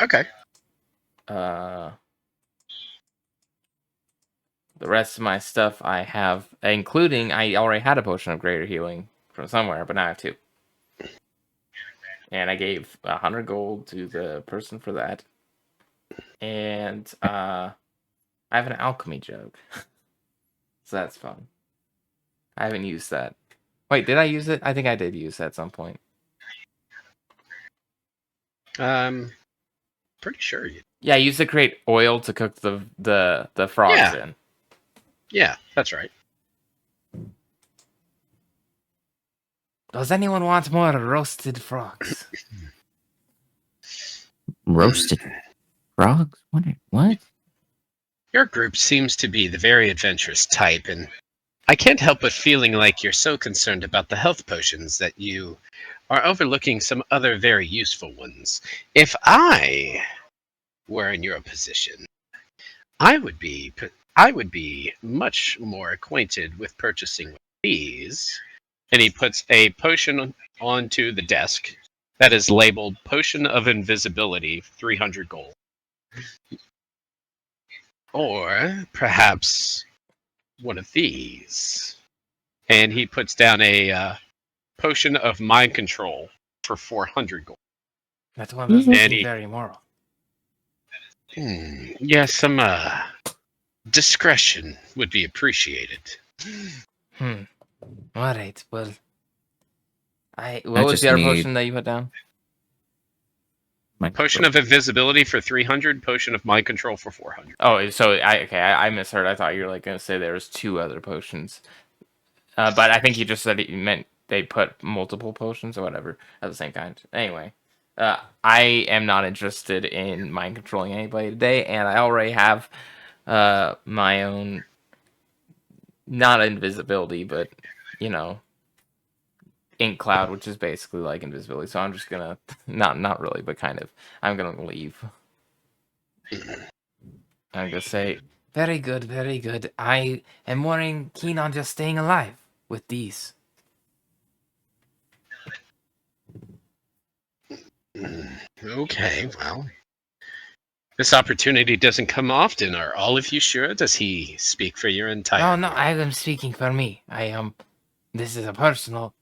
Okay. The rest of my stuff I have, including I already had a potion of greater healing from somewhere, but now I have 2. And I gave 100 gold to the person for that. And I have an alchemy jug. So that's fun. I haven't used that. Wait, did I use it? I think I did use that at some point. Pretty sure you. Yeah, I used to create oil to cook the frogs in. Yeah, that's right. Does anyone want more roasted frogs? Roasted frogs? What? Your group seems to be the very adventurous type, and I can't help but feeling like you're so concerned about the health potions that you are overlooking some other very useful ones. If I were in your position, I would be much more acquainted with purchasing these. And he puts a potion onto the desk that is labeled Potion of Invisibility, 300 gold. Or perhaps one of these. And he puts down a Potion of Mind Control for 400 gold. That one doesn't And seem he- very moral. Yes, some discretion would be appreciated. Alright, well, What I was just the other need- potion that you put down? Potion of Invisibility for 300, Potion of Mind Control for 400. Oh, so I misheard. I thought you were going to say there was 2 other potions. But I think you just said you meant they put multiple potions or whatever of the same kind. Anyway, I am not interested in mind controlling anybody today, and I already have my own, not invisibility, but ink cloud, which is basically like invisibility. So I'm just gonna not really, but kind of. I'm gonna leave. I'm gonna say, very good, very good. I am more keen on just staying alive with these. Okay, well. This opportunity doesn't come often. Are all of you sure? Does he speak for your entire... Oh, no, I am speaking for me. This is a personal...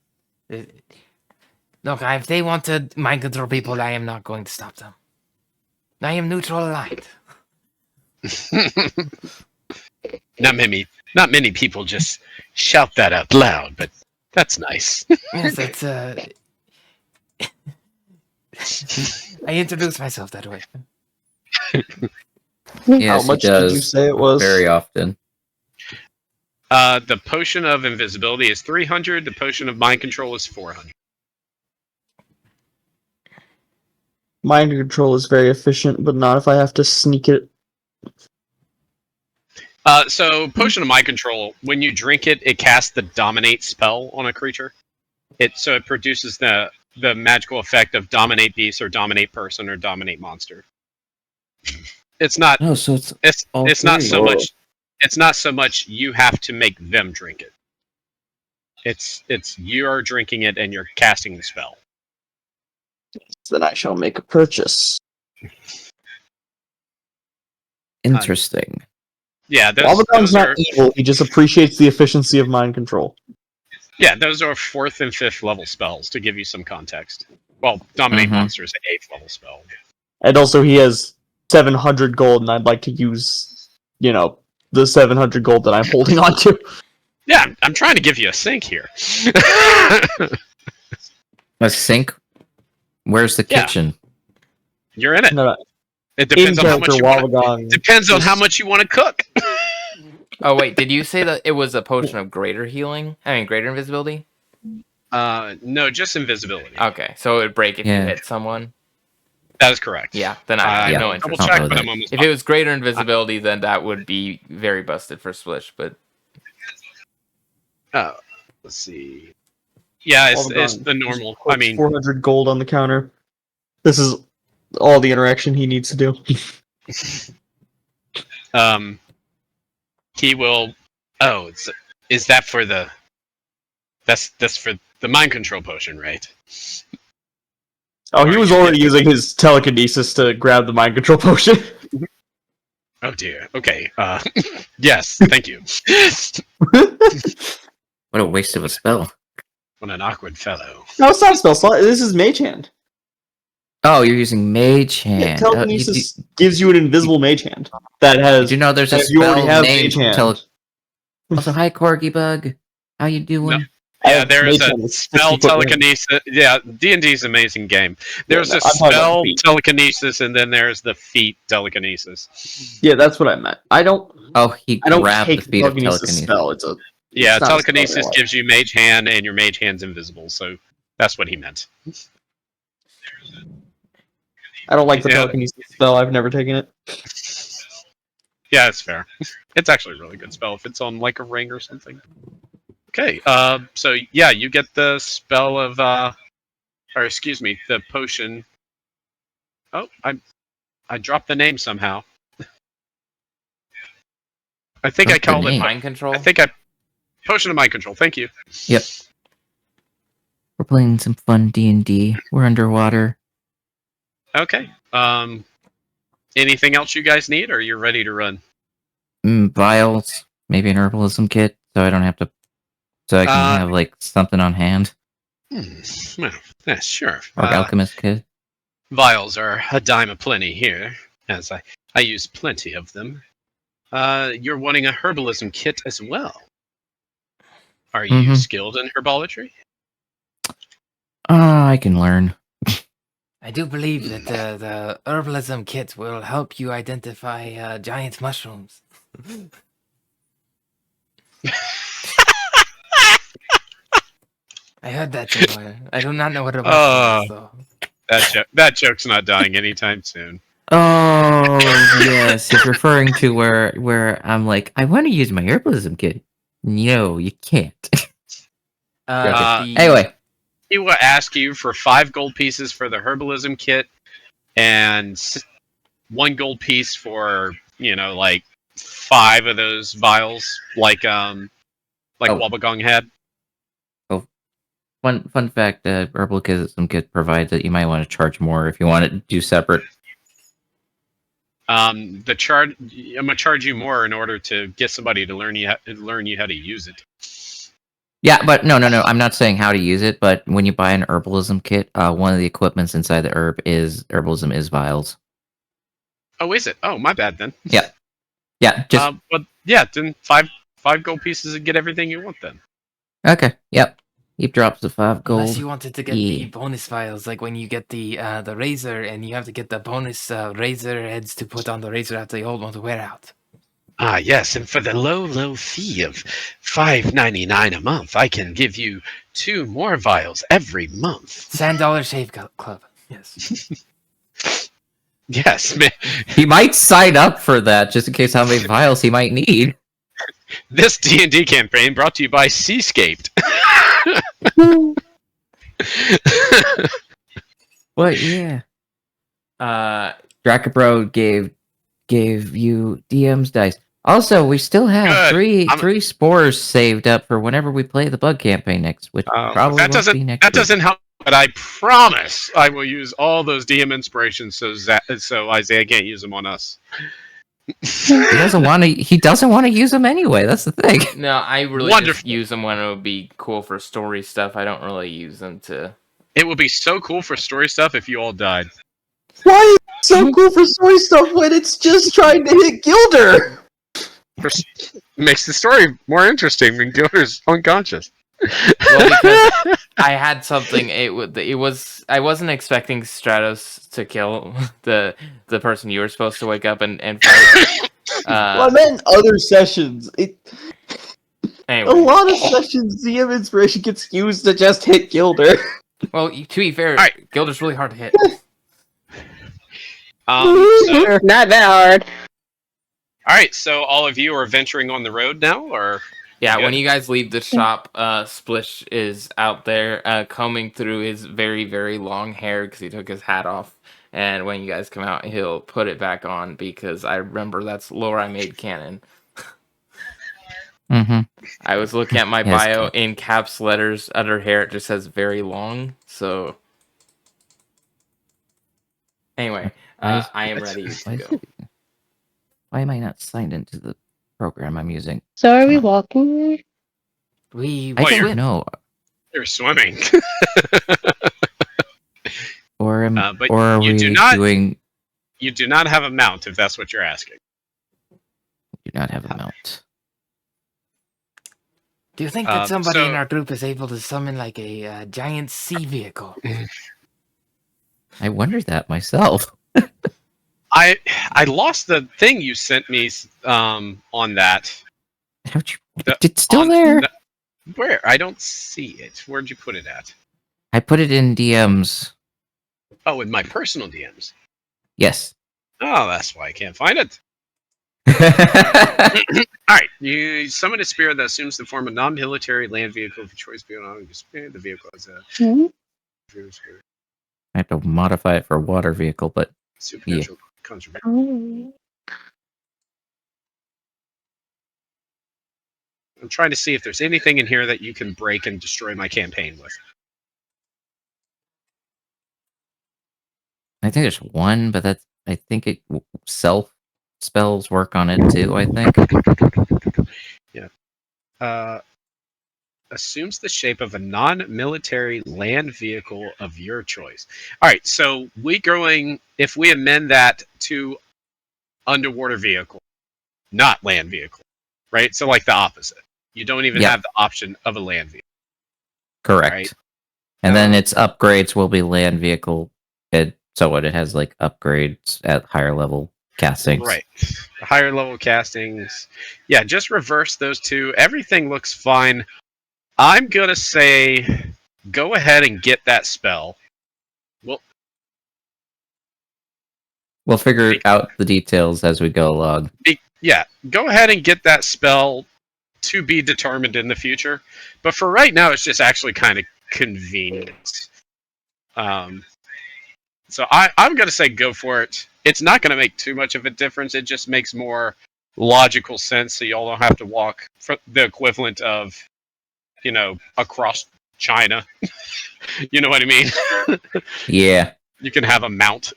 Look, if they want to mind control people, I am not going to stop them. I am neutral aligned. Not many people just shout that out loud, but that's nice. Yes, it's I introduce myself that way. Yes, How much he does. did you say it was? Very often. The Potion of Invisibility is 300. The Potion of Mind Control is 400. Mind control is very efficient, but not if I have to sneak it. So Potion of Mind Control, when you drink it, it casts the Dominate spell on a creature. It produces the magical effect of Dominate Beast or Dominate Person or Dominate Monster. It's not. No, so It's not so Whoa. much. It's not so much you have to make them drink it. It's you are drinking it and you're casting the spell. Then I shall make a purchase. interesting. Yeah, Wabagon's those are not evil, he just appreciates the efficiency of mind control. those are 4th and 5th level spells to give you some context. Well, Dominate Mhm. Monster is an 8th level spell. And also he has 700 gold, and I'd like to use, the 700 gold that I'm holding on to. Yeah, I'm trying to give you a sink here. A sink? Where's the Yeah. kitchen? You're in it. No, It in depends on how character, much you want. Wabagon. Depends on how much you want to cook. oh wait, did you say that it was a potion of greater healing? I mean, greater invisibility? No, just invisibility. Okay, so it would break if you Yeah. hit someone. That is correct. Yeah, then I have no Double interest. check, I'll but do I'm that. almost. If it was greater invisibility, then that would be very busted for Splish. But Let's see. Yeah, it's Wabagong the normal. puts I mean, 400 gold on the counter. This is all the interaction he needs to do. he will. Oh, is that for the? That's for the mind control potion, right? Oh, he Or was you already get- using his telekinesis to grab the mind control potion. Oh dear. Okay. Yes. Thank you. What a waste of a spell. What an awkward fellow. No, it's not spell slot. This is Mage Hand. Oh, you're using Mage Yeah, Hand. telekinesis gives you an invisible Mage Hand that has. Did you know there's a if you already spell have named Mage Hand. Also, hi, Corgi Bug. How you doing? No. Yeah, there is Mage a Hand is spell 50 foot range. telekinesis. Yeah, D&D is an amazing game. There's no, a I'm talking about spell feet. telekinesis, and then there's the feet telekinesis. Yeah, that's what I meant. I don't He grabbed grabbed the take feet of telekinesis telekinesis. spell. It's a Yeah, it's not a spell telekinesis anymore. gives you mage hand, and your mage hand's invisible. So that's what he meant. I don't like the Yeah. telekinesis spell. I've never taken it. Yeah, it's fair. It's actually a really good spell if it's on like a ring or something. Okay, so yeah, you get the spell of, or excuse me, the potion. Oh, I dropped the name somehow. I think I What's the called it. name? mind control. Potion of mind control. Thank you. Yep. We're playing some fun D&D. We're underwater. Okay. Anything else you guys need, or you're ready to run? Vials. Maybe an herbalism kit, so I don't have to. So I can have like something on hand. Well, yeah, sure. Or alchemist kit. Vials are a dime a plenty here, as I use plenty of them. You're wanting a herbalism kit as well. Are you Mhm. skilled in herbalistry? I can learn. I do believe that the herbalism kit will help you identify giant mushrooms. I heard that somewhere. I do not know what it was, though. That joke's not dying anytime soon. Oh yes, he's referring to where I'm like, I want to use my herbalism kit. No, you can't. Anyway, He will ask you for 5 gold pieces for the herbalism kit, and 1 gold piece for like 5 of those vials, like Wabagong had. fun fact: herbalism kit provides that you might want to charge more if you want to do separate. I'm gonna charge you more in order to get somebody to learn you how to use it. Yeah, but no. I'm not saying how to use it, but when you buy an herbalism kit, one of the equipments inside the herbalism is vials. Oh, is it? Oh, my bad then. Yeah, just But yeah, then 5 gold pieces and get everything you want then. okay. Yep, he drops the 5 gold. Unless you wanted to get the bonus files, like when you get the razor, and you have to get the bonus razor heads to put on the razor after the old one to wear out. Ah, yes, and for the low fee of $5.99 a month, I can give you 2 more vials every month. $10 Shave Club. Yes. Yes, man. He might sign up for that just in case how many vials he might need. This D&D campaign brought to you by Seascaped. What? Yeah. Drakabro gave you DM's dice. Also, we still have Good. three spores saved up for whenever we play the bug campaign next, which probably that won't be next that week. doesn't help, but I promise I will use all those DM inspirations so Isaiah can't use them on us. He doesn't want to use them anyway. That's the thing. No, I really Wonderful. just use them when it would be cool for story stuff. I don't really use them to. It would be so cool for story stuff if you all died. Why is it so cool for story stuff when it's just trying to hit Gilder? Makes the story more interesting when Gilder's unconscious. Well, because I had something. It was. I wasn't expecting Stratos to kill the person you were supposed to wake up and fight. Well, I meant other sessions. A Anyway, lot of sessions, DM inspiration gets used to just hit Gilder. well, to be fair, Alright. Gilder's really hard to hit. So, Not that hard. all right. So all of you are venturing on the road now, or Yeah, Good. when you guys leave the shop, Splish is out there combing through his very, very long hair because he took his hat off. And when you guys come out, he'll put it back on because I remember that's lore I made canon. Mm-hmm. I was looking at my Yes. bio in caps letters under hair. It just says very long. So anyway, I am ready to go. Why am I not signed into the program I'm using? So are we walking? We I Well, don't you're- know. you're swimming. Or but or are you we do not- doing? You do not have a mount, if that's what you're asking. Do not have a mount. Do you think that somebody in so- our group is able to summon like a giant sea vehicle? I wondered that myself. I lost the thing you sent me on that. How'd you? The- It's still on there. the- where? I don't see it. Where'd you put it at? I put it in DMs. Oh, in my personal DMs. Yes. Oh, that's why I can't find it. All right, you summon a spirit that assumes the form of non-military land vehicle of choice beyond the vehicle as a Hmm? I have to modify it for water vehicle, but supernatural contribution. Oh. I'm trying to see if there's anything in here that you can break and destroy my campaign with. I think there's one, but that's I think it self spells work on it too. I think. Assumes the shape of a non-military land vehicle of your choice. All right, so if we amend that to underwater vehicle, not land vehicle, right? So like the opposite. You don't even Yeah. have the option of a land vehicle. Correct. Right. And then its upgrades will be land vehicle. So what it has like upgrades at higher level castings. Right. Higher level castings. Yeah, just reverse those two. Everything looks fine. I'm going to say go ahead and get that spell. We'll figure out the details as we go along. Yeah, go ahead and get that spell to be determined in the future. But for right now, it's just actually kind of convenient. So I'm going to say go for it. It's not going to make too much of a difference. It just makes more logical sense so y'all don't have to walk for the equivalent of, across China. You know what I mean? Yeah. You can have a mount.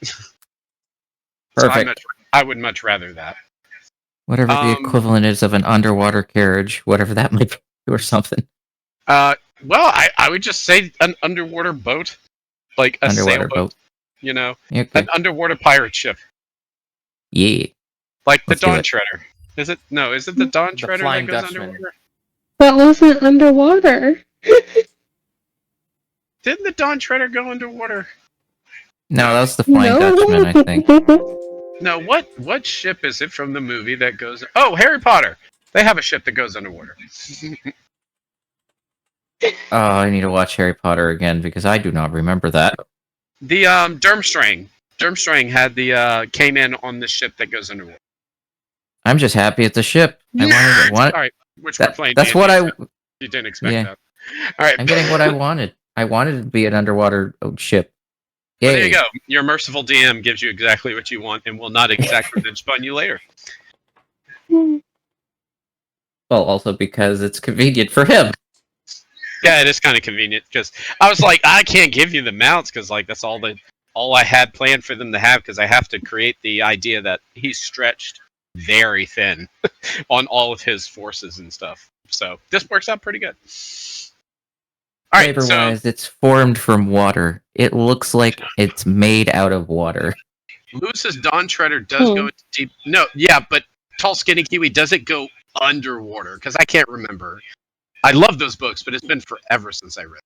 Perfect. So I would much rather that. Whatever the equivalent is of an underwater carriage, whatever that might be, or something. Well, I would just say an underwater boat, like a Underwater sailboat. boat. Yeah, Okay. an underwater pirate ship, Yeah. like the Let's do Dawn it. Treader. Is it? No, is it the Dawn The Treader that Flying goes Dutchman. underwater? That wasn't underwater. Didn't the Dawn Treader go underwater? No, that was the Flying Dutchman, I think. No, what ship is it from the movie that goes? Oh, Harry Potter. They have a ship that goes underwater. Oh, I need to watch Harry Potter again because I do not remember that. The Durmstrang. Durmstrang had came in on the ship that goes underwater. I'm just happy it's a ship. I wanted All right, which we're playing. that's D&D, what so you didn't expect Yeah. that. All right, I'm getting what I wanted. I wanted it to be an underwater ship. well, Yay. there you go. Your merciful DM gives you exactly what you want and will not exact revenge upon you later. Well, also because it's convenient for him. Yeah, it is kind of convenient because I was like, I can't give you the mounts because like that's all I had planned for them to have because I have to create the idea that he's stretched very thin on all of his forces and stuff. So this works out pretty good. All right, so Flavor-wise, it's formed from water. It looks like it's made out of water. Lewis's Dawn Treader does go into deep. No, yeah, but Tall Skinny Kiwi doesn't go underwater because I can't remember. I love those books, but it's been forever since I read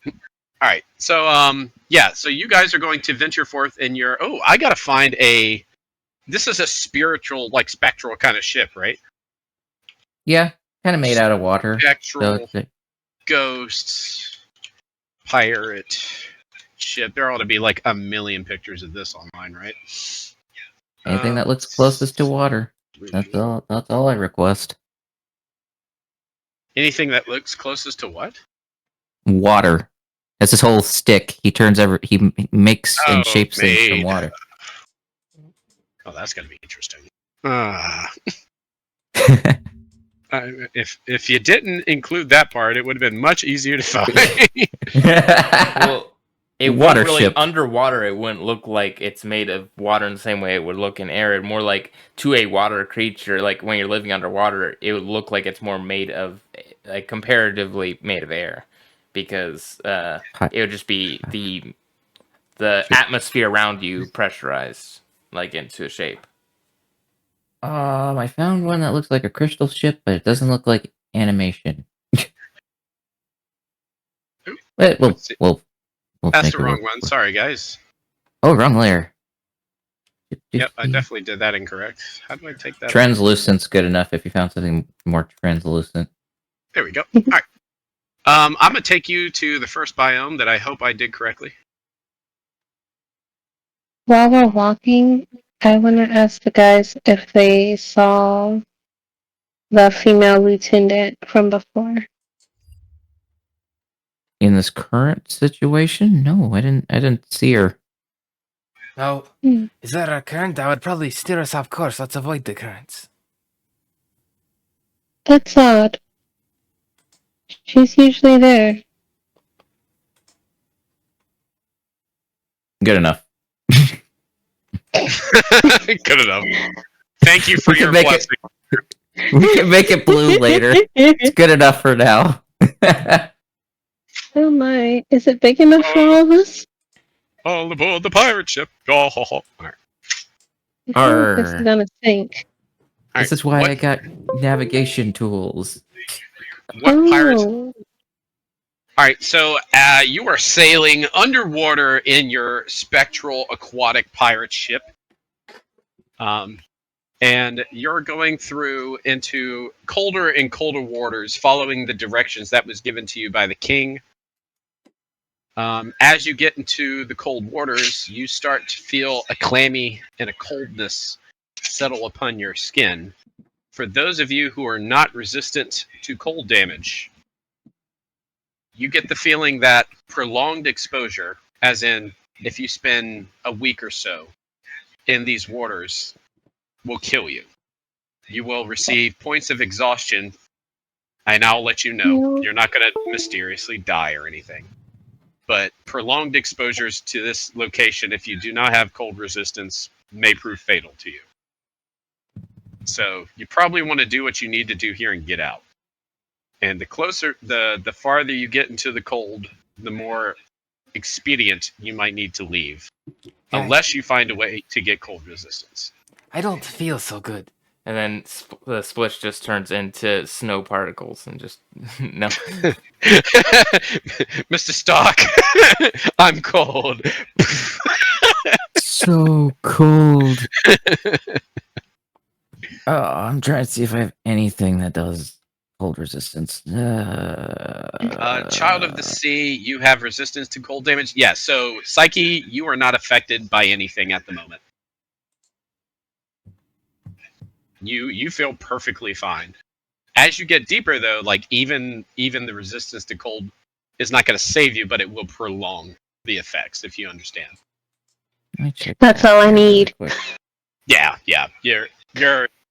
them. All right, so so you guys are going to venture forth in your. Oh, I gotta find a. This is a spiritual, like spectral kind of ship, right? Yeah, kind of made out of water. Spectral, So ghosts, pirate, ship. There ought to be like a million pictures of this online, right? anything that looks closest to water. That's all I request. Anything that looks closest to what? Water. That's his whole stick. He makes and Oh, shapes things from made. water. Oh, that's gonna be interesting. If you didn't include that part, it would have been much easier to find. Well, it Water wouldn't really ship. underwater. It wouldn't look like it's made of water in the same way it would look in air. More like to a water creature, like when you're living underwater, it would look like it's more made of, like comparatively made of air, because it would just be the atmosphere around you pressurized like into a shape. I found one that looks like a crystal ship, but it doesn't look like animation. But we'll That's take the a wrong look. one. Sorry, guys. Oh, wrong layer. Yep, I definitely did that incorrect. How do I take that? Translucent's good enough if you found something more translucent. There we go. All right. I'm gonna take you to the first biome that I hope I did correctly. While we're walking, I want to ask the guys if they saw the female lieutenant from before. In this current situation, no, I didn't see her. Oh, Hmm. is there a current? That would probably steer us off course. Let's avoid the currents. That's odd. She's usually there. Good enough. Good enough. Thank you for We can your make blessing. We can make it blue later. It's good enough for now. Oh my. Is it big enough for all of us? All aboard the pirate ship. Oh, ho, ho. All right. I feel like this Arr. is gonna sink. This is why I got navigation tools. What pirates? Oh. All right, so you are sailing underwater in your spectral aquatic pirate ship, and you're going through into colder and colder waters, following the directions that was given to you by the king. As you get into the cold waters, you start to feel a clammy and a coldness settle upon your skin. For those of you who are not resistant to cold damage, you get the feeling that prolonged exposure, as in if you spend a week or so in these waters, will kill you. You will receive points of exhaustion, and I'll let you know. You're not going to mysteriously die or anything. But prolonged exposures to this location, if you do not have cold resistance, may prove fatal to you. So you probably want to do what you need to do here and get out. And the farther you get into the cold, the more expedient you might need to leave. Yeah. Unless you find a way to get cold resistance. I don't feel so good. And then the splish just turns into snow particles and just no. Mr. Stark, I'm cold. So cold. Oh, I'm trying to see if I have anything that does cold resistance. Child of the Sea, you have resistance to cold damage? Yeah, so Psyche, you are not affected by anything at the moment. You feel perfectly fine. As you get deeper though, like even the resistance to cold is not going to save you, but it will prolong the effects, if you understand. That's all I need. Yeah,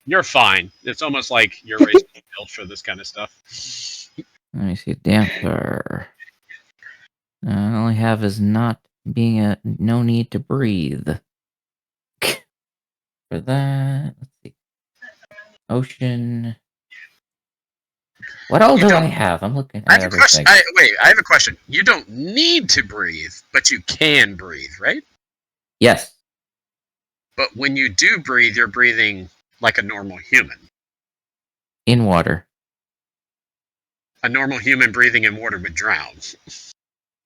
you're fine. It's almost like your race was built for this kind of stuff. Let me see. Damper. All I have is not being no need to breathe. For that, let's see. Ocean. What all do I have? I'm looking I at have a question. everything. I have a question. You don't need to breathe, but you can breathe, right? Yes. But when you do breathe, you're breathing like a normal human. In water. A normal human breathing in water would drown.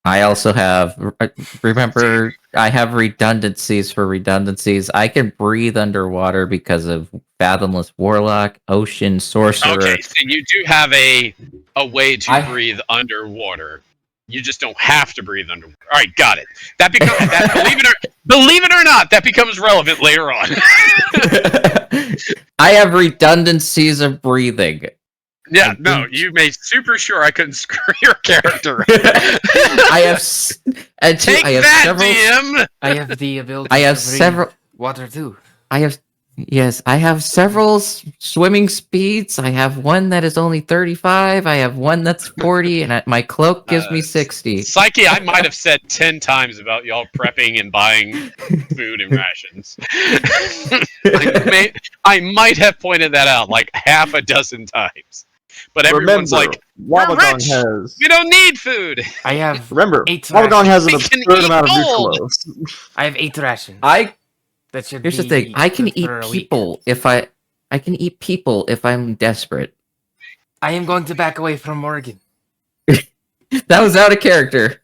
I also have. Remember, I have redundancies for redundancies. I can breathe underwater because of Fathomless Warlock, Ocean Sorcerer. Okay, so you do have a way to I- breathe underwater. You just don't have to breathe underwater. All right, got it. That becomes that. Believe it or not, that becomes relevant later on. I have redundancies of breathing. Yeah, I no, didn't- you made super sure I couldn't screw your character. I have and two, Take I have that, several. DM. I have the ability I have to breathe several. water too. I have I have several swimming speeds. I have one that is only 35. I have one that's 40, and my cloak gives me 60. Psyche, I might have said 10 times about y'all prepping and buying food and rations. I might have pointed that out like half a dozen times. But everyone's Remember, like, we're Wabagong rich! has. We don't need food! I have Remember, 8 Wabagong has an We can absurd eat amount of gold! neutralos. I have 8 rations. That should Here's the be thing: I can good eat for a week. people if I can eat people if I'm desperate. I am going to back away from Morgan. That was out of character.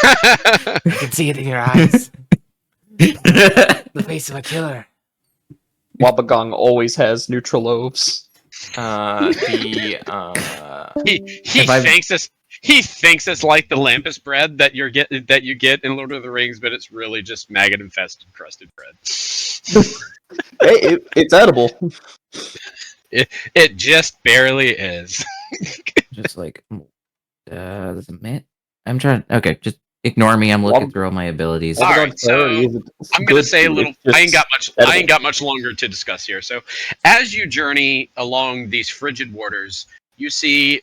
I can see it in your eyes. The face of a killer. Wabagong always has neutralobes. he If I- thinks it's like the Lampus bread that you get in Lord of the Rings, but it's really just maggot infested crusted bread. Hey, it's edible. It just barely is. Just like, there's a minute. I'm trying. Okay, just ignore me. I'm looking through all my abilities. All Wabagong's right, so priority isn't I'm going good to say a food, little. it's I ain't just got much longer to discuss here. So, as you journey along these frigid waters, you see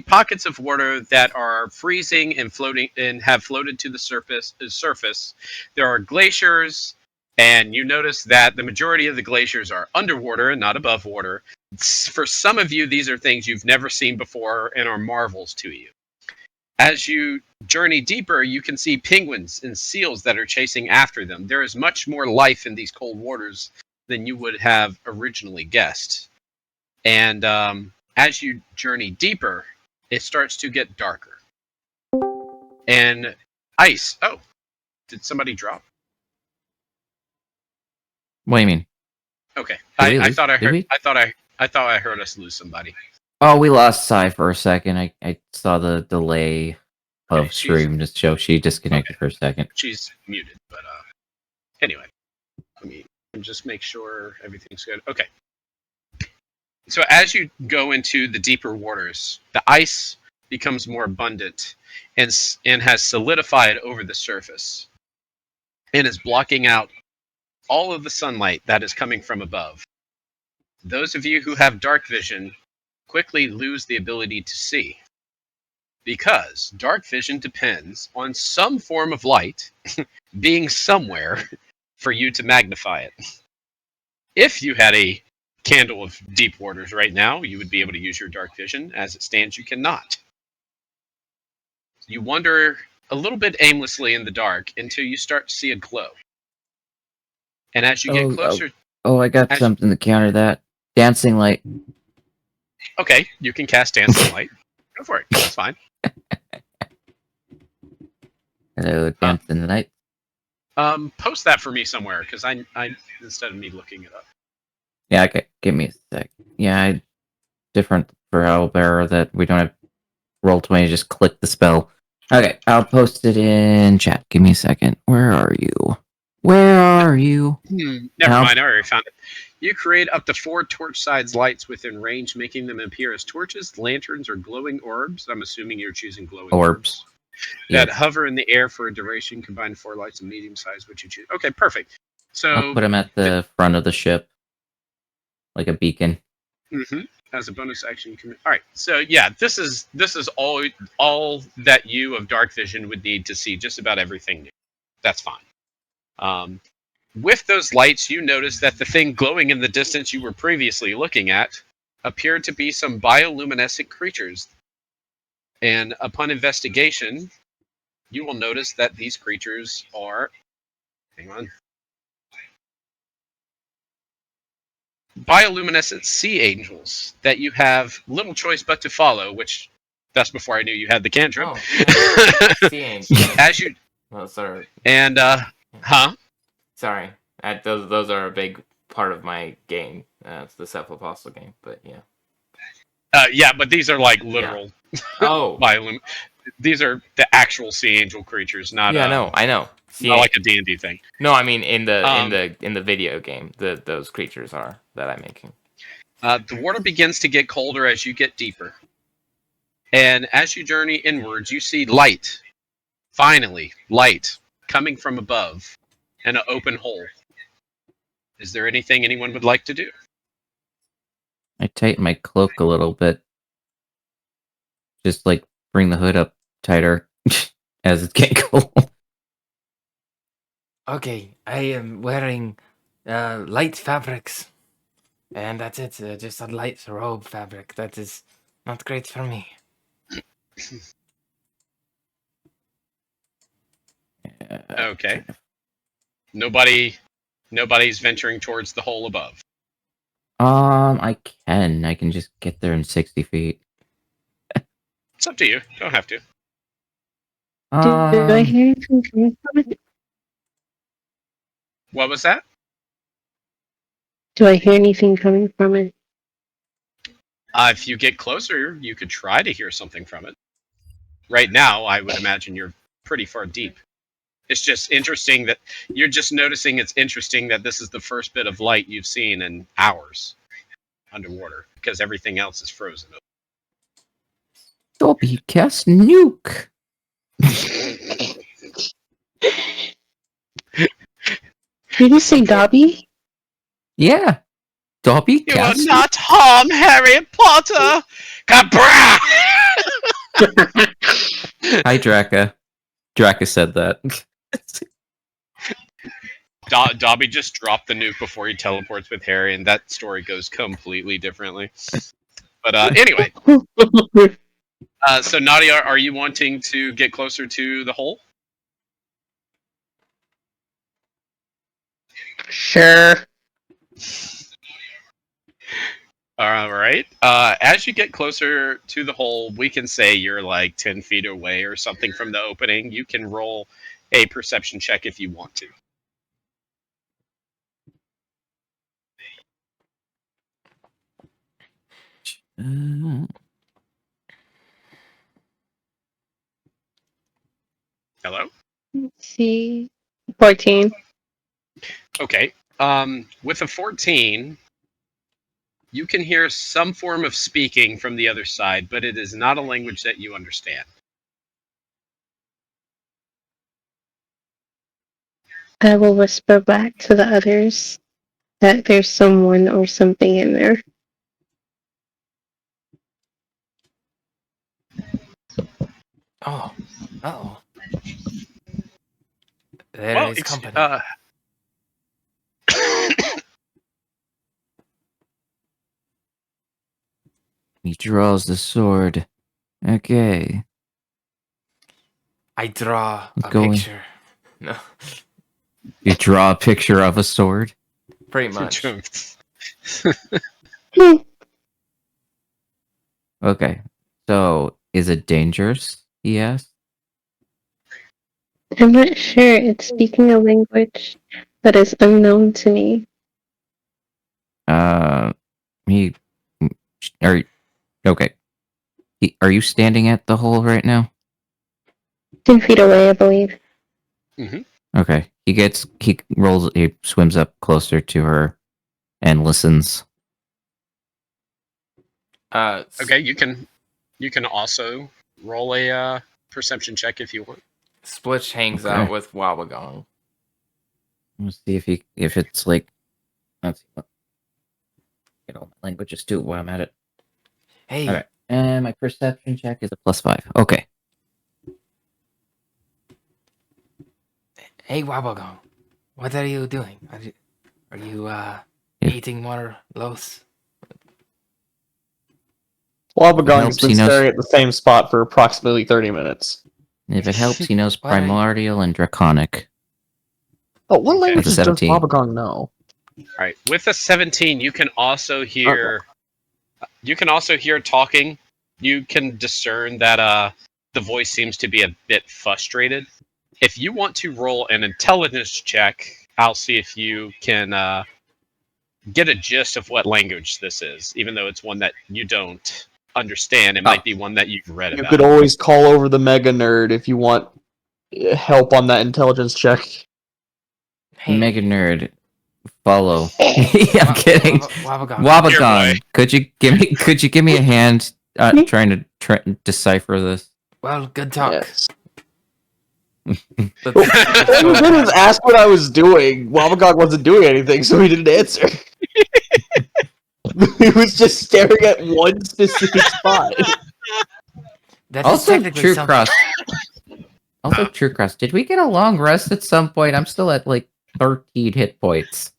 pockets of water that are freezing and floating and have floated to the surface. There are glaciers, and you notice that the majority of the glaciers are underwater and not above water. For some of you, these are things you've never seen before and are marvels to you. As you journey deeper, you can see penguins and seals that are chasing after them. There is much more life in these cold waters than you would have originally guessed. And as you journey deeper, it starts to get darker. And ice. Oh, did somebody drop? What do you mean? Okay, Did we I lose? thought I Did heard. we? I thought I heard us lose somebody. Oh, we lost Sai for a second. I saw the delay of Okay, stream just show she disconnected for a second. She's muted, but anyway, let me just make sure everything's good. Okay. So as you go into the deeper waters, the ice becomes more abundant and has solidified over the surface and is blocking out all of the sunlight that is coming from above. Those of you who have dark vision quickly lose the ability to see, because dark vision depends on some form of light being somewhere for you to magnify it. If you had a candle of deep waters right now, you would be able to use your dark vision. As it stands, you cannot. You wander a little bit aimlessly in the dark until you start to see a glow. And as you get closer... Oh, I got something to counter that. Dancing light. Okay, you can cast Dancing Light. Go for it. That's fine. Hello, dance in the night. Post that for me somewhere, because I instead of me looking it up. Yeah, okay. Give me a sec. Yeah, different for Owlbearer that we don't have Roll20, just click the spell. Okay, I'll post it in chat. Give me a second. Where are you? Where are you? Never mind, I already found it. You create up to 4 torch-sized lights within range, making them appear as torches, lanterns, or glowing orbs. I'm assuming you're choosing glowing orbs. That hover in the air for a duration, combine 4 lights of medium size, which you choose. Okay, perfect. So I'll put them at the front of the ship, like a beacon. As a bonus action, you can. All right. So yeah, this is all that you of dark vision would need to see just about everything new. That's fine. With those lights, you notice that the thing glowing in the distance you were previously looking at appeared to be some bioluminescent creatures. And upon investigation, you will notice that these creatures are... Hang on. Bioluminescent sea angels that you have little choice but to follow, which That's before I knew you had the cantrip. Oh, yeah. Sea angel. As you Those are and huh? sorry. Those are a big part of my game. It's the Self Apostle game, but yeah. Yeah, but these are like literal. Oh, These are the actual sea angel creatures, not yeah. No, I know. not like a D&D thing. No, I mean in the Um, in the video game, those creatures are that I'm making. The water begins to get colder as you get deeper, and as you journey inwards, you see light. Finally, light coming from above, and an open hole. Is there anything anyone would like to do? I tighten my cloak a little bit. Just like bring the hood up tighter as it's getting cold. Okay, I am wearing light fabrics, and that's it. Just a light robe fabric. That is not great for me. Okay. Nobody's venturing towards the hole above. I can just get there in 60 feet. It's up to you. Don't have to. Do I hear anything coming from it? What was that? Do I hear anything coming from it? If you get closer, you could try to hear something from it. Right now, I would imagine you're pretty far deep. It's just interesting that you're just noticing it's interesting that this is the first bit of light you've seen in hours underwater because everything else is frozen. Dobby cast nuke. Did you say Dobby? Yeah. Dobby You will cast not harm Harry Potter! Kabra! Hi, Draka. Draka said that. Dobby just dropped the nuke before he teleports with Harry, and that story goes completely differently. But anyway, so Naidia, are you wanting to get closer to the hole? Sure. All right. As you get closer to the hole, we can say you're like 10 feet away or something from the opening. You can roll a perception check if you want to. Hello? Let's see. 14. Okay. With a 14, you can hear some form of speaking from the other side, but it is not a language that you understand. I will whisper back to the others that there's someone or something in there. Oh, there Well, is company. He draws the sword. Okay. I draw a Going. picture. No, You draw a picture of a sword? pretty much. Okay. So, is it dangerous? He asked. I'm not sure. It's speaking a language that is unknown to me. Okay. Are you standing at the hole right now? 10 feet away, I believe. Okay. He swims up closer to her and listens. Okay, you can also roll a perception check if you want. Splitch hangs Okay. out with Wabagong. Let's see if it's like. Let's see. Get all my languages too while I'm at it. Hey, Alright. And my perception check is a +5. Okay. hey, Wabagong, what are you doing? Are you Yeah. eating more loaves? Wabagong's helps, been he knows- staring at the same spot for approximately 30 minutes. If it helps, he knows Why are you- Primordial and Draconic. Oh, what Okay. languages That's a does 17. Wabagong know? All right. With a 17, you can also hear talking you can discern that the voice seems to be a bit frustrated. If you want to roll an intelligence check, I'll see if you can get a gist of what language this is, even though it's one that you don't understand. It might be one that you've read You about. could always call over the Mega Nerd if you want help on that intelligence check. Hey, Mega Nerd, follow. I'm kidding. Wabagon. Wabagon, could you give me a hand trying to decipher this? Well, good talk. Yes. Let's All you go did ahead. was ask what I was doing. Wabagog wasn't doing anything, so he didn't answer. He was just staring at one specific spot. That is Also, technically something. TrueCross. Also, TrueCross. Did we get a long rest at some point? I'm still at like 13 hit points.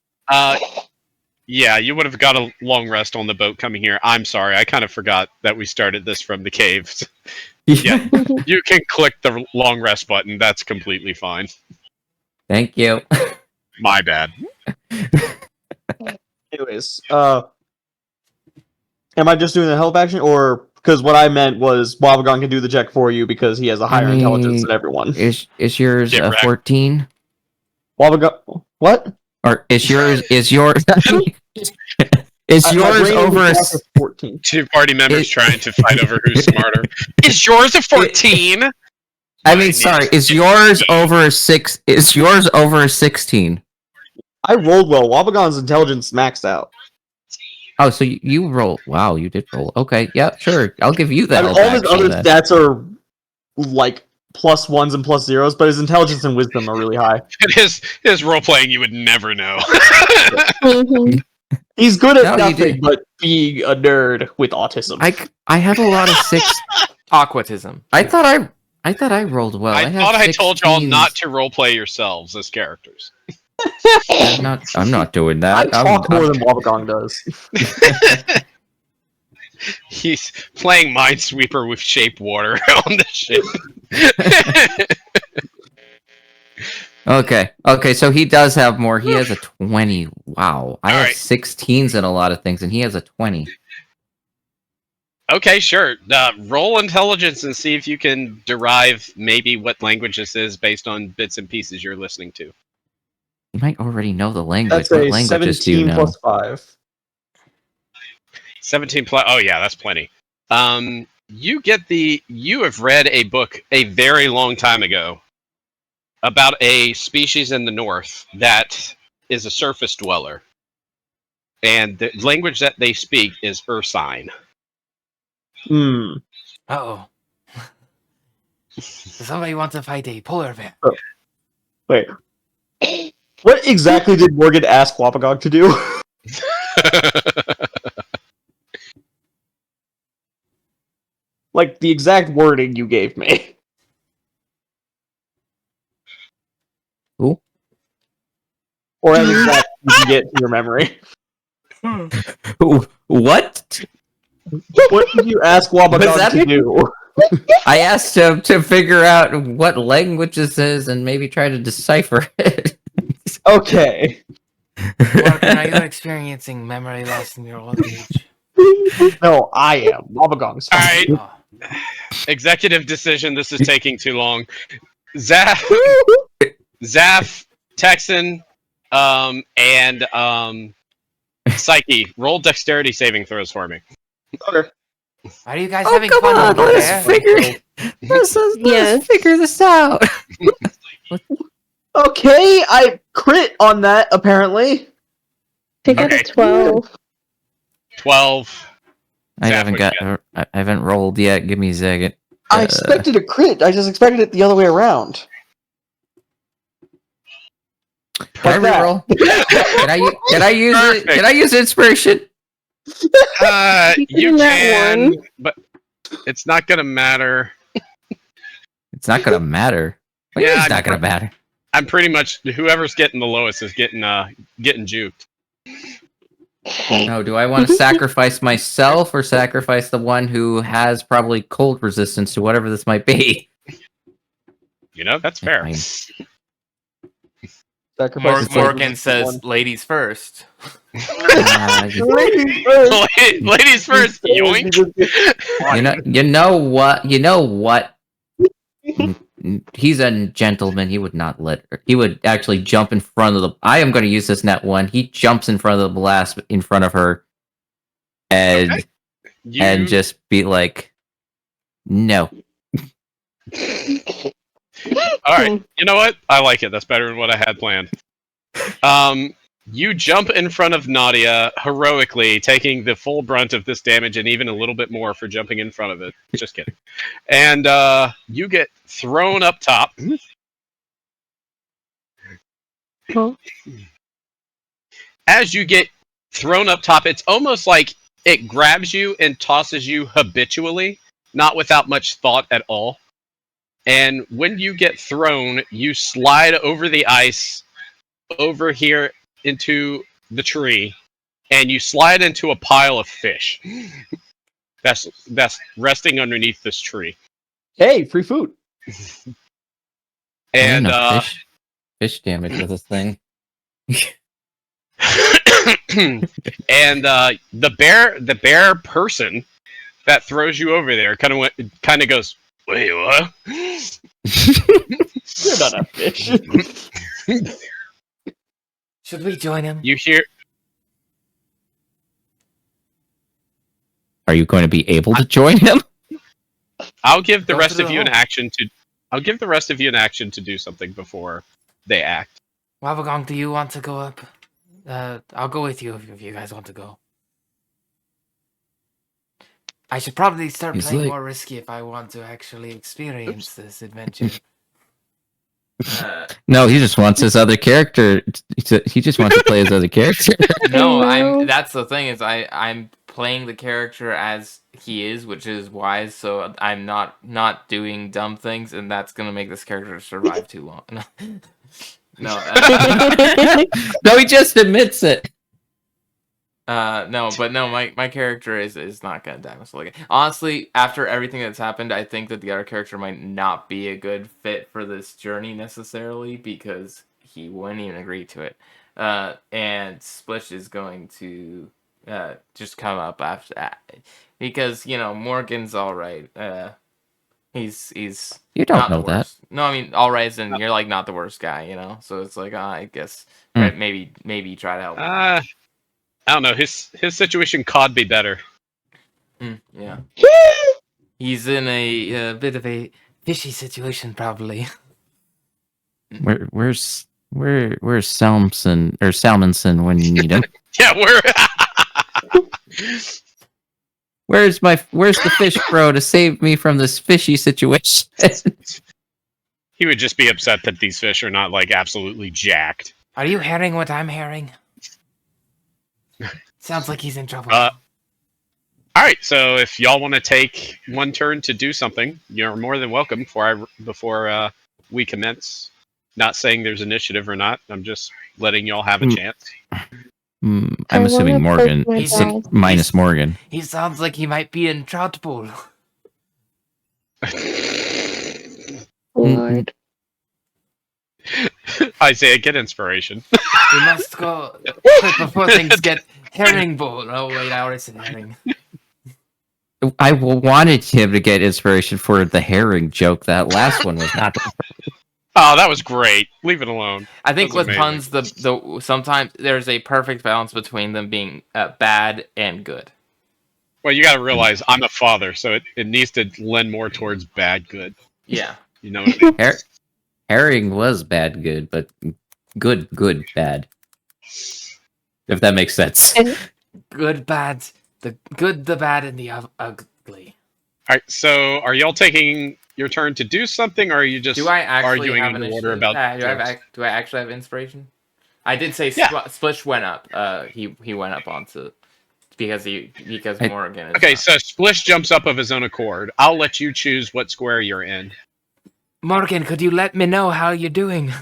Yeah, you would have got a long rest on the boat coming here. I'm sorry, I kind of forgot that we started this from the caves. Yeah, you can click the long rest button. That's completely fine. Thank you. My bad. Anyways, am I just doing the help action, or because what I meant was Wabagon can do the check for you because he has a higher intelligence than everyone. Is yours Get wrecked. 14? Wabagon, what? Or is yours is yours My yours brain over only a counts as 14. Two party members It- trying to fight over who's smarter. Is yours a 14? I mean, sorry, is yours over a 6? Is yours over a 16? I rolled well. Wabagon's intelligence maxed out. Oh, so you roll. Wow, you did roll. Okay, yeah, sure. I'll give you that. I mean, all his other stats are like +1s and +0s, but his intelligence and wisdom are really high. His role playing, you would never know. Mhm. He's good at No, you nothing did. but being a nerd with autism. I have a lot of 6. Aquatism. I thought I rolled well. I have thought I told y'all 16s. not to role play yourselves as characters. I'm not doing I that. talk more than Wabagong does. He's playing Minesweeper with shape water on the ship. Okay, so he does have more. He has a 20. Wow. I have Alright. 16s in a lot of things, and he has a 20. Okay, sure. Roll intelligence and see if you can derive maybe what language this is based on bits and pieces you're listening to. You might already know the language. That's What a languages do you 17 know? plus 5. 17 plus. Oh yeah, that's plenty. You have read a book a very long time ago about a species in the north that is a surface dweller, and the language that they speak is Ursine. Hmm. Uh-oh. Somebody wants to fight a polar bear. Wait. What exactly did Morgan ask Wapagog to do? Like, the exact wording you gave me. Who? Or as exact as you get to your memory. What? What did you ask Was Wapagog that to it? do? I asked him to figure out what language this is and maybe try to decipher it. Okay. Morgan, are you experiencing memory loss in your old age? No, I am. Wapagog's fine. Alright. Oh. Executive decision. This is taking too long. Zaf, Texan, and Psyche. Roll dexterity saving throws for me. Okay. Are you guys Oh, having come fun on, over let's there? figure let's Yes. figure this out. Okay, I crit on that, apparently. They got Okay. a 12. 12. I Zach, haven't what you got. I haven't rolled yet. Give me a second. I expected a crit, I just expected it the other way around. Can Like I that. reroll? Can I use it? Perfect. Can I use inspiration? You You can that can, one. but it's not gonna matter. It's not gonna matter. What do you mean Yeah, it's not gonna matter. I'm pretty much whoever's getting the lowest is getting juked. No, do I want to sacrifice myself or sacrifice the one who has probably cold resistance to whatever this might be? You know, that's fair. Fine. Sacrifice Morgan says, "Ladies first." Ladies first, yoink. You know what? He's a gentleman. He would not let her. He would actually jump in front of the. I am going to use this net one. He jumps in front of the blast in front of her, and Okay. and just be like, no. All right. You know what? I like it. That's better than what I had planned. You jump in front of Naidia heroically, taking the full brunt of this damage and even a little bit more for jumping in front of it. Just kidding. And you get thrown up top. Oh. As you get thrown up top, it's almost like it grabs you and tosses you habitually, not without much thought at all. And when you get thrown, you slide over the ice over here into the tree, and you slide into a pile of fish. That's resting underneath this tree. Hey, free food. And And fish damage with this thing. and the bear person that throws you over there kind of goes, "Wait, what?" You're not a fish. Should we join him? You hear? Are you going to be able to join him? I'll give the Go rest through of the you an hole. action to. I'll give the rest of you an action to do something before they act. Wabagong, do you want to go up? I'll go with you if you guys want to go. I should probably start He's playing like- more risky if I want to actually experience this adventure. No, he just wants his other character. He just wants to play his other character. No, No. that's the thing is I'm playing the character as he is, which is wise, so I'm not doing dumb things, and that's gonna make this character survive too long. No, No, he just admits it. no, but no, my character is not gonna die. So like, honestly, after everything that's happened, I think that the other character might not be a good fit for this journey necessarily because he wouldn't even agree to it. And Splish is going to just come up after that because Morgan's all right. He's You don't not know the that. worst. No, I mean all right, as in you're like not the worst guy, So it's like I guess Hmm. right, maybe try to help. Him. I don't know. His situation could be better. Yeah. He's in a bit of a fishy situation, probably. Where's Salmonson when you need him? Yeah, we're. Where's the fish bro to save me from this fishy situation? He would just be upset that these fish are not like absolutely jacked. Are you hearing what I'm hearing? Sounds like he's in trouble. All right, so if y'all want to take one turn to do something, you're more than welcome. Before we commence, not saying there's initiative or not. I'm just letting y'all have a chance. I'm I assuming wanna Morgan. put my He's- dice. Minus Morgan. He sounds like he might be in trouble. Lord. Isaiah, get inspiration. We must go quick before things get herring bowl. Oh wait, I already said herring. I wanted him to get inspiration for the herring joke. That last one was not. Oh, that was great. Leave it alone. I think That's with puns, the sometimes there's a perfect balance between them being bad and good. Well, you got to realize I'm a father, so it needs to lend more towards bad good. Yeah. You know what I mean? Herring was bad, good, but good, bad. If that makes sense. Good, bad, the good, the bad, and the ugly. All right, so are y'all taking your turn to do something, or are you just Do I actually arguing have an underwater initiative? about Do I actually have inspiration? I did say Yeah. Splish went up. He went up onto because Morgan. Is Okay, not. so Splish jumps up of his own accord. I'll let you choose what square you're in. Morgan, could you let me know how you're doing?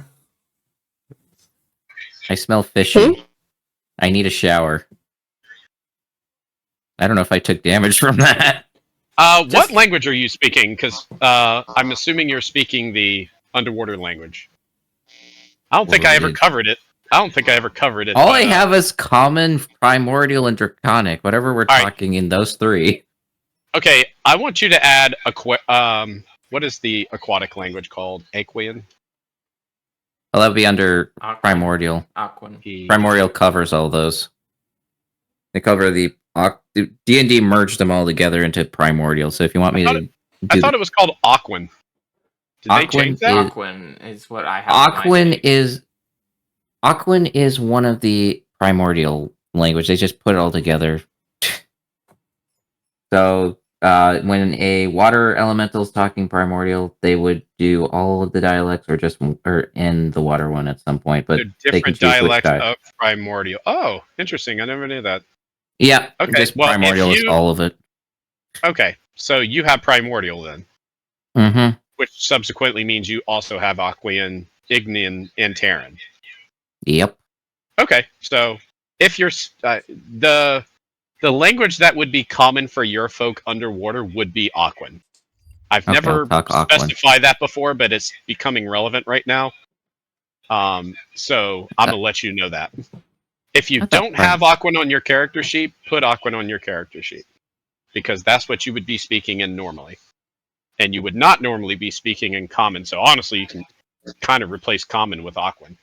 I smell fishy. I need a shower. I don't know if I took damage from that. What language are you speaking? Because I'm assuming you're speaking the underwater language. I don't think I ever Loaded. covered it. All I have is common, primordial, and draconic. Whatever we're All right. talking in those three. Okay, I want you to add what is the aquatic language called? Aquian? Well, that would be under Aquan. primordial. Aquan. Primordial covers all those. They cover the D&D merged them all together into primordial. So if you want me to, I thought it was called Aquan. Did they change that? Aquan is what I have. Aquan is one of the primordial language. They just put it all together. So when a water elemental is talking primordial, they would do all of the dialects or in the water one at some point. But They're they can different choose which dialects of primordial. Oh, interesting. I never knew that. Yeah. Okay. Just Well, primordial is all of it. Okay. So you have primordial then. Mm-hmm. Which subsequently means you also have Aquian, Ignean, and Terran. Yep. Okay, so if you're the language that would be common for your folk underwater would be Aquan. I've never specified that before, but it's becoming relevant right now. So I'm gonna let you know that. If you don't have Aquan on your character sheet, put Aquan on your character sheet, because that's what you would be speaking in normally, and you would not normally be speaking in common. So honestly, you can kind of replace common with Aquan.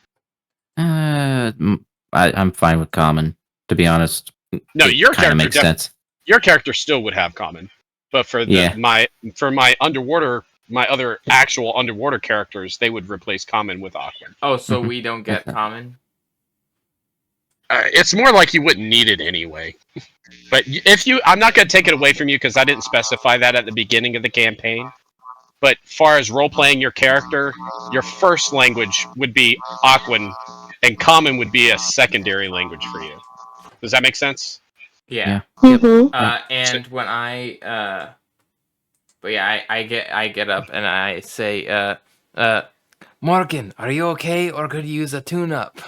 I'm fine with common, to be honest. No, your character makes sense. Your character still would have common, but for my underwater, my other actual underwater characters, they would replace common with Aquan. Oh, so we don't get common? It's more like you wouldn't need it anyway. But if you, I'm not going to take it away from you because I didn't specify that at the beginning of the campaign. But far as role playing your character, your first language would be Aquan, and common would be a secondary language for you. Does that make sense? Yeah. Mm-hmm. And when I get up and I say, Morgan, are you okay, or could you use a tune-up?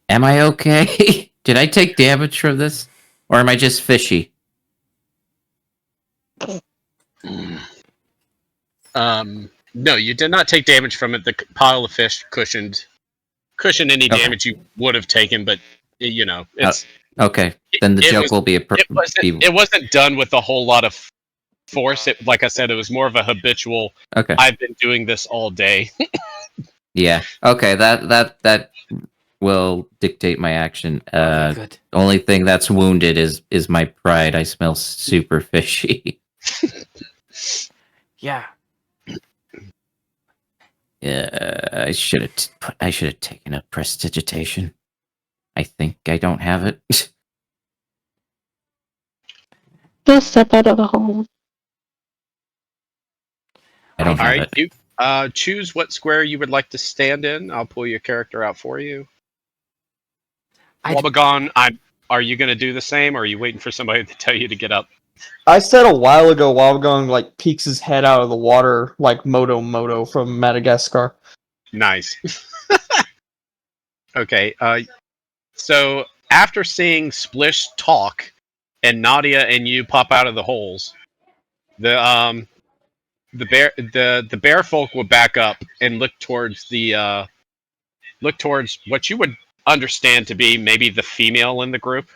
Am I okay? Did I take damage from this, or am I just fishy? No, you did not take damage from it. The pile of fish cushioned any damage you would have taken, but you know, it's okay. Then the joke will be it wasn't done with a whole lot of force. It, like I said, it was more of a habitual. Okay. I've been doing this all day. Yeah. Okay. That will dictate my action. Good. Only thing that's wounded is my pride. I smell super fishy. Yeah. Yeah, I should have taken a prestidigitation. I think I don't have it. Just step out of the hole. I don't have it. You choose what square you would like to stand in. I'll pull your character out for you. Wabagon, are you going to do the same, or are you waiting for somebody to tell you to get up? I said a while ago, Wabagon like peeks his head out of the water like Moto from Madagascar. Nice. Okay. So after seeing Splish talk and Naidia and you pop out of the holes, the bear folk will back up and look towards what you would understand to be maybe the female in the group,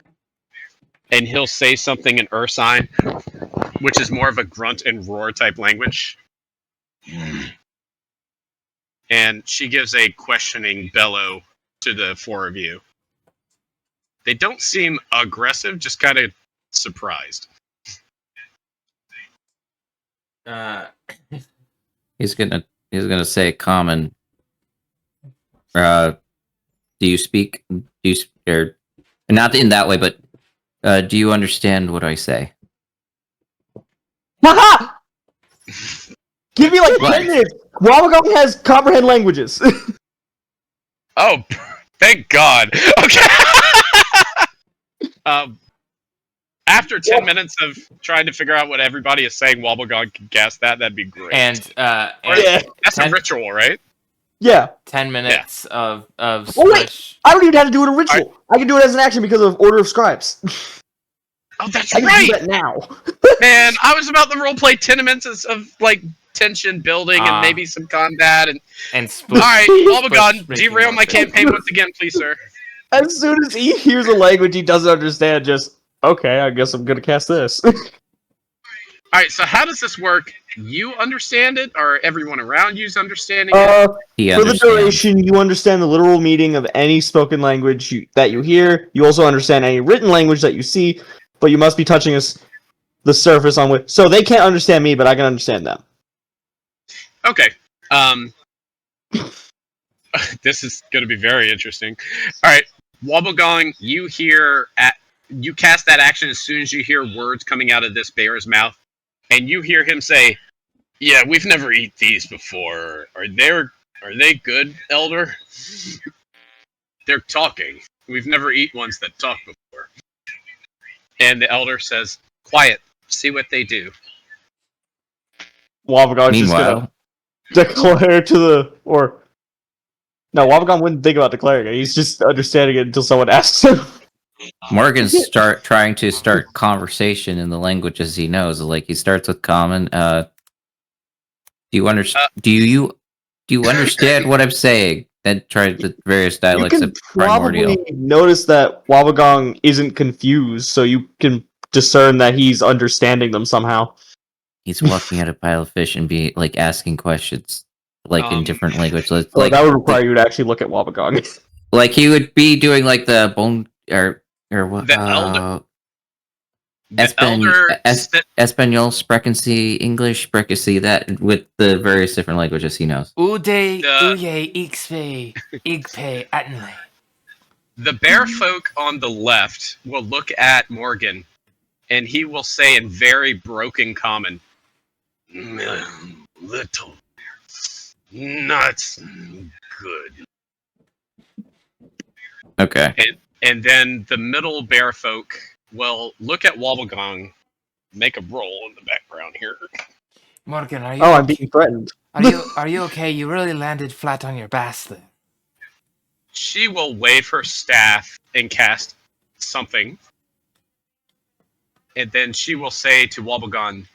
and he'll say something in Ursine, which is more of a grunt and roar type language. And she gives a questioning bellow to the four of you. They don't seem aggressive, just kind of surprised. He's gonna say common. Do you speak? Or not in that way, but do you understand what I say? Haha! Give me like 10 minutes. Wabagon has comprehend languages. Oh, thank God. Okay. After 10 minutes of trying to figure out what everybody is saying, Wabagon can guess that. That'd be great. And yeah. That's a ritual, right? Yeah. 10 minutes of Oh Splish. wait! I don't even have to do it a ritual. I can do it as an action because of Order of Scribes. Oh, that's I can right. do that now. Man, I was about to roleplay 10 minutes of like tension building and maybe some combat. And And split. all right, Wobbegong, split derail my speaking campaign once again, please, sir. As soon as he hears a language he doesn't understand, just okay, I guess I'm gonna cast this. All right, so how does this work? You understand it, or everyone around you's understanding it? He For the understands. duration, you understand the literal meaning of any spoken language that you hear. You also understand any written language that you see, but you must be touching the surface on which. So they can't understand me, but I can understand them. Okay. This is going to be very interesting. All right, Wobbegong, you cast that action as soon as you hear words coming out of this bear's mouth, and you hear him say, "Yeah, we've never eat these before. Are they good, Elder? They're talking. We've never eat ones that talk before." And the Elder says, "Quiet. See what they do." Wobbegong's just gonna declare to the No, Wobbegong wouldn't think about declaring it. He's just understanding it until someone asks him. Morgan's trying to start conversation in the languages he knows. Like he starts with common. Do you understand? Do you understand what I'm saying? Then try the various dialects You of can primordial. probably notice that Wobbegong isn't confused, so you can discern that he's understanding them somehow. He's walking at a pile of fish and be like asking questions, like in different languages. Like that would require you to actually look at Wobbegong. like he would be doing like the bone or what? The Elder Espanol, sprechen Sie English, sprechen Sie that with the various different languages he knows. Ude, uye, ixpe, igpe, atnle. The bear folk on the left will look at Morgan, and he will say in very broken common, "Little, not good." Okay. And then the middle bear folk will look at Wobbegong, make a roll in the background here. Morgan, are you? I'm being threatened. Are you okay? You really landed flat on your bass there. She will wave her staff and cast something. And then she will say to Wobbegong,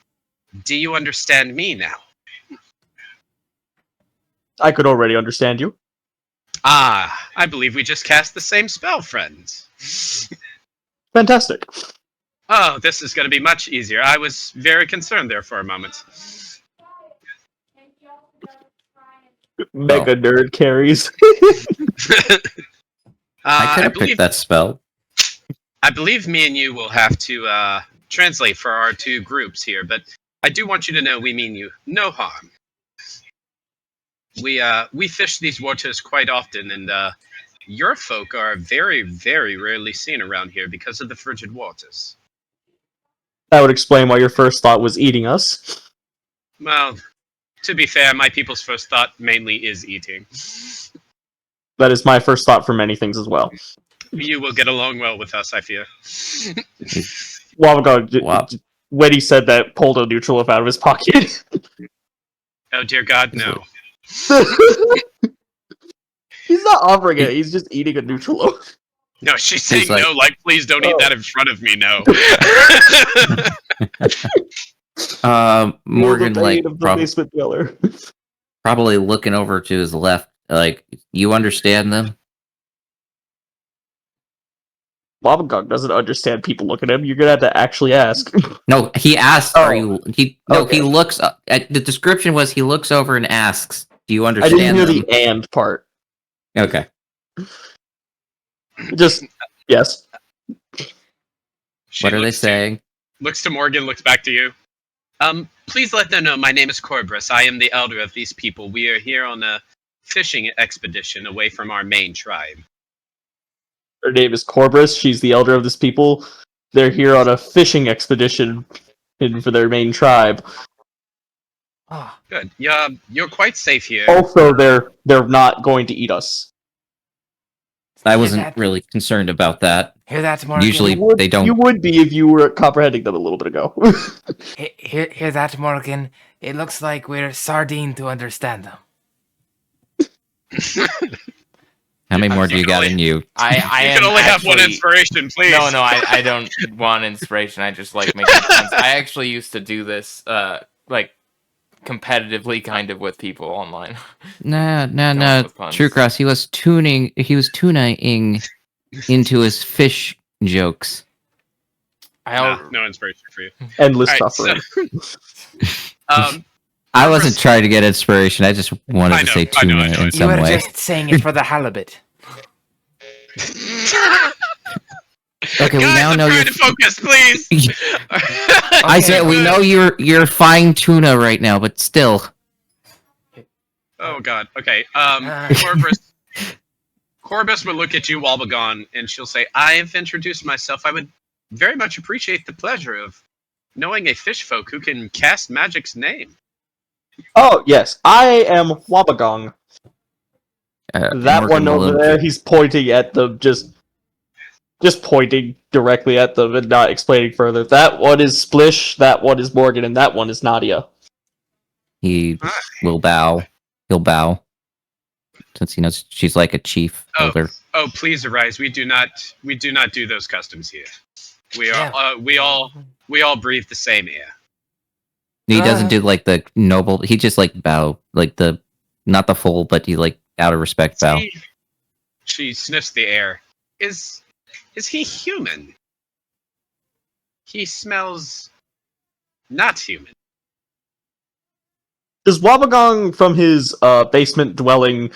"Do you understand me now?" I could already understand you. Ah, I believe we just cast the same spell, friends. Fantastic. Oh, this is going to be much easier. I was very concerned there for a moment. Mega nerd carries. I could have picked that spell. I believe me and you will have to translate for our two groups here, but I do want you to know we mean you no harm. We fish these waters quite often, and your folk are very, very rarely seen around here because of the frigid waters. That would explain why your first thought was eating us. Well, to be fair, my people's first thought mainly is eating. That is my first thought for many things as well. You will get along well with us, I fear. Wobbegong, when he said that, pulled a neutral out of his pocket. Oh dear God, no. He's not offering it, he's just eating a neutral. No, she's saying like, no, like, please don't eat that in front of me, no. Morgan, like, basement dweller. probably looking over to his left, like, you understand them? Wobbegong doesn't understand people look at him. You're gonna have to actually ask. No, he asks, Oh. he looks, the description was he looks over and asks, do you I understand didn't hear them? the "and" part. Okay. Just, yes. What are they saying? Looks to Morgan, looks back to you. Please let them know my name is Corbrus. I am the elder of these people. We are here on a fishing expedition away from our main tribe. Her name is Corbrus. She's the elder of this people. They're here on a fishing expedition hidden for their main tribe. Ah, Good. Yeah, you're quite safe here. Also, they're not going to eat us. I wasn't really concerned about that. hear that, Morgan? Usually they don't. You would be if you were comprehending them a little bit ago. Hear that, Morgan? It looks like we're sardine to understand them. How many more do you got in you? I You am can only have one actually- inspiration, please. No, I don't want inspiration. I just like making sense. I actually used to do this, like competitively kind of with people online. No. up with puns. TrueCross, he was tuning into his fish jokes. No inspiration for you. Endless All right, suffering. I wasn't trying to get inspiration. I just wanted to say I know, tuna in You some were way. just saying it for the halibut. Okay, we Guys, now I'm know trying you're. to focus, please. I said we know you're fine tuna right now, but still. Oh God. Okay. Ah. Corbus would look at you, Walbagon, and she'll say, "I've introduced myself. I would very much appreciate the pleasure of knowing a fish folk who can cast magic's name." Oh yes, I am Wabagong. That Morgan one over Malone. there, he's pointing at them, just pointing directly at them and not explaining further. That one is Splish, that one is Morgan, and that one is Naidia. He will bow. He'll bow. Since he knows she's like a chief elder. Oh, please arise. We do not do those customs here. We are we all breathe the same air. He doesn't do like the noble. He just like bow, like the not the full, but he like out of respect bow. She sniffs the air. Is he human? He smells not human. Does Wabagong from his basement dwelling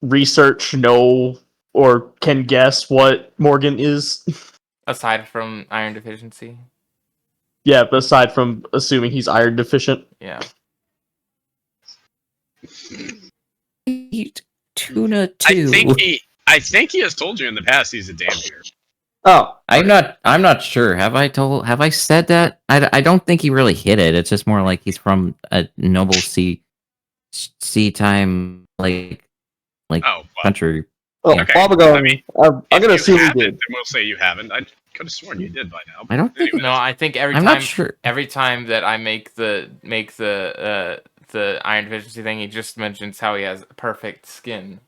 research know or can guess what Morgan is? Aside from iron deficiency. Yeah, but aside from assuming he's iron deficient. Yeah. Eat tuna too. I think he has told you in the past he's a dampier. Oh, I'm not sure. Have I said that? I don't think he really hit it. It's just more like he's from a noble sea time country. well, Okay. Wabagong, I mean, I'm gonna if assume you he haven't, did. then we'll say you haven't. I could have sworn you did by now. I don't think. Anyway, No, I think every I'm time not sure. every time that I make the iron deficiency thing, he just mentions how he has perfect skin.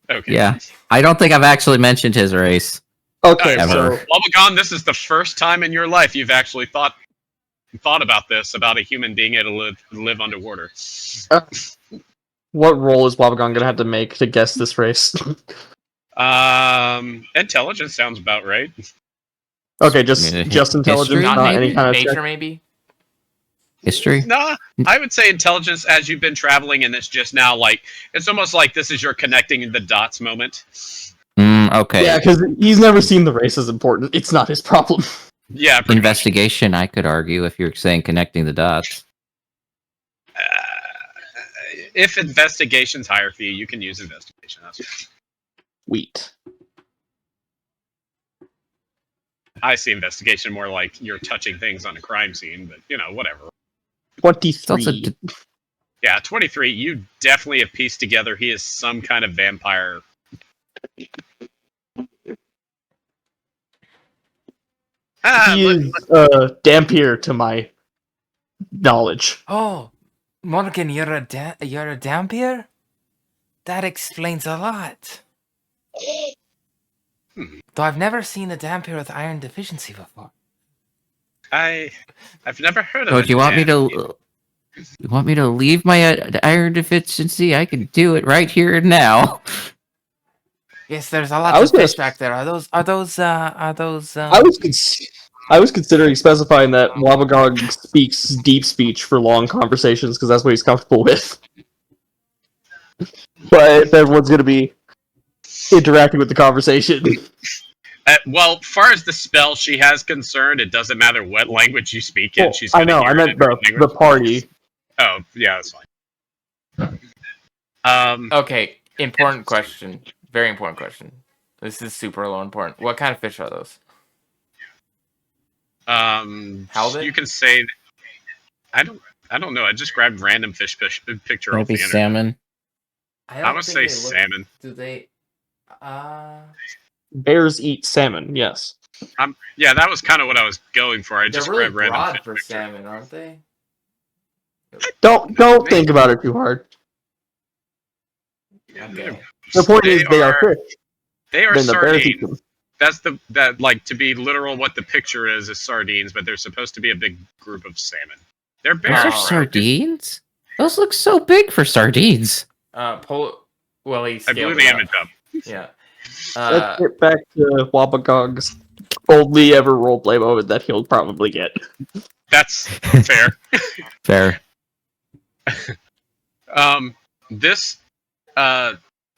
okay. Yeah, I don't think I've actually mentioned his race. Okay, Ever. so Wabagong, this is the first time in your life you've actually thought about this, about a human being able to live underwater. what role is Wabagong gonna have to make to guess this race? Intelligence sounds about right. Okay, just intelligence, History? not any kind of nature, check. maybe. History. Nah, I would say intelligence as you've been traveling, and it's just now like it's almost like this is your connecting the dots moment. Okay. Yeah, because he's never seen the race as important. It's not his problem. Yeah, pretty much. Investigation. I could argue if you're saying connecting the dots. If investigation's higher for you, you can use investigation. That's fine. Wheat. I see investigation more like you're touching things on a crime scene, but whatever. 23. Yeah, 23. You definitely have pieced together he is some kind of vampire. He is Dampier to my knowledge. Oh, Morgan, you're a dampier? That explains a lot. Though I've never seen a dampier with iron deficiency before. I've never heard of So it. do you want me to? You want me to leave my iron deficiency? I can do it right here and now. Yes, there's a lot of fish back there. Are those? I was considering specifying that Wabagong speaks deep speech for long conversations because that's what he's comfortable with. But if everyone's going to be interacting with the conversation, well, far as the spell she has concerned, it doesn't matter what language you speak in. well, She's I know. I meant the party. Oh, yeah, that's fine. Okay, important question. Very important question. This is super low important. What kind of fish are those? You can say. I don't know. I just grabbed random fish picture off the Maybe internet. salmon. I would say salmon. Do they? Bears eat salmon. Yes. Yeah, that was kind of what I was going for. I just They're really grabbed random broad fish for picture. salmon, aren't they? Don't think about it too hard. Okay. The point is, they are fish. They are Then the bears eat sardines. them. That's to be literal. What the picture is sardines, but they're supposed to be a big group of salmon. They're Those bears. are right. sardines? Those look so big for sardines. Well, he I scaled blew it the up. image up. Yeah. Let's get back to Wabagong's only ever roleplay moment that he'll probably get. That's fair. Fair. This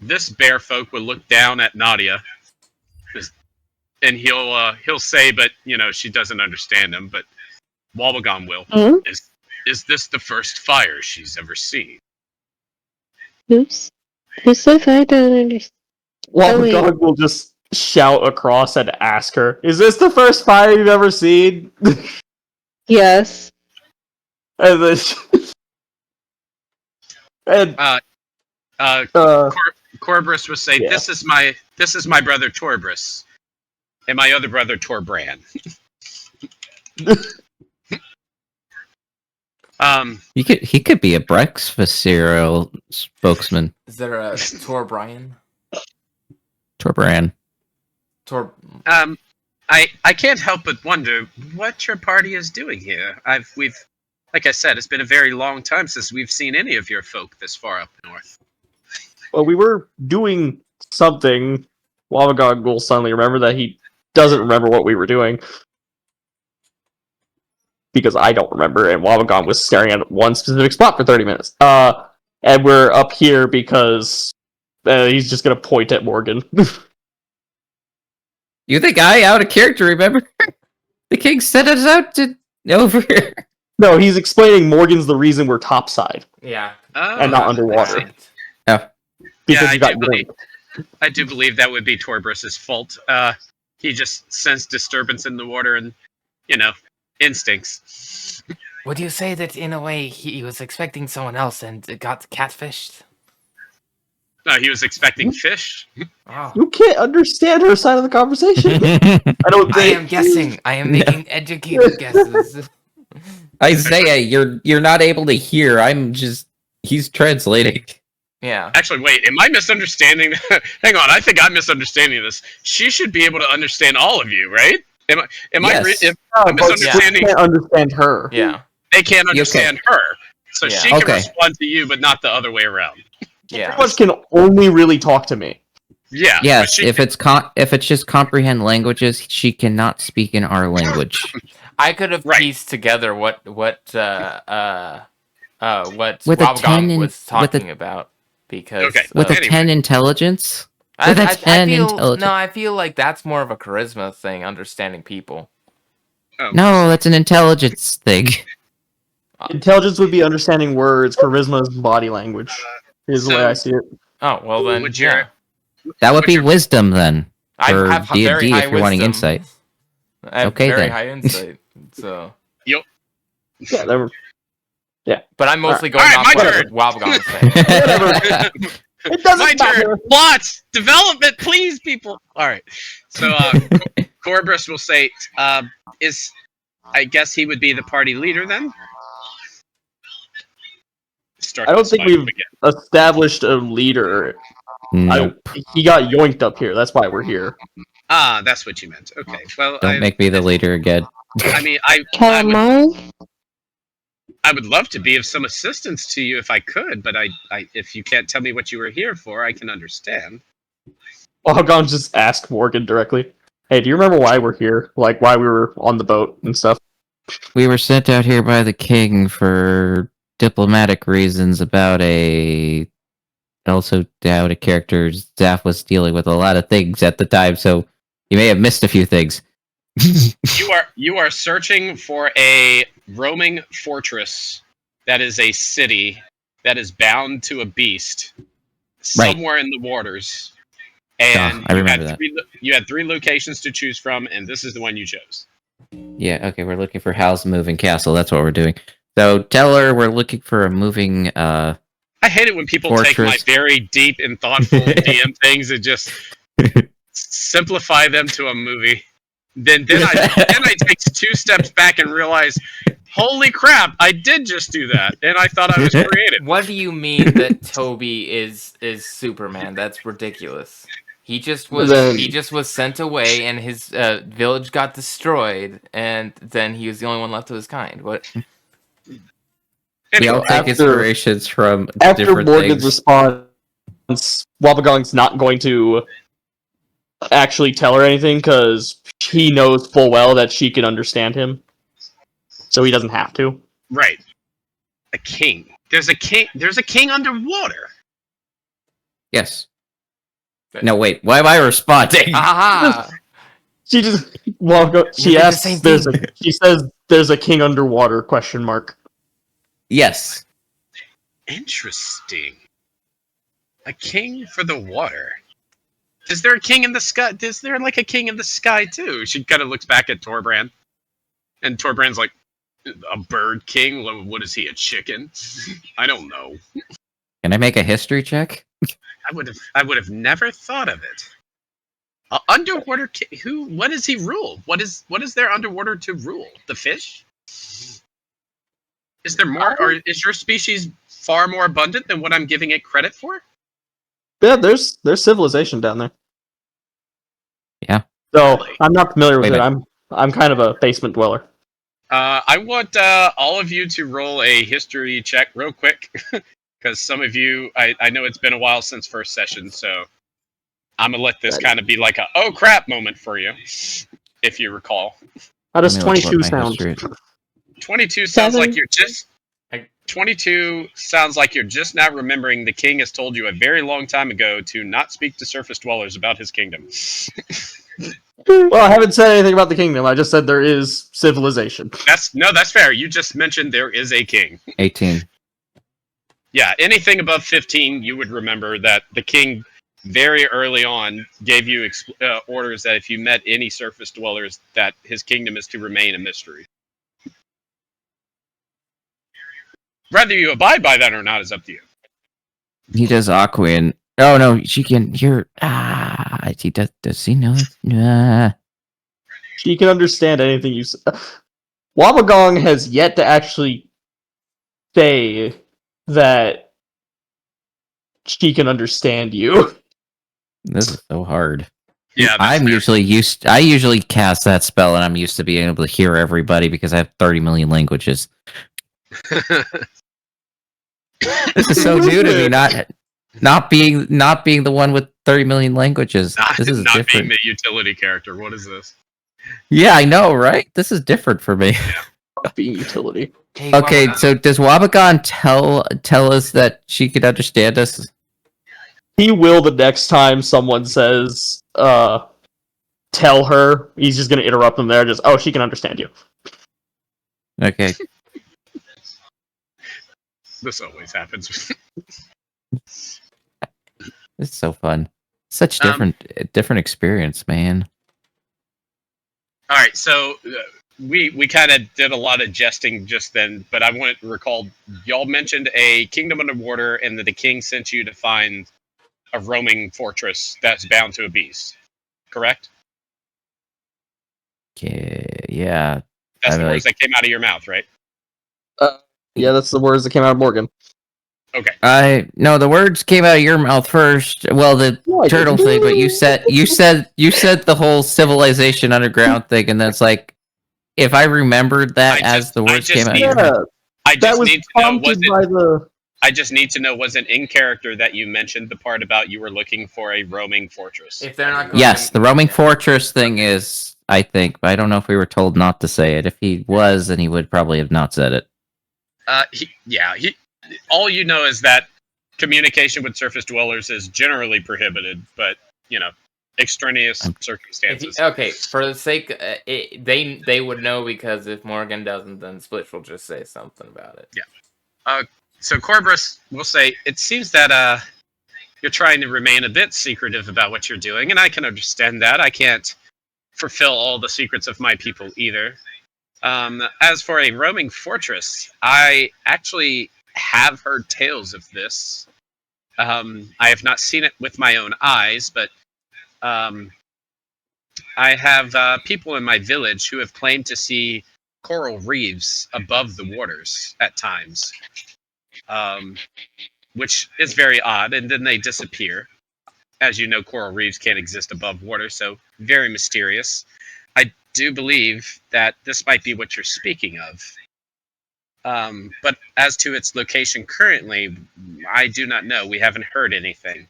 this bear folk will look down at Naidia, and he'll say, but she doesn't understand him. But Wabagon will. Hmm? Is this the first fire she's ever seen? Oops. Who said I don't understand? Wabagong will just shout across and ask her, "Is this the first fire you've ever seen?" Yes. And then and Corbrus will say, yeah. "This is my brother Torbris, and my other brother Torbran." He could be a Brexvacero spokesman. Is there a Tor Brian? Torbran. Tor. I can't help but wonder what your party is doing here. Like I said, it's been a very long time since we've seen any of your folk this far up north. Well, we were doing something. Wabagong will suddenly remember that he doesn't remember what we were doing. Because I don't remember, and Wabagong was staring at one specific spot for 30 minutes. And we're up here because he's just gonna point at Morgan. You think I out of character, remember? The king sent us out to over here. No, he's explaining Morgan's the reason we're topside Yeah. and not underwater. Oh. Because Yeah, you got yoinked. I do believe that would be Torbris's fault. He just sensed disturbance in the water and, instincts. Would you say that in a way he was expecting someone else and got catfished? No, he was expecting fish. Oh. You can't understand her side of the conversation. I don't I think. am guessing. I am making educated guesses. Isaiah, you're not able to hear. He's translating. Yeah. Actually, wait, am I misunderstanding? Hang on, I think I'm misunderstanding this. She should be able to understand all of you, right? Am Yes. I'm But misunderstanding? you can't understand her. Yeah. They can't understand her, so Yeah. she can Okay. respond to you, but not the other way around. Yeah. Pretty much can only really talk to me. Yeah. Yes, but if it's just comprehend languages, she cannot speak in our language. I could have Right. pieced together what With a 10 10 was talking about because Okay. With a Anyway. 10 intelligence? With a 10 intelligence. No, I feel like that's more of a charisma thing, understanding people. Oh. No, that's an intelligence thing. Intelligence would be understanding words. Charisma is body language. Is the way I see it. Oh well, then Would your- yeah. That would be your- wisdom then. I For have D&D very high if you're wanting wisdom. insight. I have Okay, very then. high insight. So, Yeah, that were, but I'm mostly going Alright, off my what turn. Wabagong saying. it doesn't My matter. turn. Plots, development, please, people. All right. So Corbrus will say, I guess he would be the party leader then. Start I don't to think smile we've again. established a leader. Nope. He got yoinked up here. That's why we're here. Ah, that's what you meant. Okay. Well, Don't make me the leader again. I mean, Calamari? I would love to be of some assistance to you if I could, but if you can't tell me what you were here for, I can understand. Well, I'll just ask Morgan directly. Hey, do you remember why we're here? Like, why we were on the boat and stuff? We were sent out here by the king for diplomatic reasons about also doubt a character. Zaf was dealing with a lot of things at the time, so you may have missed a few things. You are searching for a roaming fortress that is a city that is bound to a beast somewhere in the waters. And I remember that. You had 3 locations to choose from, and this is the one you chose. Yeah, okay, we're looking for Hal's moving castle. That's what we're doing. So tell her we're looking for a moving I hate it when people take my Fortress. very deep and thoughtful DM things and just simplify them to a movie. Then I take 2 steps back and realize, holy crap, I did just do that, and I thought I was creative. What do you mean that Toby is Superman? That's ridiculous. He just was sent away, and his village got destroyed, and then he was the only one left of his kind. What? We all Anyway, take After- inspirations from After different Morgan's things. response, Wabagong's not going to actually tell her anything because he knows full well that she can understand him. So he doesn't have to. right. A king. There's a king underwater. Yes. No, wait. Why am I responding? Aha! She just she You did the asks same she says there's a king underwater question mark. Yes. Interesting. A king for the water. Is there a king in the sky? Is there like a king in the sky too? She kind of looks back at Torbrand, and Torbrand's like, a bird king? What is he? A chicken? I don't know. Can I make a history check? I would have never thought of it. Underwater king? Who? What does he rule? What is there underwater to rule? The fish? Is there more, or is your species far more abundant than what I'm giving it credit for? Yeah, there's civilization down there. Yeah. So Really? I'm not familiar with Wait a it. I'm kind of a basement dweller. I want all of you to roll a history check real quick, because some of you, I know it's been a while since first session, so I'm gonna let this kind of be like a oh crap moment for you, if you recall. How does Let me look what 22 my sound? history- 22 sounds like 7. you're just. 22 sounds like you're just now remembering the king has told you a very long time ago to not speak to surface dwellers about his kingdom. Well, I haven't said anything about the kingdom. I just said there is civilization. That's fair. You just mentioned there is a king. 18. Yeah, anything above 15, you would remember that the king very early on gave you orders that if you met any surface dwellers, that his kingdom is to remain a mystery. Whether you abide by that or not is up to you. He does Aquan. Oh no, she can hear. He does. Does he know? She can understand anything you say. Wabagong has yet to actually say that she can understand you. This is so hard. Yeah, that's I'm fair. I usually cast that spell, and I'm used to being able to hear everybody because I have 30 million languages. This is so new to me. Not being the one with 30 million languages. This is not being different. the utility character. What is this? Yeah, I know, right? This is different for me. Being utility. Hey, Okay, Wabagon. so does Wabagon tell us that she could understand us? He will the next time someone says, tell her. He's just going to interrupt them there. Just, oh, she can understand you. Okay. This always happens. This is so fun. Such different experience, man. All right, so we kind of did a lot of jesting just then, but I want to recall y'all mentioned a kingdom underwater, and that the king sent you to find a roaming fortress that's bound to a beast. Correct? Okay, yeah. That's I'm the words like- that came out of your mouth, right? Yeah, that's the words that came out of Morgan. Okay. No, the words came out of your mouth first. Well, the No, I turtle didn't. thing, but you said the whole civilization underground thing, and that's like, if I remembered that as the words came out. Yeah, I that just was need to know prompted by the... I just need to know, was it in character that you mentioned the part about you were looking for a roaming fortress? If they're not going Yes, to- the roaming fortress thing is, I think, but I don't know if we were told not to say it. If he was, then he would probably have not said it. All you know is that communication with surface dwellers is generally prohibited, but extraneous circumstances. Okay, for the sake, they would know, because if Morgan doesn't, then Splitch will just say something about it. Yeah. So Corbrus will say, it seems that you're trying to remain a bit secretive about what you're doing, and I can understand that. I can't fulfill all the secrets of my people either. As for a roaming fortress, I actually have heard tales of this. I have not seen it with my own eyes, but I have people in my village who have claimed to see coral reefs above the waters at times, which is very odd, and then they disappear. As you know, coral reefs can't exist above water, so very mysterious. I do believe that this might be what you're speaking of. But as to its location currently, I do not know. We haven't heard anything.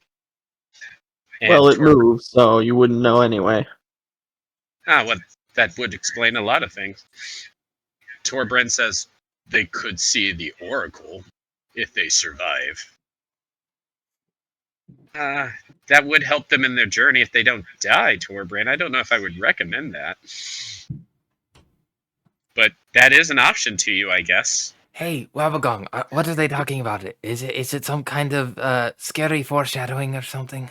And Well, it moves, so you wouldn't know anyway. well, that would explain a lot of things. Torbren says they could see the Oracle if they survive. That would help them in their journey if they don't die, Torbren. I don't know if I would recommend that. But that is an option to you, I guess. Hey, Wabagong, what are they talking about? Is it some kind of scary foreshadowing or something?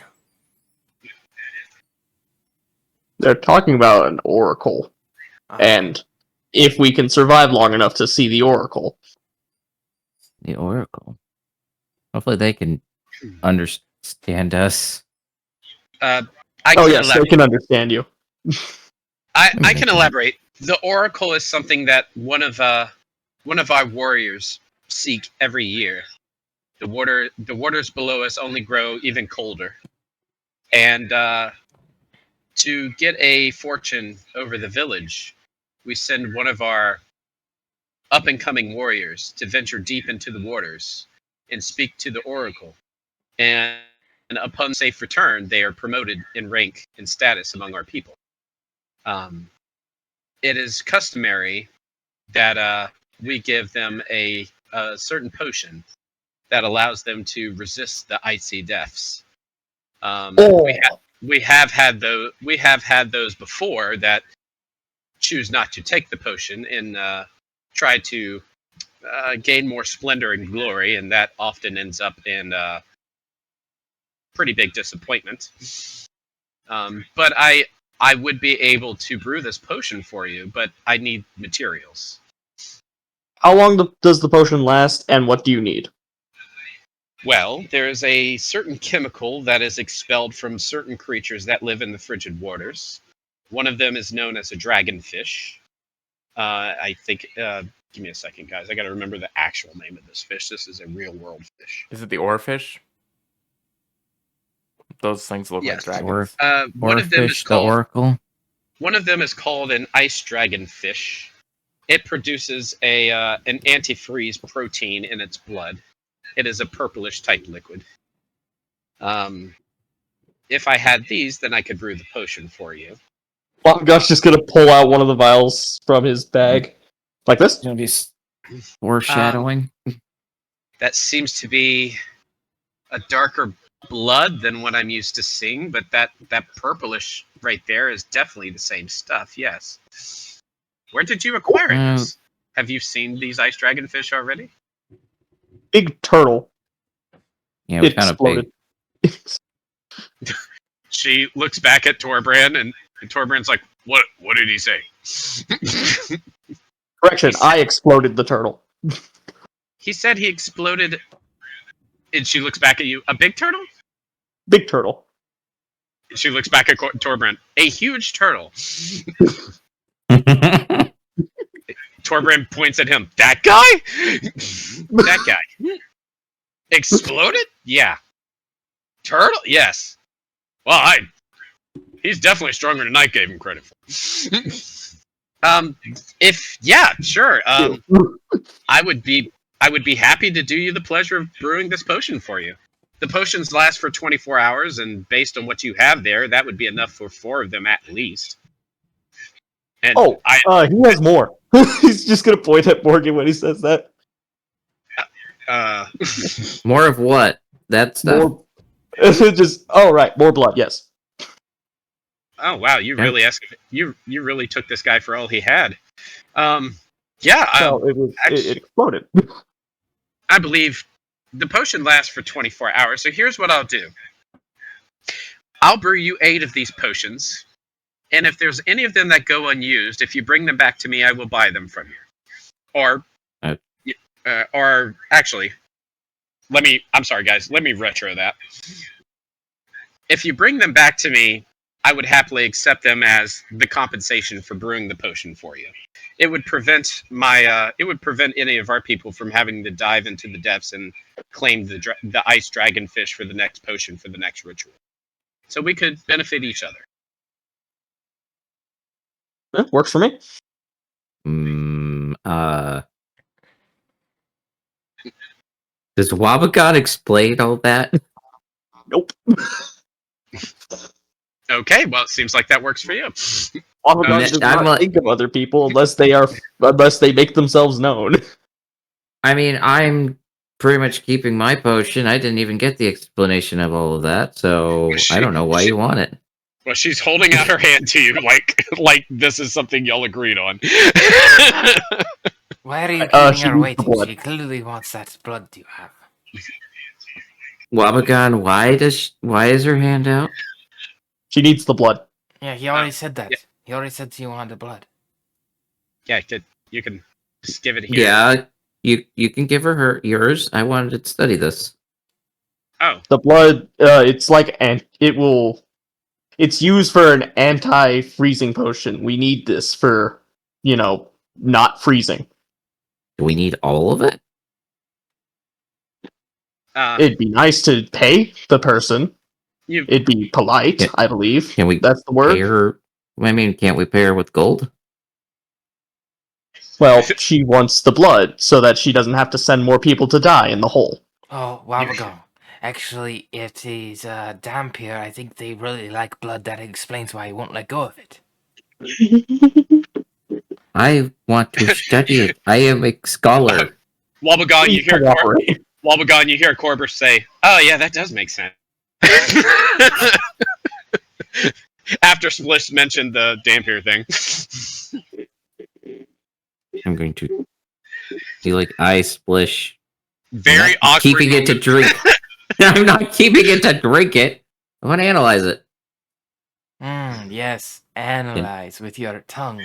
They're talking about an oracle, and if we can survive long enough to see the oracle. The Oracle. Hopefully they can understand us. I Oh yes, they can understand you. I can elaborate. The Oracle is something that one of our warriors seek every year. The waters below us only grow even colder, and to get a fortune over the village, we send one of our up and coming warriors to venture deep into the waters and speak to the Oracle. And upon safe return, they are promoted in rank and status among our people. It is customary that we give them a certain potion that allows them to resist the icy deaths. We have had those before that choose not to take the potion and try to gain more splendor and glory, and that often ends up in pretty big disappointment. But I would be able to brew this potion for you, but I need materials. How long does the potion last, and what do you need? Well, there is a certain chemical that is expelled from certain creatures that live in the frigid waters. One of them is known as a dragonfish. I think. Give me a second, guys. I got to remember the actual name of this fish. This is a real-world fish. Is it the oarfish? Those things look like dragons. One of them is the called. Oracle. One of them is called an ice dragonfish. It produces an antifreeze protein in its blood. It is a purplish type liquid. If I had these, then I could brew the potion for you. Gosh, just gonna pull out one of the vials from his bag, like this. It's gonna be foreshadowing. That seems to be a darker blood than what I'm used to seeing, but that purplish right there is definitely the same stuff. Yes. Where did you acquire this? Have you seen these ice dragonfish already? Big turtle. Yeah, we It found exploded. a big. She looks back at Torbran, and Torbran's like, "What? What did he say?" Correction, I exploded the turtle. He said he exploded. And she looks back at you. A big turtle? Big turtle. She looks back at Torbran. A huge turtle. Torbran points at him. That guy? That guy. Exploded? Yeah. Turtle? Yes. Well, he's definitely stronger than I gave him credit for. Sure. I would be happy to do you the pleasure of brewing this potion for you. The potions last for 24 hours, and based on what you have there, that would be enough for 4 of them at least. And he has more. He's just gonna point at Morgan when he says that. More of what? That stuff. More. Right, more blood. Yes. Oh wow, you really you really took this guy for all he had. It exploded. I believe the potion lasts for 24 hours. So here's what I'll do. I'll brew you 8 of these potions, and if there's any of them that go unused, if you bring them back to me, I will buy them from you. Or actually, I'm sorry, guys. Let me retro that. If you bring them back to me, I would happily accept them as the compensation for brewing the potion for you. It would prevent any of our people from having to dive into the depths and claim the ice dragonfish for the next potion for the next ritual. So we could benefit each other. Works for me. Does Wabagon explain all that? Nope. Okay, well, it seems like that works for you. Wabagon Ne- does I'm not like- think of other people unless they make themselves known. I mean, I'm pretty much keeping my potion. I didn't even get the explanation of all of that, so I don't know why you want it. Well, she's holding out her hand to you like this is something y'all agreed on. Why are you She keeping her needs waiting? blood. She clearly wants that blood you have. Wabagon, why is her hand out? She needs the blood. Yeah, he already said that. yeah. He already said you wanted blood. Yeah, you can just give it here. Yeah, you can give her yours. I wanted to study this. Oh, The blood, it's like it's used for an anti-freezing potion. We need this for, not freezing. Do we need all of it? It'd be nice to pay the person. It'd be polite, Yeah. I believe. Can we That's the word. pay her? I mean, can't we pay her with gold? Well, she wants the blood so that she doesn't have to send more people to die in the hole. Oh, Wabagon. Actually, it is damp here. I think they really like blood. That explains why he won't let go of it. I want to study it. I am a scholar. Wabagon, you Please hear cooperate. Wabagon, you hear Corbus say, "Oh yeah, that does make sense." After Splish mentioned the Dampier thing. I'm going to be like, I Splish. Very I'm not awkward. keeping it to moment. drink. I'm not keeping it to drink it. I want to analyze it. Yes. Analyze with your tongue.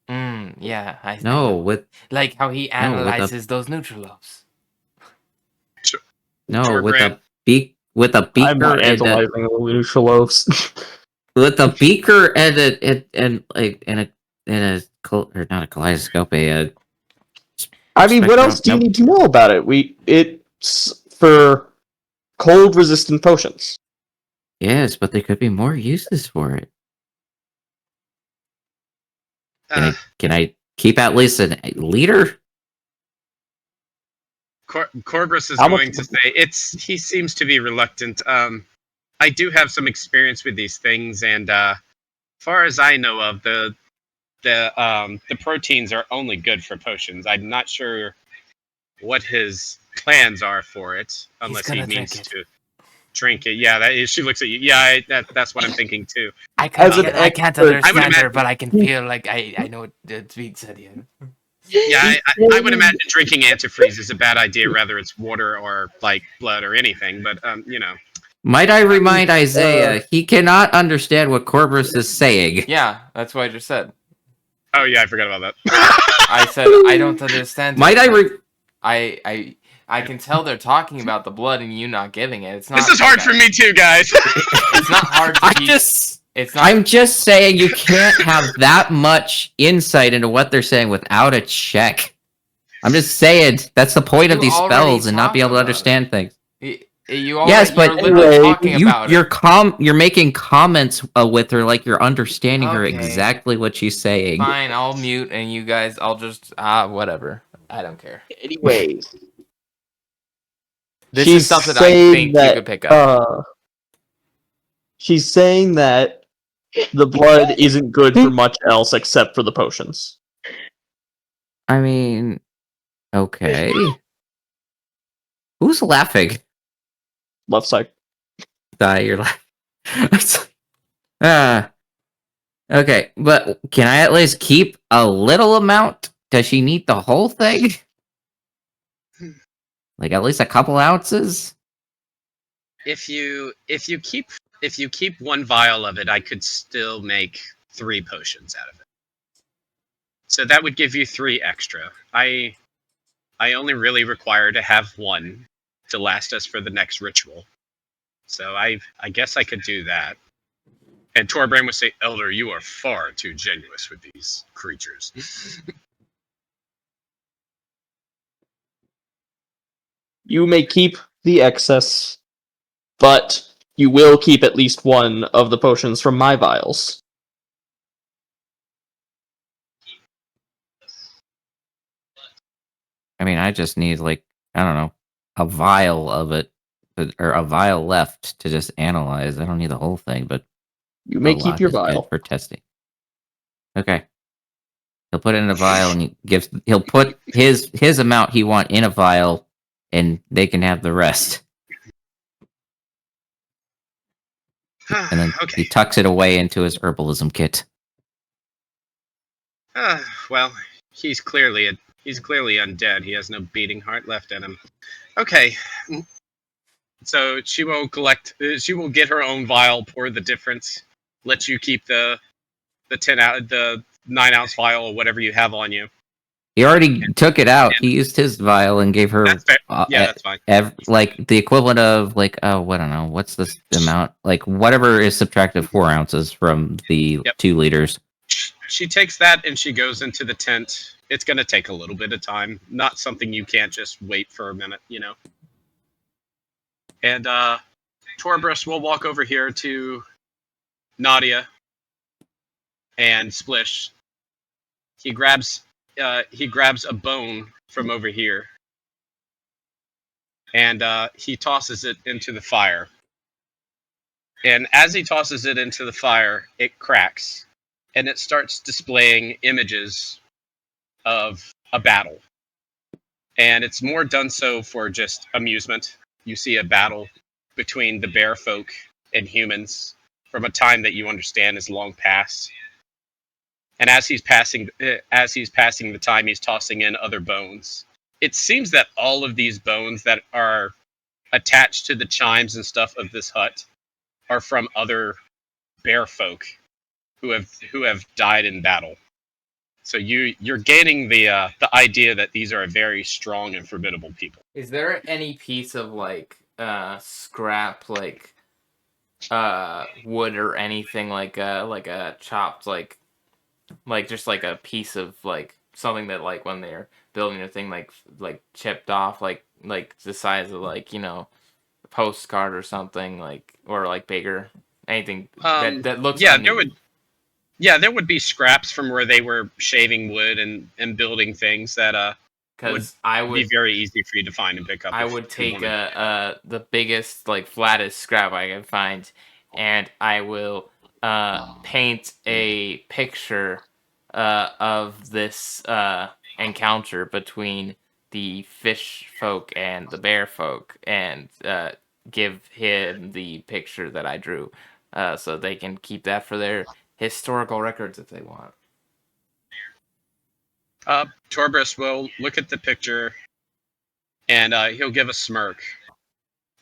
Yeah. I No, with like how he with a- analyzes those Neutralobes. no, with Brand. a with a beaker I'm not and analyzing the Lucia loaves. with a beaker and a or not a kaleidoscope, a I mean, what Spectrum- else do you nope. need to know about it? It's for cold-resistant potions. yes, but there could be more uses for it. Can I keep at least a liter? Corbus is How much- going to say he seems to be reluctant. I do have some experience with these things, and far as I know of, the proteins are only good for potions. I'm not sure what his plans are for it, unless he gonna means drink it. to drink it. Yeah, she looks at you. Yeah, that's what I'm thinking too. I As can't, an I can't expert- understand her, but I can feel like I know what it's being said here. Yeah, I would imagine drinking antifreeze is a bad idea, whether it's water or like blood or anything. But Might I remind Isaiah, he cannot understand what Corvus is saying. Yeah, that's what I just said. Oh yeah, I forgot about that. I said I don't understand. Might I can tell they're talking about the blood and you not giving it. It's not. This is hard for me too, guys. It's not hard to keep. It's not. I'm just saying you can't have that much insight into what they're saying without a check. I'm just saying that's the point of You these already spells and not be able to talked about understand things. You already, Yes, but you're literally anyway, talking about it. You're making comments with her like you're understanding her Okay. exactly what she's saying. Fine, I'll mute and you guys. I'll just whatever. I don't care. Anyways, This she's is something I saying think that, you could pick up. She's saying that the blood isn't good for much else except for the potions. I mean, okay. Who's laughing? Luvpsyche. You're laughing. Okay, but can I at least keep a little amount? Does she need the whole thing? Like at least a couple ounces? If you keep one vial of it, I could still make 3 potions out of it. So that would give you 3 extra. I only really require to have 1 to last us for the next ritual. So I guess I could do that. And Torbrain would say, "Elder, you are far too generous with these creatures." You may keep the excess, but you will keep at least one of the potions from my vials. I mean, I just need I don't know, a vial of it, or a vial left to just analyze. I don't need the whole thing, but You a may keep lot your is good vial. for testing. Okay. He'll put it in a vial, and he'll put his amount he want in a vial, and they can have the rest. And then Okay. he tucks it away into his herbalism kit. Well, he's clearly undead. He has no beating heart left in him. Okay. So she will collect. She will get her own vial, pour the difference, let you keep the 9-ounce vial or whatever you have on you. He already took it out. He used his vial and gave her That's fair. Yeah, that's fine. the equivalent of I don't know, what's this amount? Whatever is subtracted 4 ounces from the 2 liters. She takes that and she goes into the tent. It's going to take a little bit of time. Not something you can't just wait for a minute, And Torbrus will walk over here to Naidia and Splish. He grabs a bone from over here, and he tosses it into the fire. And as he tosses it into the fire, it cracks, and it starts displaying images of a battle. And it's more done so for just amusement. You see a battle between the bear folk and humans from a time that you understand is long past. And as he's passing the time, he's tossing in other bones. It seems that all of these bones that are attached to the chimes and stuff of this hut are from other bear folk who have died in battle. So you're gaining the idea that these are a very strong and formidable people. Is there any piece of scrap wood or anything like a chopped just a piece of something that when they're building a thing like chipped off like the size of a postcard or something or bigger anything that looks there would be scraps from where they were shaving wood and building things that because would be very easy for you to find and pick up. I would take the biggest flattest scrap I can find, and I will paint a picture of this encounter between the fish folk and the bear folk, and give him the picture that I drew, so they can keep that for their historical records if they want. Torbrus will look at the picture, and he'll give a smirk,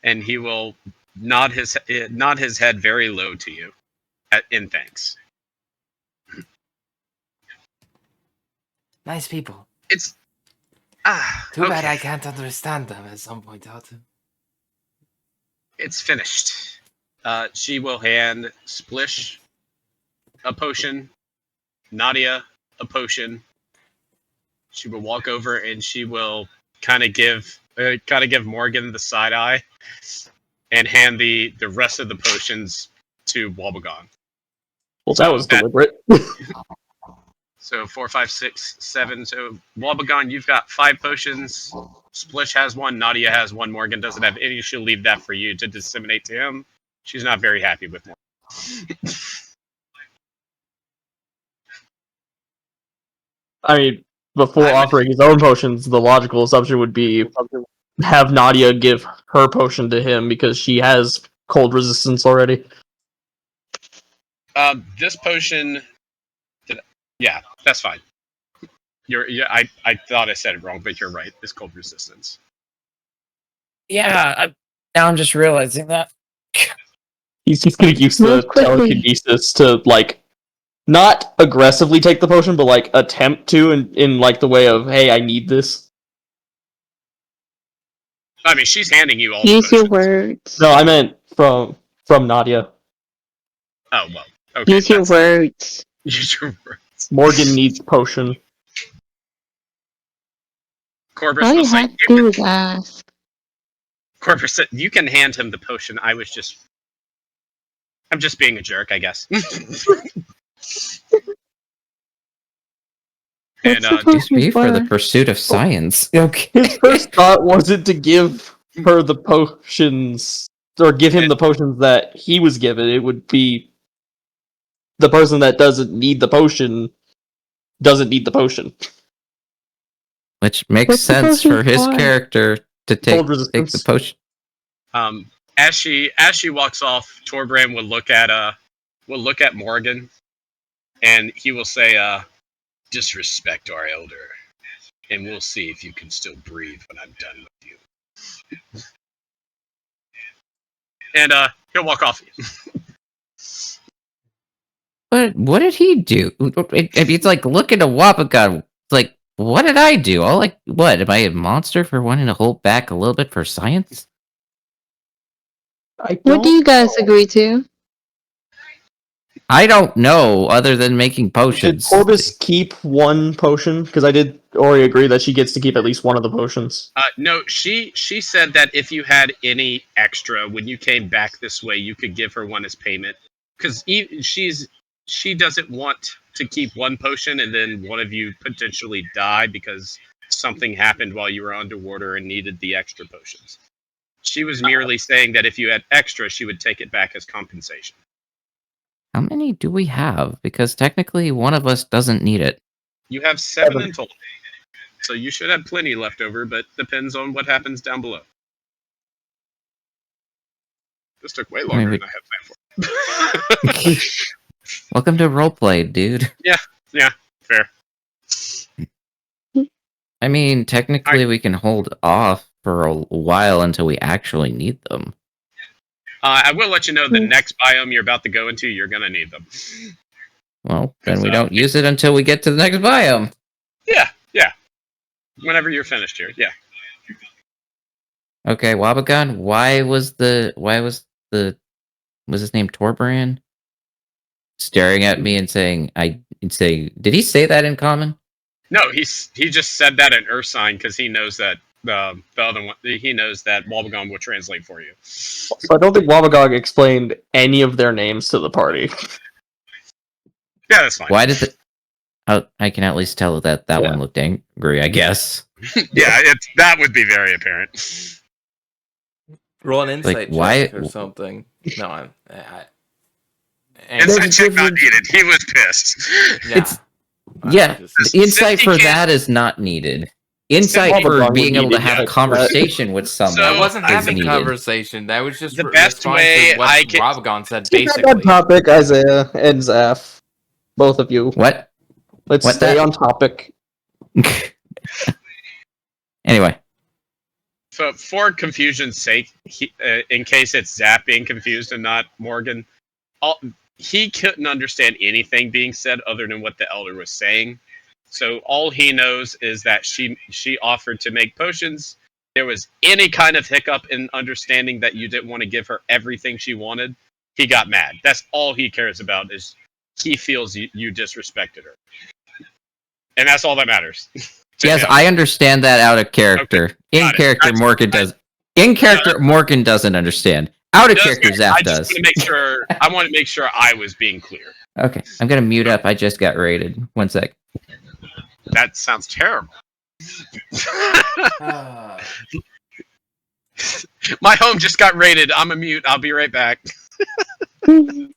and he will nod his head very low to you, in thanks. Nice people. It's too bad I can't understand them, as some point out. It's finished. She will hand Splish a potion, Naidia a potion. She will walk over and she will kind of give Morgan the side eye, and hand the rest of the potions to Wobbegong. Well, that was deliberate. So 4, 5, 6, 7. So Wobbegong, you've got 5 potions. Splish has 1. Naidia has 1. Morgan doesn't have any. She'll leave that for you to disseminate to him. She's not very happy with Morgan. I mean, before offering his own potions, the logical assumption would be have Naidia give her potion to him because she has cold resistance already. This potion, yeah, that's fine. I thought I said it wrong, but you're right. It's cold resistance. Yeah, now I'm just realizing that. He's just gonna use the telekinesis to not aggressively take the potion, but attempt to in the way of, hey, I need this. I mean, she's handing you all. Use your words. No, I meant from Naidia. Oh well. Okay. Use your words. Use your words. Morgan needs potion. Corvus All you was have like, to do is ask. Corvus said, you can hand him the potion. I'm just being a jerk, I guess. And Just be for the pursuit of science. Okay. His first thought wasn't to give her the potions or give him the potions that he was given. It would be the person that doesn't need the potion. Which makes What's the sense potion for his for? character to Cold take the resistance. potion. as she walks off, Torbrand will look at Morgan, and he will say, "Disrespect our elder, and we'll see if you can still breathe when I'm done with you." And he'll walk off. What did he do? It's like looking at Wapagon. It's like, what did I do? What? Am I a monster for wanting to hold back a little bit for science? What do you guys agree to? I don't know, other than making Should potions. Corbus keep one potion? Because I did already agree that she gets to keep at least one of the potions. No, she said that if you had any extra when you came back this way, you could give her one as payment. Because she doesn't want to keep one potion and then one of you potentially die because something happened while you were underwater and needed the extra potions. She was merely saying that if you had extra, she would take it back as compensation. How many do we have? Because technically one of us doesn't need it. You have 7 in total. So you should have plenty left over, but depends on what happens down below. This took way longer than I had planned for. Welcome to roleplay, dude. Yeah, fair. I mean, technically we can hold off for a while until we actually need them. I will let you know the next biome you're about to go into, you're going to need them. Well, then we don't use it until we get to the next biome. Yeah. Whenever you're finished here, yeah. Okay, Wabagon, was his name Torbrand? Staring at me and saying, did he say that in common? No, he just said that in Earth sign because he knows that the other one, he knows that Wabagon will translate for you. So I don't think Wabagog explained any of their names to the party. Yeah, that's fine. Why did I can at least tell that one looked angry, I guess. Yeah, that would be very apparent. Roll an insight check or something. No, insight check not needed. He was pissed. Insight for that is not needed. Insight for being able to have a conversation with someone. I wasn't having conversation. That was just the best way to what I can. Robagon said. Basically, on topic, Isaiah and Zaf, both of you. What? Let's stay on topic. Anyway. So, for confusion's sake, in case it's Zap being confused and not Morgan, he couldn't understand anything being said other than what the elder was saying. So all he knows is that she offered to make potions. There was any kind of hiccup in understanding that you didn't want to give her everything she wanted. He got mad. That's all he cares about, is he feels you disrespected her. And that's all that matters. Yes, I understand that out of character. Okay. In character, Morgan does. In character, Morgan doesn't understand. Out of character, Zap does. I want to make sure I was being clear. Okay, I'm gonna mute up. I just got raided. 1 sec. That sounds terrible. My home just got raided. I'm a mute. I'll be right back. The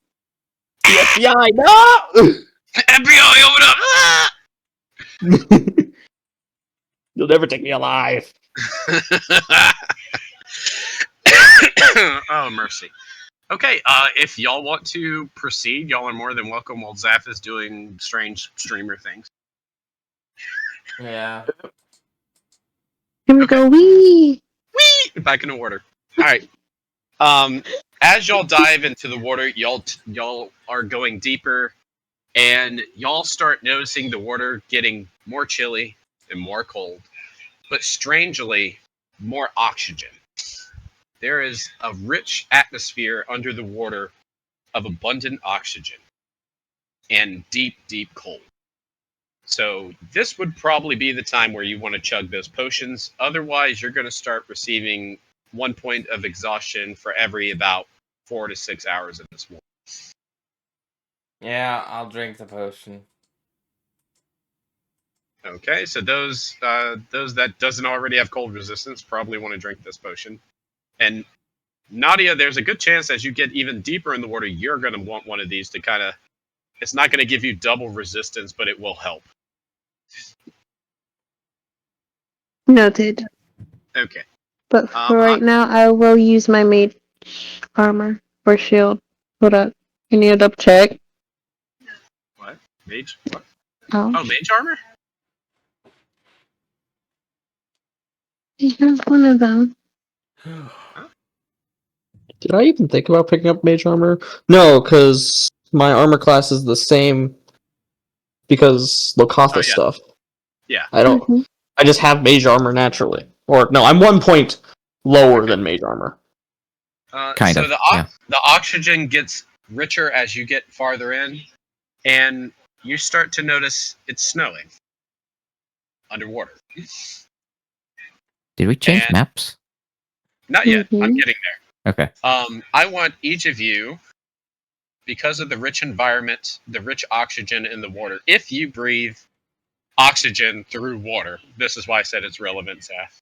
FBI, no! FBI, open up! Ah! You'll never take me alive. Oh, mercy. Okay, if y'all want to proceed, y'all are more than welcome while Zaf is doing strange streamer things. Yeah. Here we go. Wee! Back in the water. Alright. As y'all dive into the water, y'all are going deeper, and y'all start noticing the water getting more chilly and more cold, but strangely, more oxygen. There is a rich atmosphere under the water of abundant oxygen and deep, deep cold. So this would probably be the time where you want to chug those potions. Otherwise, you're going to start receiving 1 point of exhaustion for every about 4 to 6 hours in this water. Yeah, I'll drink the potion. Okay, so those that doesn't already have cold resistance probably want to drink this potion. And Naidia, there's a good chance as you get even deeper in the water, you're going to want one of these to kind of. It's not going to give you double resistance, but it will help. Noted. Okay. But for right now, I will use my mage armor or shield. Hold up. I need to double check. What? Mage? What? Oh, Oh, mage armor? I have one of them. Did I even think about picking up mage armor? No, because my armor class is the same because Lokatha Oh, yeah. stuff. Yeah. I don't. Mhm. I just have mage armor naturally. Or no, I'm 1 point lower Okay. than mage armor. Kind so of, the oxygen gets richer as you get farther in, and you start to notice it's snowing underwater. Did we change And maps? not yet. I'm Mhm. getting there. Okay. I want each of you, because of the rich environment, the rich oxygen in the water, if you breathe oxygen through water, this is why I said it's relevant, Zaf.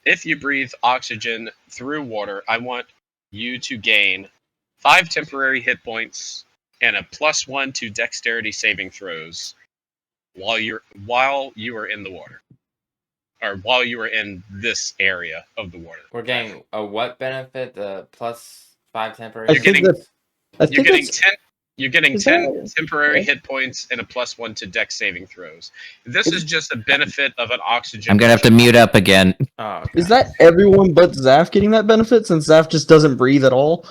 If you breathe oxygen through water, I want you to gain 5 temporary hit points and a +1 to dexterity saving throws while you are in the water, or while you are in this area of the water. We're getting a what benefit? The +5 temporary. I You're think getting that. I you're think getting that's. 10. You're getting Is 10 that- temporary yeah. hit points and a +1 to dex saving throws. This is just a benefit of an oxygen. I'm gonna have to mute up again. Oh, okay. Is that everyone but Zaf getting that benefit since Zaf just doesn't breathe at all?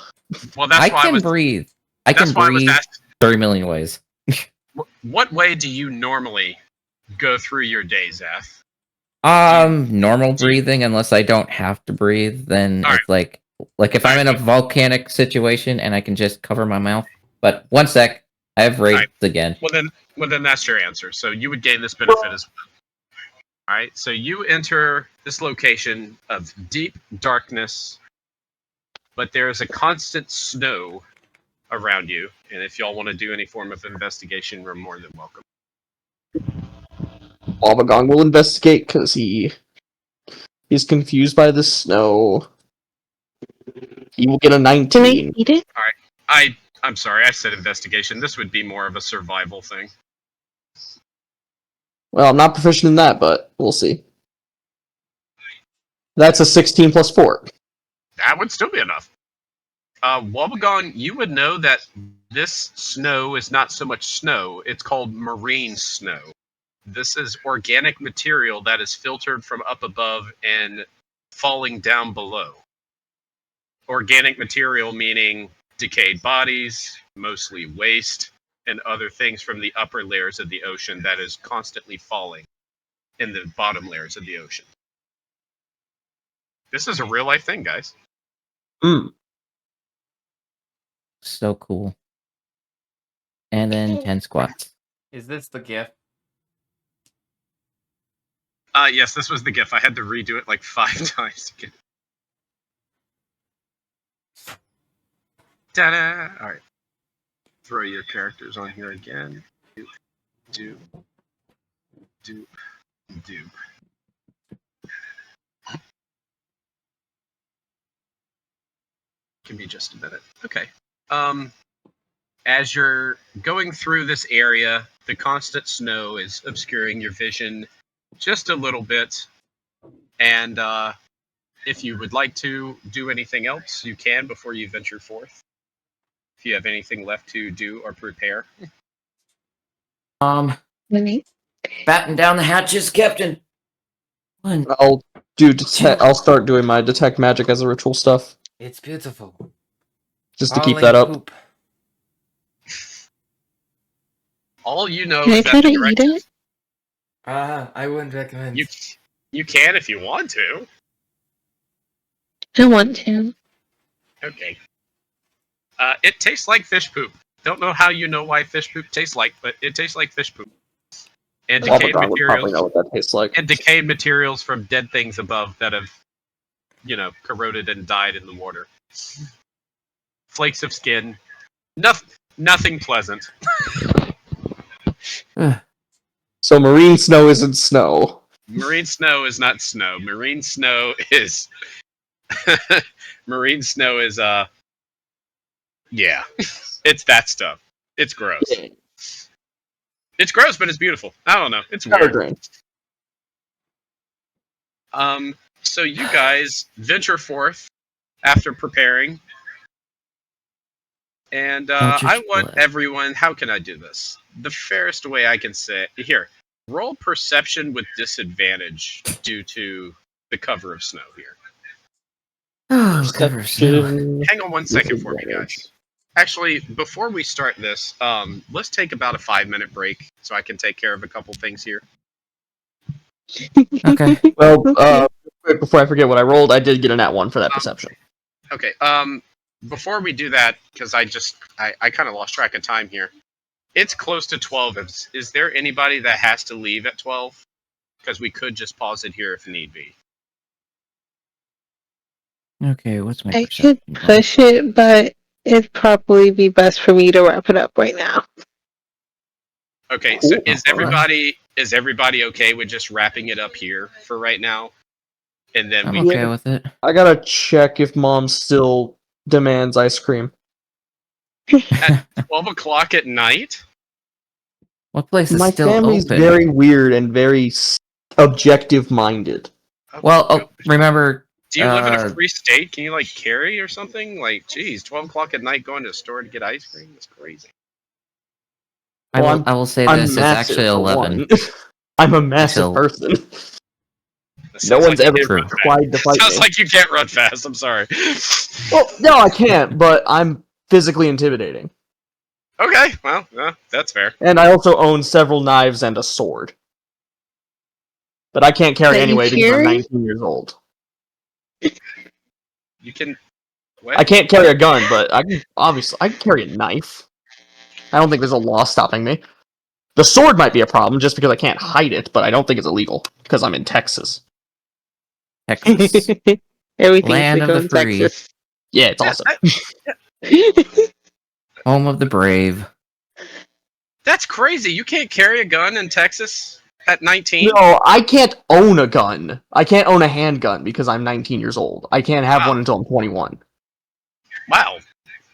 Well, that's I why I can was. breathe. I That's can why I was breathe asking. 30 million ways. What way do you normally go through your day, Zaf? Normal breathing, unless I don't have to breathe, then All right. it's like if I'm in a volcanic situation and I can just cover my mouth. But 1 sec, I have raids again. Well then that's your answer. So you would gain this benefit as well. All right. So you enter this location of deep darkness, but there is a constant snow around you. And if y'all want to do any form of investigation, we're more than welcome. Wabagong will investigate because he's confused by the snow. He will get a Can I 19. eat it? I'm sorry, I said investigation. This would be more of a survival thing. Well, I'm not proficient in that, but we'll see. That's a 16 plus 4. That would still be enough. Wobbegong, you would know that this snow is not so much snow, it's called marine snow. This is organic material that is filtered from up above and falling down below. Organic material meaning decayed bodies, mostly waste, and other things from the upper layers of the ocean that is constantly falling in the bottom layers of the ocean. This is a real life thing, guys. So cool. And then 10 squats. Is this the gift? Yes, this was the GIF. I had to redo it like 5 times to get it. Ta-da! Alright. Throw your characters on here again. Do. Can be just a minute. Okay. As you're going through this area, the constant snow is obscuring your vision just a little bit. And if you would like to do anything else, you can before you venture forth. If you have anything left to do or prepare. Batten down the hatches, Captain. I'll I'll start doing my detect magic as a ritual stuff It's beautiful. just to All keep in that up. poop. All you know Can I is try that to the eat directive. it? I wouldn't recommend. You can if you want to. I want to. Okay. It tastes like fish poop. Don't know how you know why fish poop tastes like, but it tastes like fish poop. And decayed Wabagong would probably know materials. what that tastes like. And decayed materials from dead things above that have, corroded and died in the water. Flakes of skin. Nothing pleasant. So marine snow isn't snow. Marine snow is not snow. Marine snow is marine snow is yeah. It's that stuff. It's gross. Yeah. It's gross, but it's beautiful. I don't know. It's Color weird. grain. So you guys venture forth after preparing. And I want everyone, how can I do this? The fairest way I can say here, roll perception with disadvantage due to the cover of snow here. Oh, cover snow. Hang on 1 second for me, guys. Actually, before we start this, let's take about a 5-minute break so I can take care of a couple things here. Okay. Well, quick, before I forget what I rolled, I did get a nat 1 for that perception. Okay, before we do that, because I kind of lost track of time here. It's close to 12. Is there anybody that has to leave at 12? Because we could just pause it here if need be. Okay, what's my I perception? could push it, but it'd probably be best for me to wrap it up right now. Okay, so Cool. is everybody okay with just wrapping it up here for right now? And then I'm we okay can, with it. I gotta check if Mom still demands ice cream. 12 o'clock at night? What place is My still family's open? very weird and very objective-minded. Oh, Well, remember. do you live in a free state? Can you like carry or something? Like, geez, 12 o'clock at night going to the store to get ice cream? That's crazy. I Well, will say I'm this: it's massive, actually for 11. one. I'm a massive Until- person. That No sounds one's like ever you can't run tried to fight fast. Sounds me. like you can't run fast. I'm sorry. Well, no, I can't, but I'm physically intimidating. Okay, well, that's fair. And I also own several knives and a sword. But I can't carry That you anyway because I'm carry? 19 years old. You can. What? I can't carry a gun, but I can carry a knife. I don't think there's a law stopping me. The sword might be a problem just because I can't hide it, but I don't think it's illegal because I'm in Texas. Texas, Everything's land of legal the in free, Texas. Yeah, it's awesome. home of the brave. That's crazy. You can't carry a gun in Texas at 19? No, I can't own a gun. I can't own a handgun because I'm 19 years old. I can't have one until I'm 21.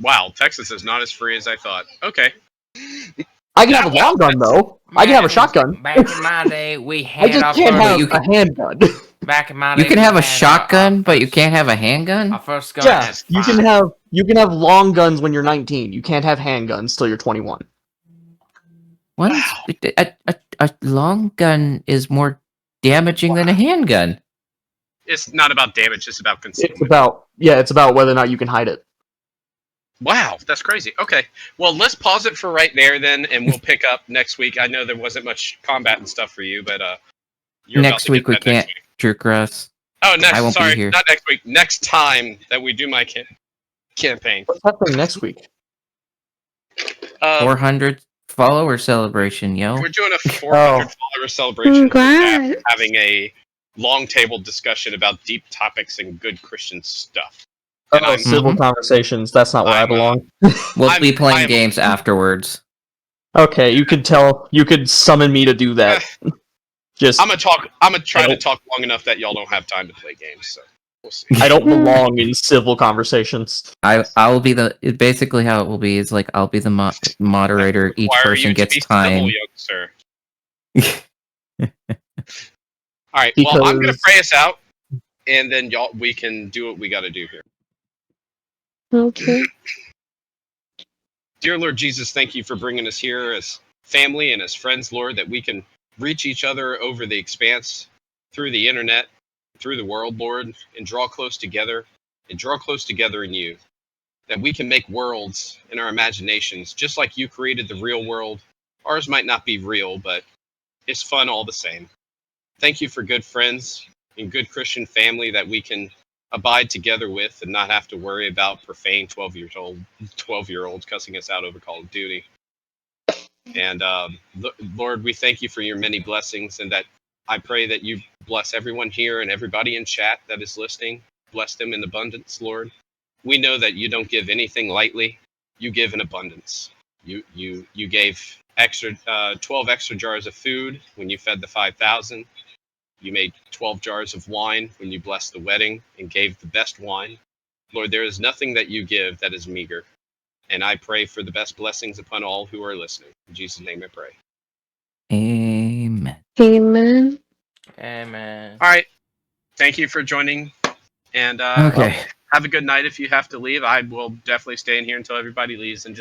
Wow, Texas is not as free as I thought. Okay. I can have a long gun though. I can have a shotgun. Back in my day, we I had just our can't first. have a handgun. Back in my day, You can we have a had shotgun, but you first- can't have a handgun. Our first gun Yeah, at you 5. can have long guns when you're 19. You can't have handguns till you're 21. What? A long gun is more damaging than a handgun. It's not about damage, it's about concealment. It's about whether or not you can hide it. Wow, that's crazy. Okay. Well, let's pause it for right there then, and we'll pick up next week. I know there wasn't much combat and stuff for you, but you're Next about to week get we that next can't. week. TrueCross. Oh, I won't be here. not next week. Next time that we do my campaign. What's happening next week? 400 follower celebration, yo. We're doing a 400 follower celebration. Congrats. Having a long table discussion about deep topics and good Christian stuff. Oh, And I'm- civil conversations. That's not where I I'm, belong. We'll be playing I'm- games afterwards. Okay, you could summon me to do that. Just I'm gonna try to talk long enough that y'all don't have time to play games. So we'll see. I don't belong in civil conversations. I will be basically how it will be is like I'll be the moderator. Each Require person you to gets be time. civil, young sir. All right. Well, I'm gonna Because- pray us out, and then we can do what we got to do here. Okay. Dear Lord Jesus, thank you for bringing us here as family and as friends, Lord, that we can reach each other over the expanse, through the internet, through the world, Lord, and draw close together in you. That we can make worlds in our imaginations, just like you created the real world. Ours might not be real, but it's fun all the same. Thank you for good friends and good Christian family that we can abide together with and not have to worry about profane 12-year-olds cussing us out over Call of Duty. And Lord, we thank you for your many blessings, and that I pray that you bless everyone here and everybody in chat that is listening. Bless them in abundance, Lord. We know that you don't give anything lightly. You give in abundance. You gave 12 extra jars of food when you fed the 5,000. You made 12 jars of wine when you blessed the wedding and gave the best wine. Lord, there is nothing that you give that is meager. And I pray for the best blessings upon all who are listening. In Jesus' name I pray. Amen. Amen. Amen. All right. Thank you for joining. And Okay. have a good night if you have to leave. I will definitely stay in here until everybody leaves and just